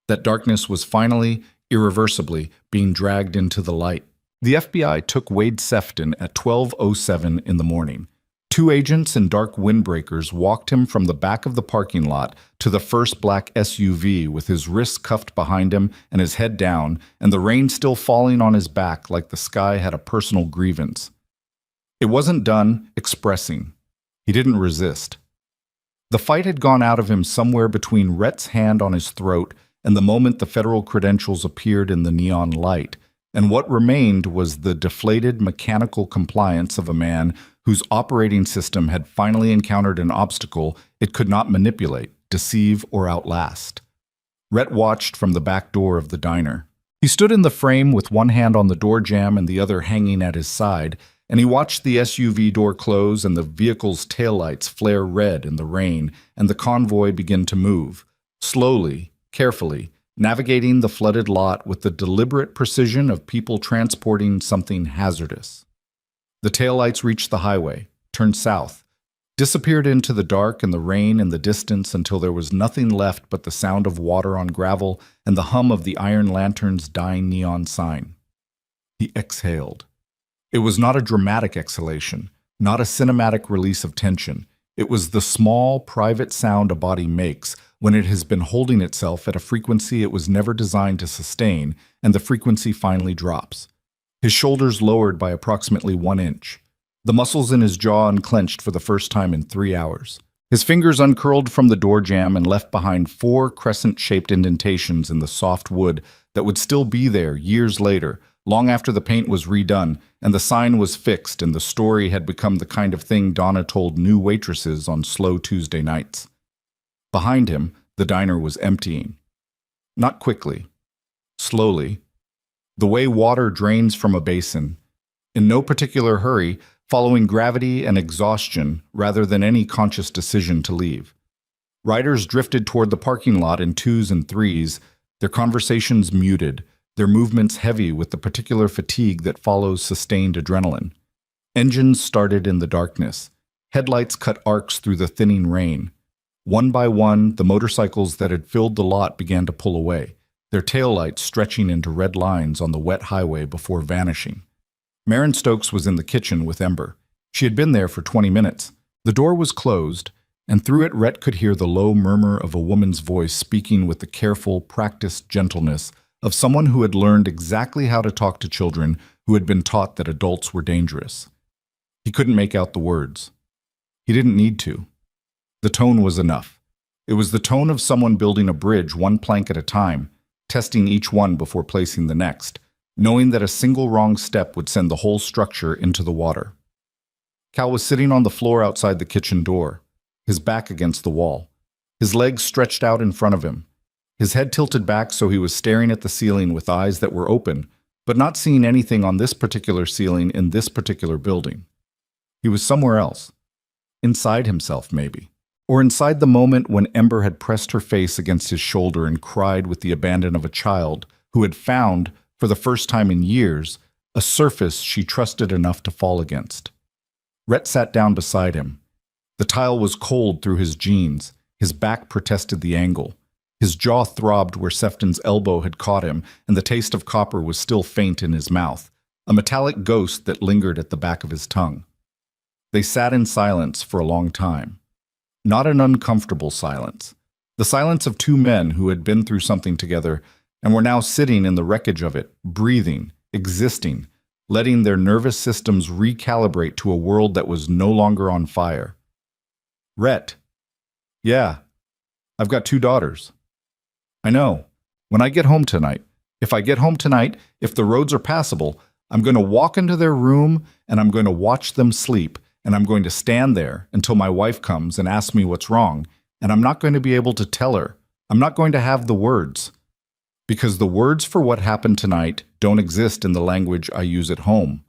A: that darkness was finally, irreversibly, being dragged into the light. The FBI took Wade Sefton at 12:07 in the morning. Two agents in dark windbreakers walked him from the back of the parking lot to the first black SUV with his wrists cuffed behind him and his head down, and the rain still falling on his back like the sky had a personal grievance. It wasn't done expressing. He didn't resist. The fight had gone out of him somewhere between Rhett's hand on his throat and the moment the federal credentials appeared in the neon light, and what remained was the deflated mechanical compliance of a man whose operating system had finally encountered an obstacle it could not manipulate, deceive, or outlast. Rhett watched from the back door of the diner. He stood in the frame with one hand on the door jamb and the other hanging at his side, and he watched the SUV door close and the vehicle's taillights flare red in the rain and the convoy begin to move, slowly, carefully, navigating the flooded lot with the deliberate precision of people transporting something hazardous. The taillights reached the highway, turned south, disappeared into the dark and the rain in the distance until there was nothing left but the sound of water on gravel and the hum of the iron lantern's dying neon sign. He exhaled. It was not a dramatic exhalation, not a cinematic release of tension. It was the small, private sound a body makes when it has been holding itself at a frequency it was never designed to sustain, and the frequency finally drops. His shoulders lowered by approximately 1 inch. The muscles in his jaw unclenched for the first time in 3 hours. His fingers uncurled from the door jamb and left behind 4 crescent-shaped indentations in the soft wood that would still be there years later, long after the paint was redone and the sign was fixed and the story had become the kind of thing Donna told new waitresses on slow Tuesday nights. Behind him, the diner was emptying. Not quickly. Slowly. The way water drains from a basin. In no particular hurry, following gravity and exhaustion rather than any conscious decision to leave. Riders drifted toward the parking lot in 2s and 3s, their conversations muted, their movements heavy with the particular fatigue that follows sustained adrenaline. Engines started in the darkness. Headlights cut arcs through the thinning rain. One by one, the motorcycles that had filled the lot began to pull away, their taillights stretching into red lines on the wet highway before vanishing. Maren Stokes was in the kitchen with Ember. She had been there for 20 minutes. The door was closed, and through it Rhett could hear the low murmur of a woman's voice speaking with the careful, practiced gentleness of someone who had learned exactly how to talk to children who had been taught that adults were dangerous. He couldn't make out the words. He didn't need to. The tone was enough. It was the tone of someone building a bridge one plank at a time, testing each one before placing the next, knowing that a single wrong step would send the whole structure into the water. Cal was sitting on the floor outside the kitchen door, his back against the wall, his legs stretched out in front of him, his head tilted back so he was staring at the ceiling with eyes that were open, but not seeing anything on this particular ceiling in this particular building. He was somewhere else. Inside himself, maybe. Or inside the moment when Ember had pressed her face against his shoulder and cried with the abandon of a child who had found, for the first time in years, a surface she trusted enough to fall against. Rhett sat down beside him. The tile was cold through his jeans. His back protested the angle. His jaw throbbed where Sefton's elbow had caught him, and the taste of copper was still faint in his mouth, a metallic ghost that lingered at the back of his tongue. They sat in silence for a long time. Not an uncomfortable silence. The silence of two men who had been through something together and were now sitting in the wreckage of it, breathing, existing, letting their nervous systems recalibrate to a world that was no longer on fire. Rhett. Yeah, I've got 2 daughters. I know. When I get home tonight, if the roads are passable, I'm going to walk into their room and I'm going to watch them sleep, and I'm going to stand there until my wife comes and asks me what's wrong, and I'm not going to be able to tell her. I'm not going to have the words. Because the words for what happened tonight don't exist in the language I use at home.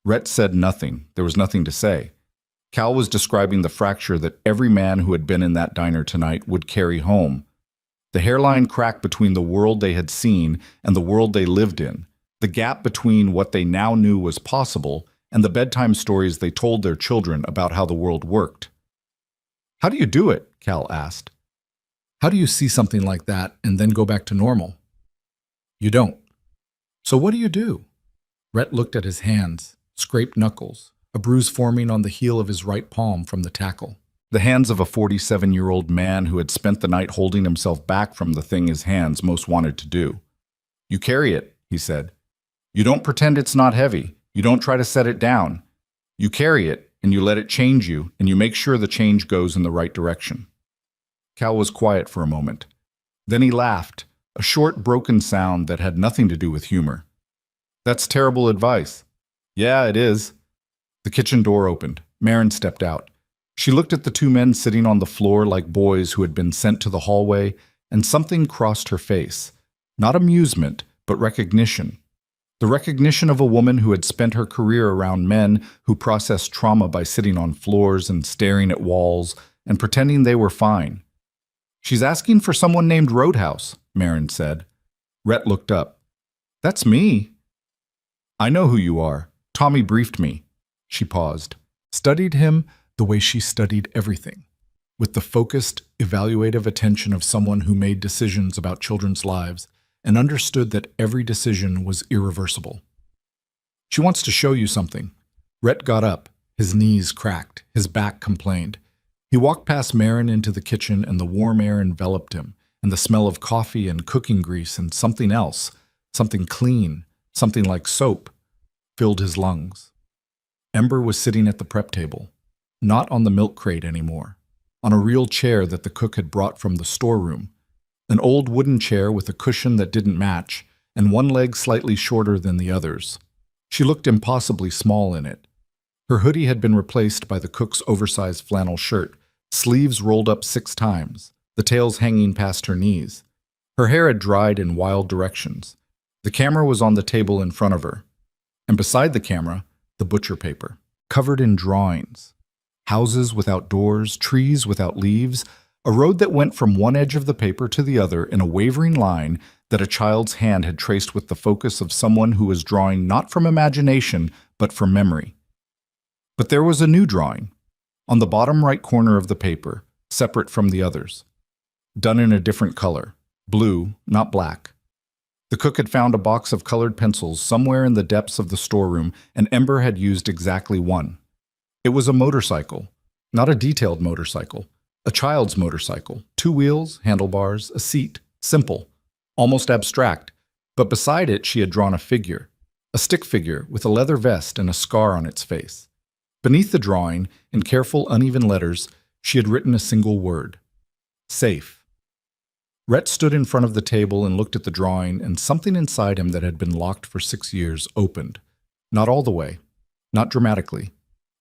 A: Rhett said nothing. There was nothing to say. Cal was describing the fracture that every man who had been in that diner tonight would carry home. The hairline crack between the world they had seen and the world they lived in. The gap between what they now knew was possible and the bedtime stories they told their children about how the world worked. How do you do it? Cal asked. How do you see something like that and then go back to normal? You don't. So what do you do? Rhett looked at his hands, scraped knuckles, a bruise forming on the heel of his right palm from the tackle. The hands of a 47-year-old man who had spent the night holding himself back from the thing his hands most wanted to do. "You carry it," he said. "You don't pretend it's not heavy. You don't try to set it down. You carry it, and you let it change you, and you make sure the change goes in the right direction." Cal was quiet for a moment. Then he laughed, a short, broken sound that had nothing to do with humor. "That's terrible advice." "Yeah, it is." The kitchen door opened. Marin stepped out. She looked at the two men sitting on the floor like boys who had been sent to the hallway, and something crossed her face. Not amusement, but recognition. The recognition of a woman who had spent her career around men who processed trauma by sitting on floors and staring at walls and pretending they were fine. "She's asking for someone named Roadhouse," Marin said. Rhett looked up. "That's me." "I know who you are. Tommy briefed me." She paused, studied him the way she studied everything, with the focused, evaluative attention of someone who made decisions about children's lives and understood that every decision was irreversible. "She wants to show you something." Rhett got up, his knees cracked, his back complained. He walked past Marin into the kitchen, and the warm air enveloped him, and the smell of coffee and cooking grease and something else, something clean, something like soap, filled his lungs. Ember was sitting at the prep table, not on the milk crate anymore, on a real chair that the cook had brought from the storeroom, an old wooden chair with a cushion that didn't match, and one leg slightly shorter than the others. She looked impossibly small in it. Her hoodie had been replaced by the cook's oversized flannel shirt, sleeves rolled up 6 times, the tails hanging past her knees. Her hair had dried in wild directions. The camera was on the table in front of her, and beside the camera, the butcher paper, covered in drawings. Houses without doors, trees without leaves, a road that went from one edge of the paper to the other in a wavering line that a child's hand had traced with the focus of someone who was drawing not from imagination, but from memory. But there was a new drawing, on the bottom right corner of the paper, separate from the others, done in a different color, blue, not black. The cook had found a box of colored pencils somewhere in the depths of the storeroom, and Ember had used exactly one. It was a motorcycle, not a detailed motorcycle, a child's motorcycle, 2 wheels, handlebars, a seat, simple, almost abstract, but beside it she had drawn a figure, a stick figure with a leather vest and a scar on its face. Beneath the drawing, in careful, uneven letters, she had written a single word: safe. Rhett stood in front of the table and looked at the drawing, and something inside him that had been locked for 6 years opened. Not all the way, not dramatically.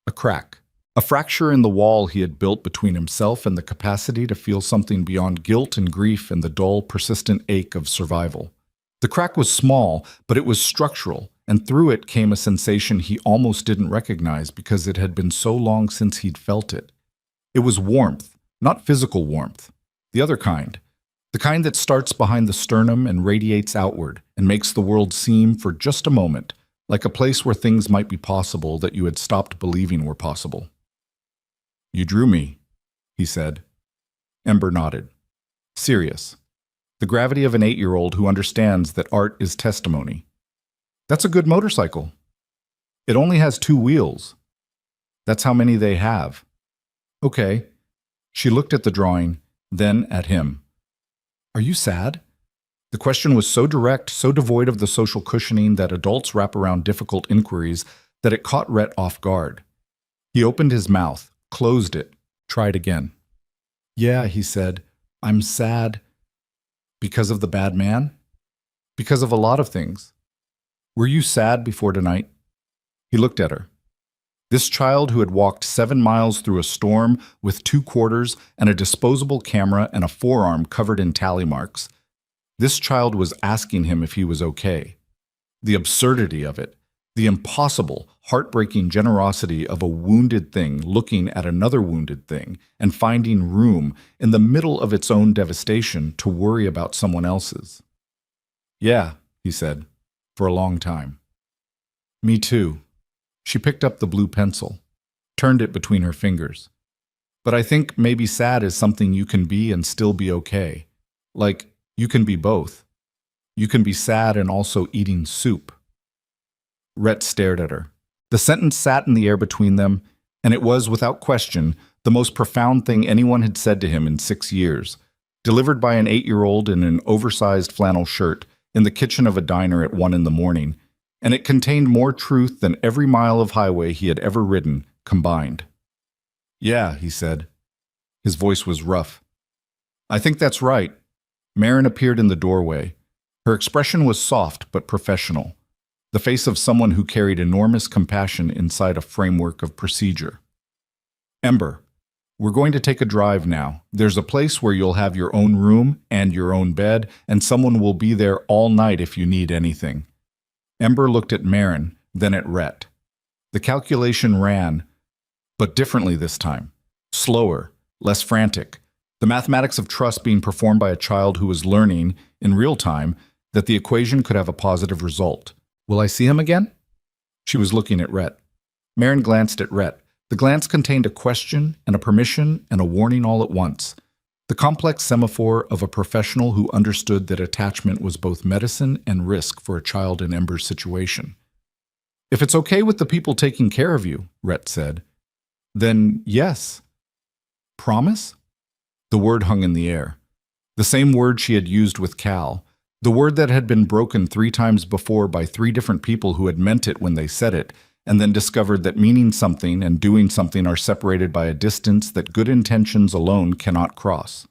A: A crack, a fracture in the wall he had built between himself and the capacity to feel something beyond guilt and grief and the dull, persistent ache of survival. The crack was small, but it was structural, and through it came a sensation he almost didn't recognize because it had been so long since he'd felt it. It was warmth, not physical warmth, the other kind. The kind that starts behind the sternum and radiates outward and makes the world seem, for just a moment, like a place where things might be possible that you had stopped believing were possible. "You drew me," he said. Ember nodded. Serious. The gravity of an 8-year-old who understands that art is testimony. "That's a good motorcycle." "It only has 2 wheels." "That's how many they have." "Okay." She looked at the drawing, then at him. "Are you sad?" The question was so direct, so devoid of the social cushioning that adults wrap around difficult inquiries, that it caught Rhett off guard. He opened his mouth, closed it, tried again. "Yeah," he said, "I'm sad." "Because of the bad man?" "Because of a lot of things." "Were you sad before tonight?" He looked at her. This child who had walked 7 miles through a storm with 2 quarters and a disposable camera and a forearm covered in tally marks. This child was asking him if he was okay. The absurdity of it, the impossible, heartbreaking generosity of a wounded thing looking at another wounded thing and finding room in the middle of its own devastation to worry about someone else's. "Yeah," he said, for a long time. "Me too." She picked up the blue pencil, turned it between her fingers. "But I think maybe sad is something you can be and still be okay. Like, you can be both. You can be sad and also eating soup." Rhett stared at her. The sentence sat in the air between them, and it was, without question, the most profound thing anyone had said to him in 6 years. Delivered by an 8-year-old in an oversized flannel shirt in the kitchen of a diner at 1 in the morning, and it contained more truth than every mile of highway he had ever ridden combined. "Yeah," he said. His voice was rough. "I think that's right." Marin appeared in the doorway. Her expression was soft but professional, the face of someone who carried enormous compassion inside a framework of procedure. "Ember, we're going to take a drive now. There's a place where you'll have your own room and your own bed, and someone will be there all night if you need anything." Ember looked at Marin, then at Rhett. The calculation ran, but differently this time. Slower, less frantic. The mathematics of trust being performed by a child who was learning, in real time, that the equation could have a positive result. "Will I see him again?" She was looking at Rhett. Marin glanced at Rhett. The glance contained a question and a permission and a warning all at once. The complex semaphore of a professional who understood that attachment was both medicine and risk for a child in Ember's situation. "If it's okay with the people taking care of you," Rhett said, "then yes." "Promise?" The word hung in the air. The same word she had used with Cal. The word that had been broken 3 times before by 3 different people who had meant it when they said it, and then discovered that meaning something and doing something are separated by a distance that good intentions alone cannot cross.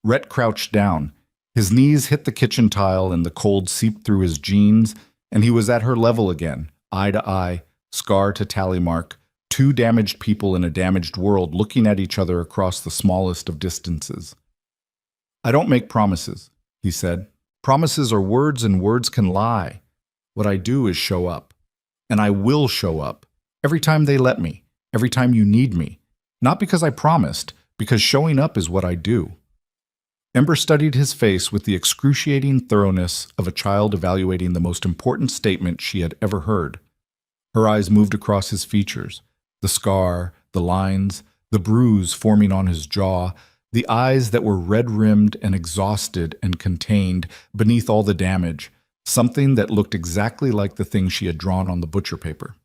A: Rhett crouched down. His knees hit the kitchen tile and the cold seeped through his jeans, and he was at her level again, eye to eye, scar to tally mark, 2 damaged people in a damaged world looking at each other across the smallest of distances. "I don't make promises," he said. "Promises are words and words can lie. What I do is show up. And I will show up, every time they let me, every time you need me. Not because I promised, because showing up is what I do." Ember studied his face with the excruciating thoroughness of a child evaluating the most important statement she had ever heard. Her eyes moved across his features, the scar, the lines, the bruise forming on his jaw, the eyes that were red-rimmed and exhausted and contained beneath all the damage, something that looked exactly like the thing she had drawn on the butcher paper.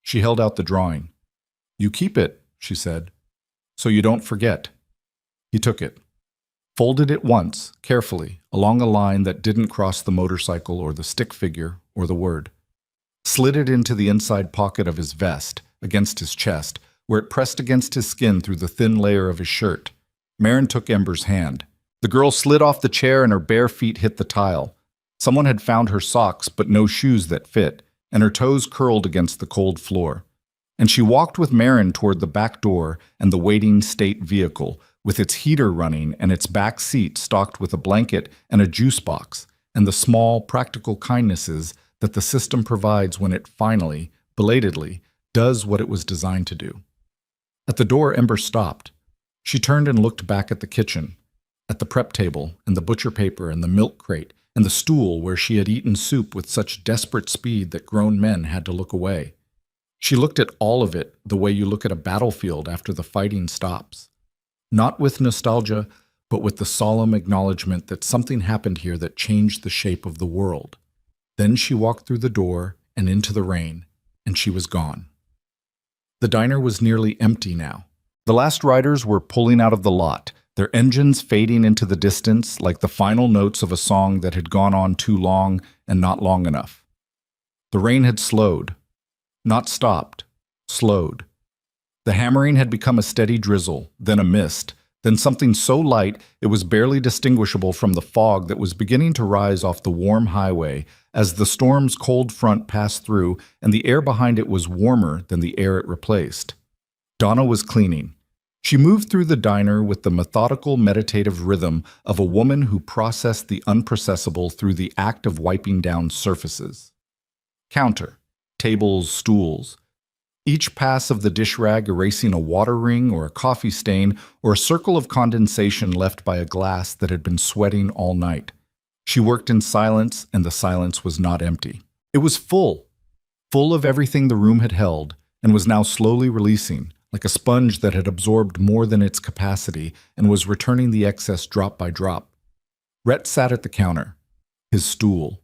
A: She held out the drawing. "You keep it," she said, "so you don't forget." He took it, folded it once, carefully, along a line that didn't cross the motorcycle or the stick figure or the word, slid it into the inside pocket of his vest, against his chest, where it pressed against his skin through the thin layer of his shirt. Marin took Ember's hand. The girl slid off the chair and her bare feet hit the tile. Someone had found her socks but no shoes that fit, and her toes curled against the cold floor. And she walked with Marin toward the back door and the waiting state vehicle, with its heater running and its back seat stocked with a blanket and a juice box, and the small, practical kindnesses that the system provides when it finally, belatedly, does what it was designed to do. At the door, Ember stopped. She turned and looked back at the kitchen, at the prep table and the butcher paper and the milk crate, and the stool where she had eaten soup with such desperate speed that grown men had to look away. She looked at all of it the way you look at a battlefield after the fighting stops. Not with nostalgia, but with the solemn acknowledgement that something happened here that changed the shape of the world. Then she walked through the door and into the rain, and she was gone. The diner was nearly empty now. The last riders were pulling out of the lot, their engines fading into the distance like the final notes of a song that had gone on too long and not long enough. The rain had slowed. Not stopped, slowed. The hammering had become a steady drizzle, then a mist, then something so light it was barely distinguishable from the fog that was beginning to rise off the warm highway as the storm's cold front passed through and the air behind it was warmer than the air it replaced. Donna was cleaning. She moved through the diner with the methodical, meditative rhythm of a woman who processed the unprocessable through the act of wiping down surfaces. Counter, tables, stools. Each pass of the dish rag erasing a water ring or a coffee stain or a circle of condensation left by a glass that had been sweating all night. She worked in silence, and the silence was not empty. It was full of everything the room had held, and was now slowly releasing, like a sponge that had absorbed more than its capacity and was returning the excess drop by drop. Rhett sat at the counter, his stool.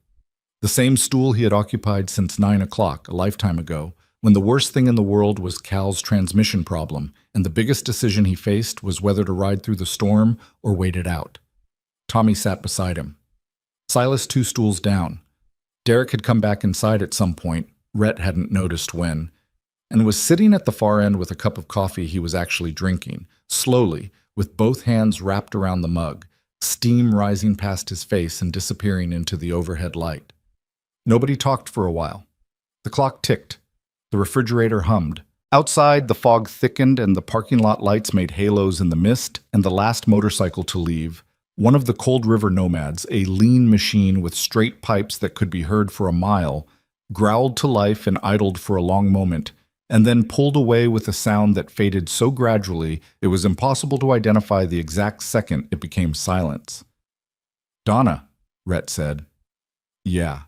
A: The same stool he had occupied since 9 o'clock, a lifetime ago, when the worst thing in the world was Cal's transmission problem, and the biggest decision he faced was whether to ride through the storm or wait it out. Tommy sat beside him. Silas 2 stools down. Derek had come back inside at some point, Rhett hadn't noticed when, and was sitting at the far end with a cup of coffee he was actually drinking, slowly, with both hands wrapped around the mug, steam rising past his face and disappearing into the overhead light. Nobody talked for a while. The clock ticked. The refrigerator hummed. Outside, the fog thickened and the parking lot lights made halos in the mist, and the last motorcycle to leave, one of the Cold River Nomads, a lean machine with straight pipes that could be heard for a mile, growled to life and idled for a long moment, and then pulled away with a sound that faded so gradually it was impossible to identify the exact second it became silence. "Donna," Rhett said. "Yeah."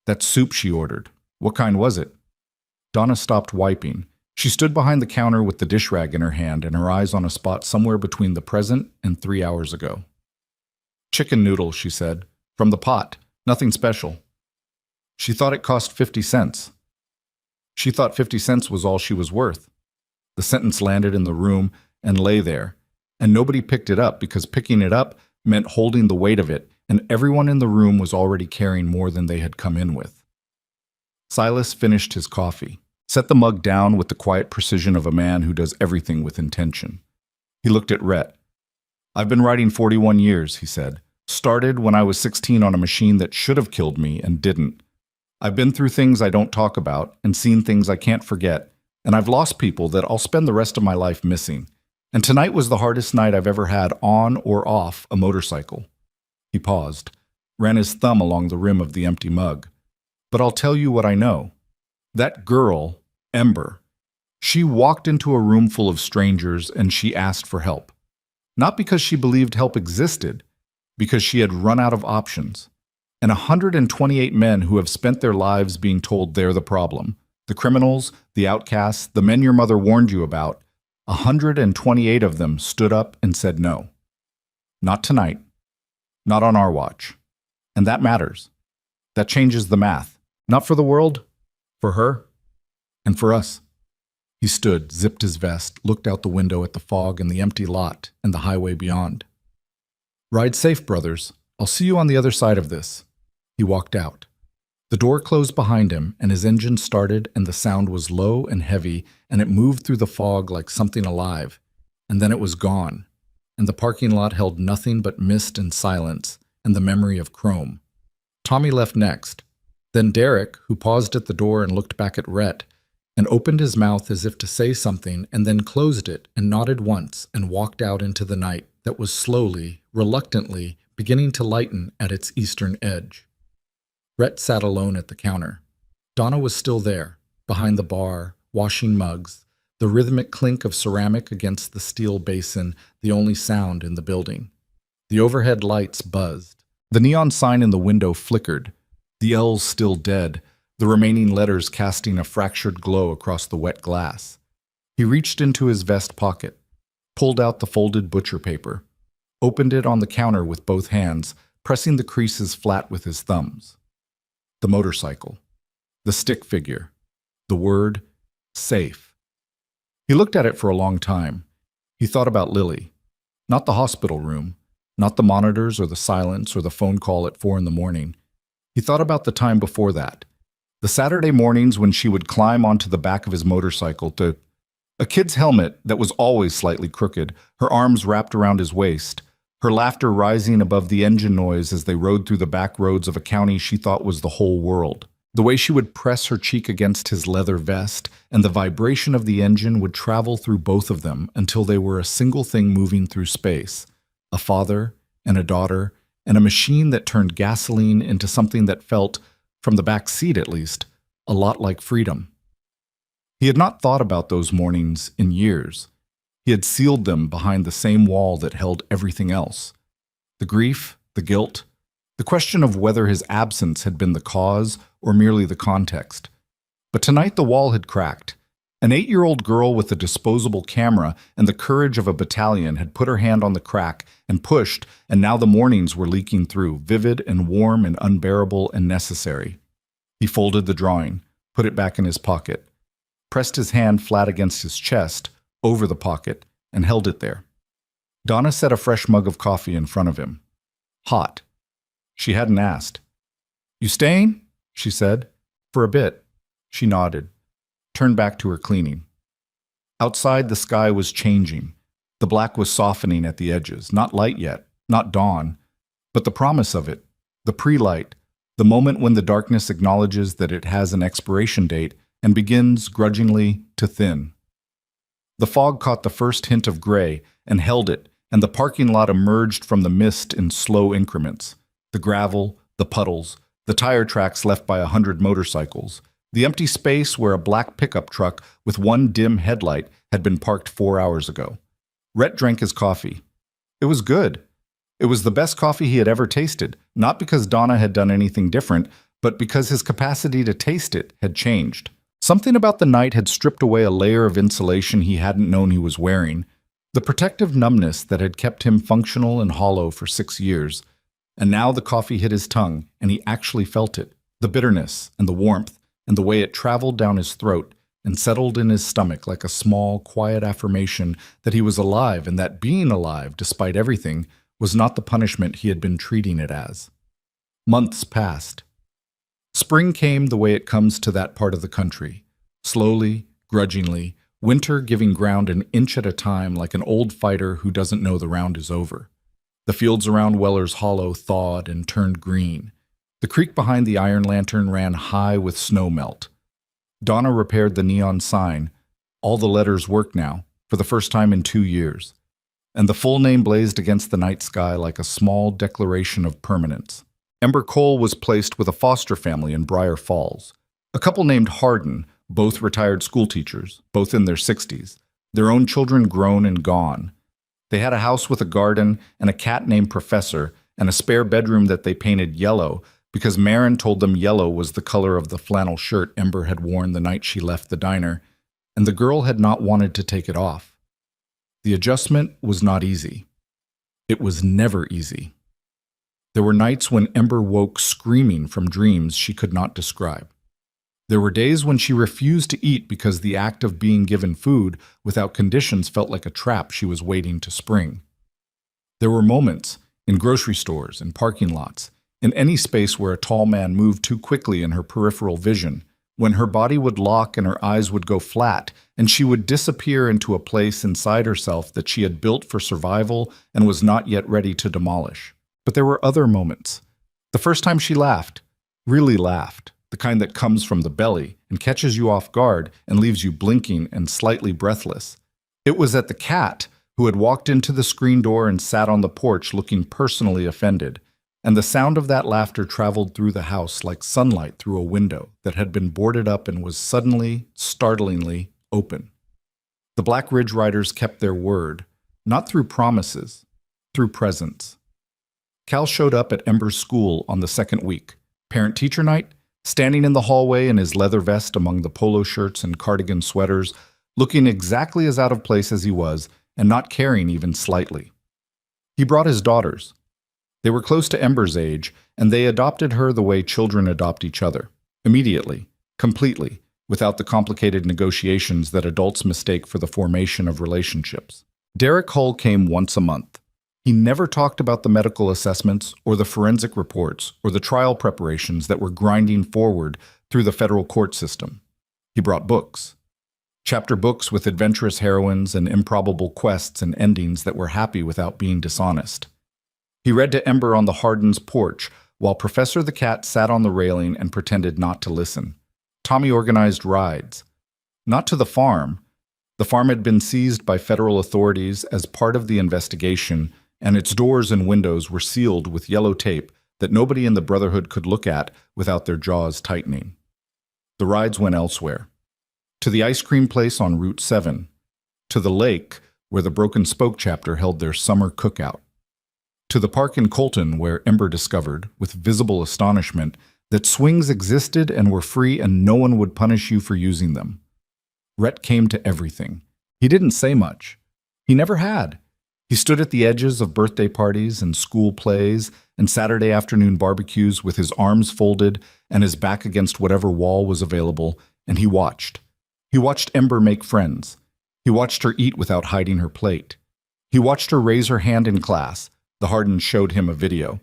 A: "That soup she ordered. What kind was it?" Donna stopped wiping. She stood behind the counter with the dish rag in her hand and her eyes on a spot somewhere between the present and 3 hours ago. "Chicken noodles," she said. "From the pot. Nothing special." She thought it cost 50 cents. She thought 50 cents was all she was worth. The sentence landed in the room and lay there, and nobody picked it up because picking it up meant holding the weight of it, and everyone in the room was already carrying more than they had come in with. Silas finished his coffee, set the mug down with the quiet precision of a man who does everything with intention. He looked at Rhett. "I've been riding 41 years, he said. "Started when I was 16 on a machine that should have killed me and didn't. I've been through things I don't talk about and seen things I can't forget, and I've lost people that I'll spend the rest of my life missing. And tonight was the hardest night I've ever had on or off a motorcycle." He paused, ran his thumb along the rim of the empty mug. "But I'll tell you what I know. That girl, Ember, she walked into a room full of strangers and she asked for help. Not because she believed help existed, because she had run out of options. And 128 men who have spent their lives being told they're the problem, the criminals, the outcasts, the men your mother warned you about, 128 of them stood up and said no. Not tonight. Not on our watch. And that matters. That changes the math. Not for the world, for her, and for us." He stood, zipped his vest, looked out the window at the fog and the empty lot and the highway beyond. "Ride safe, brothers. I'll see you on the other side of this." He walked out. The door closed behind him, and his engine started, and the sound was low and heavy, and it moved through the fog like something alive. And then it was gone, and the parking lot held nothing but mist and silence, and the memory of Chrome. Tommy left next. Then Derek, who paused at the door and looked back at Rhett, and opened his mouth as if to say something, and then closed it and nodded once and walked out into the night that was slowly, reluctantly, beginning to lighten at its eastern edge. Rhett sat alone at the counter. Donna was still there, behind the bar, washing mugs, the rhythmic clink of ceramic against the steel basin, the only sound in the building. The overhead lights buzzed. The neon sign in the window flickered, the L's still dead, the remaining letters casting a fractured glow across the wet glass. He reached into his vest pocket, pulled out the folded butcher paper, opened it on the counter with both hands, pressing the creases flat with his thumbs. The motorcycle, the stick figure, the word safe. He looked at it for a long time. He thought about Lily, not the hospital room, not the monitors or the silence or the phone call at 4 a.m. He thought about the time before that, the Saturday mornings when she would climb onto the back of his motorcycle to a kid's helmet that was always slightly crooked, her arms wrapped around his waist, her laughter rising above the engine noise as they rode through the back roads of a county she thought was the whole world. The way she would press her cheek against his leather vest, and the vibration of the engine would travel through both of them until they were a single thing moving through space, a father and a daughter, and a machine that turned gasoline into something that felt, from the back seat at least, a lot like freedom. He had not thought about those mornings in years. He had sealed them behind the same wall that held everything else. The grief, the guilt, the question of whether his absence had been the cause or merely the context. But tonight the wall had cracked, An 8-year-old girl with a disposable camera and the courage of a battalion had put her hand on the crack and pushed, and now the mornings were leaking through, vivid and warm and unbearable and necessary. He folded the drawing, put it back in his pocket, pressed his hand flat against his chest, over the pocket, and held it there. Donna set a fresh mug of coffee in front of him. Hot. She hadn't asked. "You staying?" she said. "For a bit." She nodded, turned back to her cleaning. Outside, the sky was changing. The black was softening at the edges, not light yet, not dawn, but the promise of it, the pre-light, the moment when the darkness acknowledges that it has an expiration date and begins, grudgingly, to thin. The fog caught the first hint of gray and held it, and the parking lot emerged from the mist in slow increments. The gravel, the puddles, the tire tracks left by 100 motorcycles, the empty space where a black pickup truck with one dim headlight had been parked 4 hours ago. Rhett drank his coffee. It was good. It was the best coffee he had ever tasted, not because Donna had done anything different, but because his capacity to taste it had changed. Something about the night had stripped away a layer of insulation he hadn't known he was wearing, the protective numbness that had kept him functional and hollow for 6 years. And now the coffee hit his tongue, and he actually felt it, the bitterness and the warmth, and the way it traveled down his throat and settled in his stomach like a small, quiet affirmation that he was alive and that being alive, despite everything, was not the punishment he had been treating it as. Months passed. Spring came the way it comes to that part of the country, slowly, grudgingly, winter giving ground an inch at a time like an old fighter who doesn't know the round is over. The fields around Weller's Hollow thawed and turned green. The creek behind the iron lantern ran high with snow melt. Donna repaired the neon sign. All the letters worked now, for the first time in 2 years. And the full name blazed against the night sky like a small declaration of permanence. Ember Cole was placed with a foster family in Briar Falls. A couple named Hardin, both retired schoolteachers, both in their 60s, their own children grown and gone. They had a house with a garden and a cat named Professor and a spare bedroom that they painted yellow because Marin told them yellow was the color of the flannel shirt Ember had worn the night she left the diner, and the girl had not wanted to take it off. The adjustment was not easy. It was never easy. There were nights when Ember woke screaming from dreams she could not describe. There were days when she refused to eat because the act of being given food without conditions felt like a trap she was waiting to spring. There were moments, in grocery stores and parking lots, in any space where a tall man moved too quickly in her peripheral vision, when her body would lock and her eyes would go flat, and she would disappear into a place inside herself that she had built for survival and was not yet ready to demolish. But there were other moments. The first time she laughed, really laughed, the kind that comes from the belly and catches you off guard and leaves you blinking and slightly breathless. It was at the cat, who had walked into the screen door and sat on the porch looking personally offended, and the sound of that laughter traveled through the house like sunlight through a window that had been boarded up and was suddenly, startlingly open. The Black Ridge Riders kept their word, not through promises, through presence. Cal showed up at Ember's school on the second week, parent-teacher night, standing in the hallway in his leather vest among the polo shirts and cardigan sweaters, looking exactly as out of place as he was, and not caring even slightly. He brought his daughters. They were close to Ember's age, and they adopted her the way children adopt each other, immediately, completely, without the complicated negotiations that adults mistake for the formation of relationships. Derek Hull came once a month. He never talked about the medical assessments or the forensic reports or the trial preparations that were grinding forward through the federal court system. He brought books. Chapter books with adventurous heroines and improbable quests and endings that were happy without being dishonest. He read to Ember on the Hardins' porch while Professor the Cat sat on the railing and pretended not to listen. Tommy organized rides. Not to the farm. The farm had been seized by federal authorities as part of the investigation, and its doors and windows were sealed with yellow tape that nobody in the Brotherhood could look at without their jaws tightening. The rides went elsewhere. To the ice cream place on Route 7. To the lake, where the Broken Spoke chapter held their summer cookout. To the park in Colton, where Ember discovered, with visible astonishment, that swings existed and were free and no one would punish you for using them. Rhett came to everything. He didn't say much. He never had. He stood at the edges of birthday parties and school plays and Saturday afternoon barbecues with his arms folded and his back against whatever wall was available, and he watched. He watched Ember make friends. He watched her eat without hiding her plate. He watched her raise her hand in class, the Hardens showed him a video,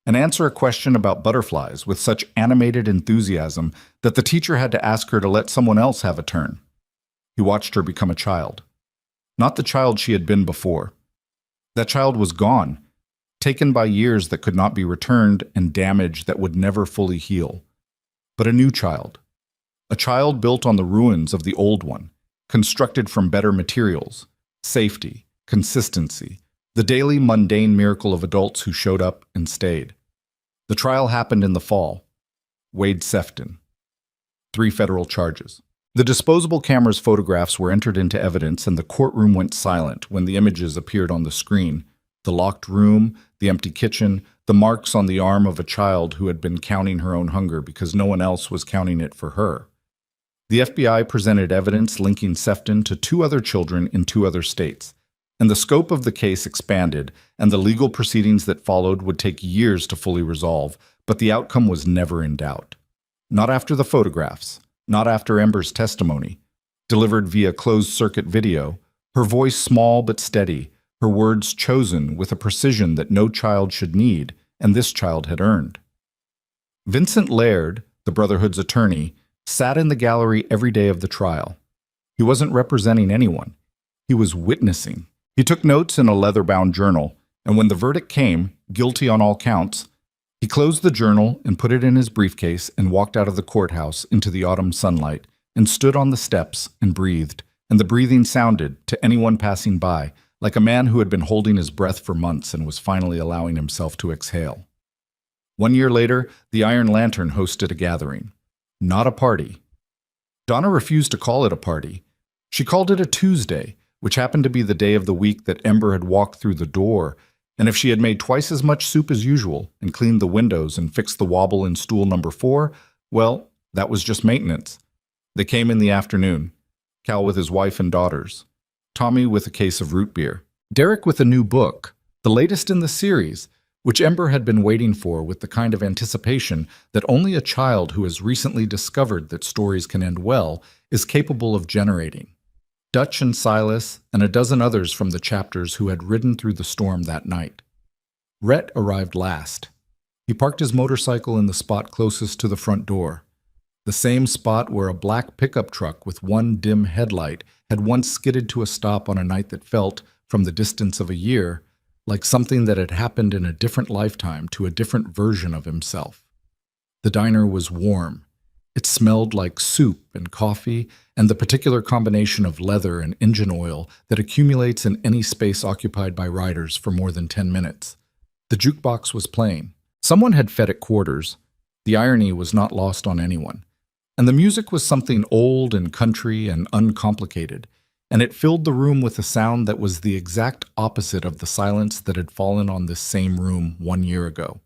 A: and answer a question about butterflies with such animated enthusiasm that the teacher had to ask her to let someone else have a turn. He watched her become a child. Not the child she had been before. That child was gone, taken by years that could not be returned and damage that would never fully heal. But a new child. A child built on the ruins of the old one, constructed from better materials, safety, consistency, the daily mundane miracle of adults who showed up and stayed. The trial happened in the fall. Wade Sefton. 3 federal charges. The disposable camera's photographs were entered into evidence and the courtroom went silent when the images appeared on the screen. The locked room, the empty kitchen, the marks on the arm of a child who had been counting her own hunger because no one else was counting it for her. The FBI presented evidence linking Sefton to 2 other children in 2 other states, and the scope of the case expanded, and the legal proceedings that followed would take years to fully resolve, but the outcome was never in doubt. Not after the photographs, not after Ember's testimony. Delivered via closed-circuit video, her voice small but steady, her words chosen with a precision that no child should need, and this child had earned. Vincent Laird, the Brotherhood's attorney, sat in the gallery every day of the trial. He wasn't representing anyone. He was witnessing. He took notes in a leather-bound journal, and when the verdict came, guilty on all counts, he closed the journal and put it in his briefcase and walked out of the courthouse into the autumn sunlight and stood on the steps and breathed, and the breathing sounded, to anyone passing by, like a man who had been holding his breath for months and was finally allowing himself to exhale. 1 year later, the Iron Lantern hosted a gathering. Not a party. Donna refused to call it a party. She called it a Tuesday, which happened to be the day of the week that Ember had walked through the door, and if she had made twice as much soup as usual and cleaned the windows and fixed the wobble in stool number 4, well, that was just maintenance. They came in the afternoon. Cal with his wife and daughters. Tommy with a case of root beer. Derek with a new book, the latest in the series, which Ember had been waiting for with the kind of anticipation that only a child who has recently discovered that stories can end well is capable of generating. Dutch and Silas, and a dozen others from the chapters who had ridden through the storm that night. Rhett arrived last. He parked his motorcycle in the spot closest to the front door, the same spot where a black pickup truck with one dim headlight had once skidded to a stop on a night that felt, from the distance of a year, like something that had happened in a different lifetime to a different version of himself. The diner was warm. It smelled like soup and coffee and the particular combination of leather and engine oil that accumulates in any space occupied by riders for more than 10 minutes. The jukebox was playing. Someone had fed at quarters. The irony was not lost on anyone. And the music was something old and country and uncomplicated, and it filled the room with a sound that was the exact opposite of the silence that had fallen on this same room 1 year ago.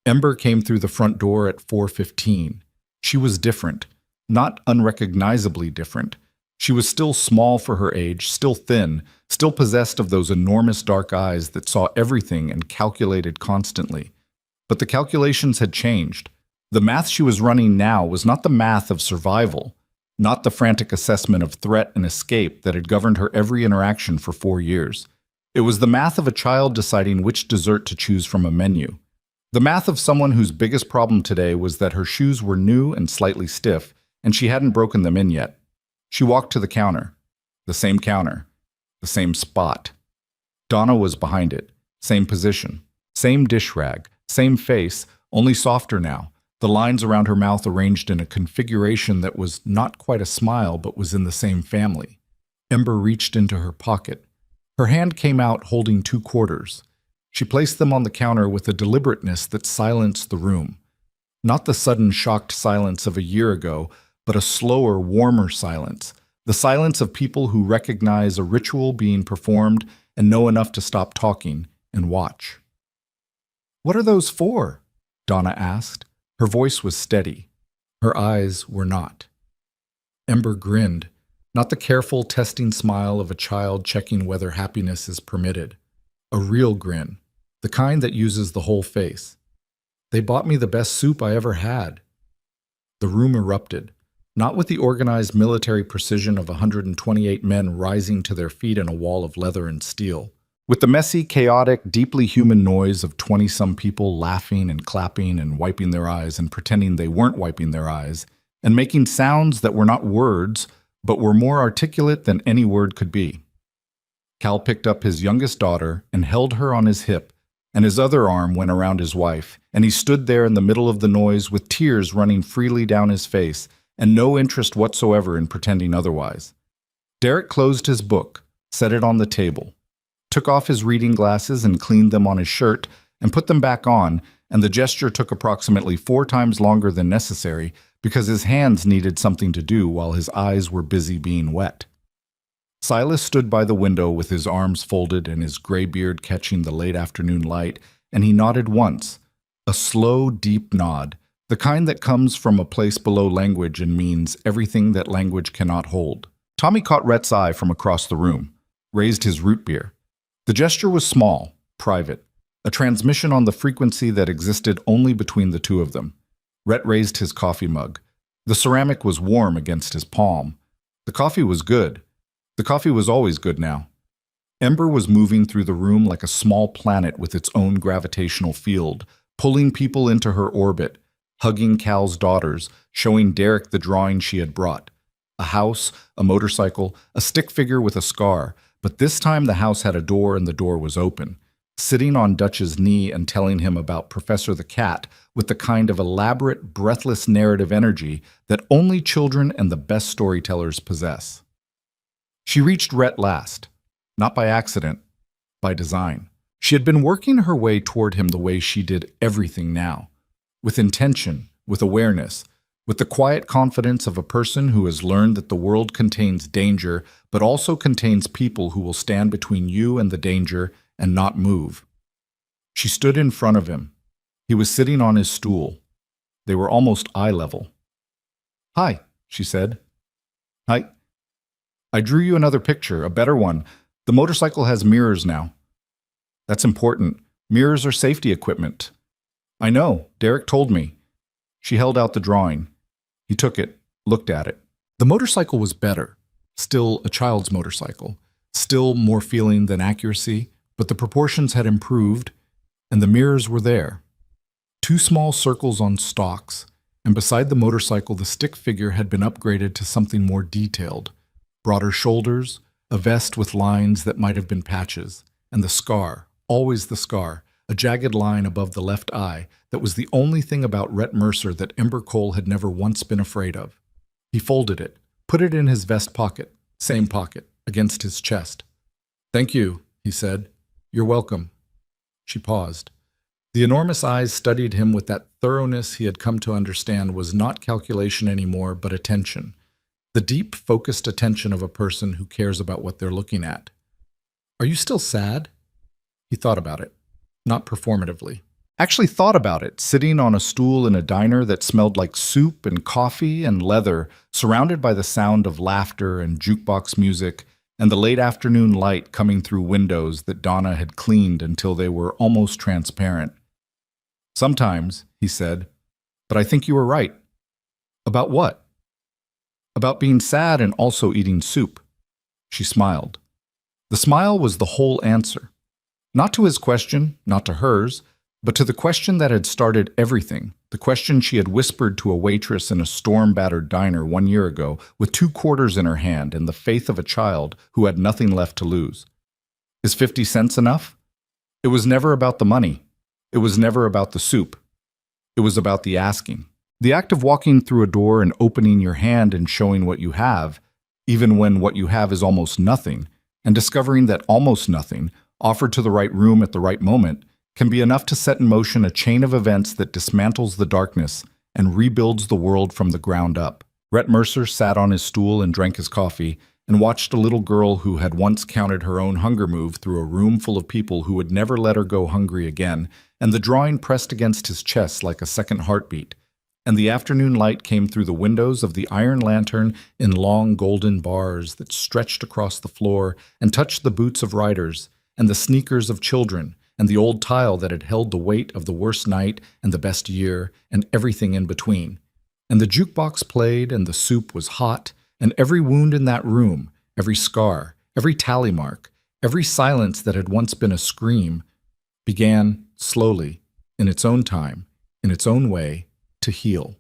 A: Ember came through the front door at 4:15. She was different, not unrecognizably different. She was still small for her age, still thin, still possessed of those enormous dark eyes that saw everything and calculated constantly. But the calculations had changed. The math she was running now was not the math of survival, not the frantic assessment of threat and escape that had governed her every interaction for 4 years. It was the math of a child deciding which dessert to choose from a menu. The math of someone whose biggest problem today was that her shoes were new and slightly stiff, and she hadn't broken them in yet. She walked to the counter. The same spot. Donna was behind it, same position, same dish rag, same face, only softer now, the lines around her mouth arranged in a configuration that was not quite a smile but was in the same family. Ember reached into her pocket. Her hand came out holding 2 quarters. She placed them on the counter with a deliberateness that silenced the room. Not the sudden shocked silence of a year ago, but a slower, warmer silence. The silence of people who recognize a ritual being performed and know enough to stop talking and watch. "What are those for?" Donna asked. Her voice was steady. Her eyes were not. Ember grinned. Not the careful, testing smile of a child checking whether happiness is permitted. A real grin, the kind that uses the whole face. They bought me the best soup I ever had. The room erupted, not with the organized military precision of 128 men rising to their feet in a wall of leather and steel. With the messy, chaotic, deeply human noise of 20-some people laughing and clapping and wiping their eyes and pretending they weren't wiping their eyes, and making sounds that were not words, but were more articulate than any word could be. Cal picked up his youngest daughter and held her on his hip, and his other arm went around his wife, and he stood there in the middle of the noise with tears running freely down his face and no interest whatsoever in pretending otherwise. Derek closed his book, set it on the table, took off his reading glasses and cleaned them on his shirt and put them back on, and the gesture took approximately 4 times longer than necessary because his hands needed something to do while his eyes were busy being wet. Silas stood by the window with his arms folded and his gray beard catching the late afternoon light, and he nodded once, a slow, deep nod, the kind that comes from a place below language and means everything that language cannot hold. Tommy caught Rhett's eye from across the room, raised his root beer. The gesture was small, private, a transmission on the frequency that existed only between the two of them. Rhett raised his coffee mug. The ceramic was warm against his palm. The coffee was good. The coffee was always good now. Ember was moving through the room like a small planet with its own gravitational field, pulling people into her orbit, hugging Cal's daughters, showing Derek the drawing she had brought. A house, a motorcycle, a stick figure with a scar, but this time the house had a door and the door was open. Sitting on Dutch's knee and telling him about Professor the Cat with the kind of elaborate, breathless narrative energy that only children and the best storytellers possess. She reached Rhett last, not by accident, by design. She had been working her way toward him the way she did everything now, with intention, with awareness, with the quiet confidence of a person who has learned that the world contains danger, but also contains people who will stand between you and the danger and not move. She stood in front of him. He was sitting on his stool. They were almost eye level. "Hi," she said. I drew you another picture, a better one. The motorcycle has mirrors now." "That's important. Mirrors are safety equipment." "I know. Derek told me." She held out the drawing. He took it, looked at it. The motorcycle was better. Still a child's motorcycle. Still more feeling than accuracy, but the proportions had improved, and the mirrors were there. 2 small circles on stalks, and beside the motorcycle the stick figure had been upgraded to something more detailed. Broader shoulders, a vest with lines that might have been patches, and the scar, always the scar, a jagged line above the left eye that was the only thing about Rhett Mercer that Ember Cole had never once been afraid of. He folded it, put it in his vest pocket, same pocket, against his chest. "Thank you," he said. "You're welcome." She paused. The enormous eyes studied him with that thoroughness he had come to understand was not calculation anymore, but attention. The deep, focused attention of a person who cares about what they're looking at. "Are you still sad?" He thought about it, not performatively. Actually thought about it, sitting on a stool in a diner that smelled like soup and coffee and leather, surrounded by the sound of laughter and jukebox music, and the late afternoon light coming through windows that Donna had cleaned until they were almost transparent. "Sometimes," he said, "but I think you were right." "About what?" "About being sad and also eating soup." She smiled. The smile was the whole answer. Not to his question, not to hers, but to the question that had started everything, the question she had whispered to a waitress in a storm-battered diner 1 year ago with 2 quarters in her hand and the faith of a child who had nothing left to lose. Is 50 cents enough? It was never about the money. It was never about the soup. It was about the asking. The act of walking through a door and opening your hand and showing what you have, even when what you have is almost nothing, and discovering that almost nothing, offered to the right room at the right moment, can be enough to set in motion a chain of events that dismantles the darkness and rebuilds the world from the ground up. Rhett Mercer sat on his stool and drank his coffee and watched a little girl who had once counted her own hunger move through a room full of people who would never let her go hungry again, and the drawing pressed against his chest like a second heartbeat, and the afternoon light came through the windows of the iron lantern in long golden bars that stretched across the floor and touched the boots of riders, and the sneakers of children, and the old tile that had held the weight of the worst night and the best year, and everything in between. And the jukebox played, and the soup was hot, and every wound in that room, every scar, every tally mark, every silence that had once been a scream, began, slowly, in its own time, in its own way, to heal.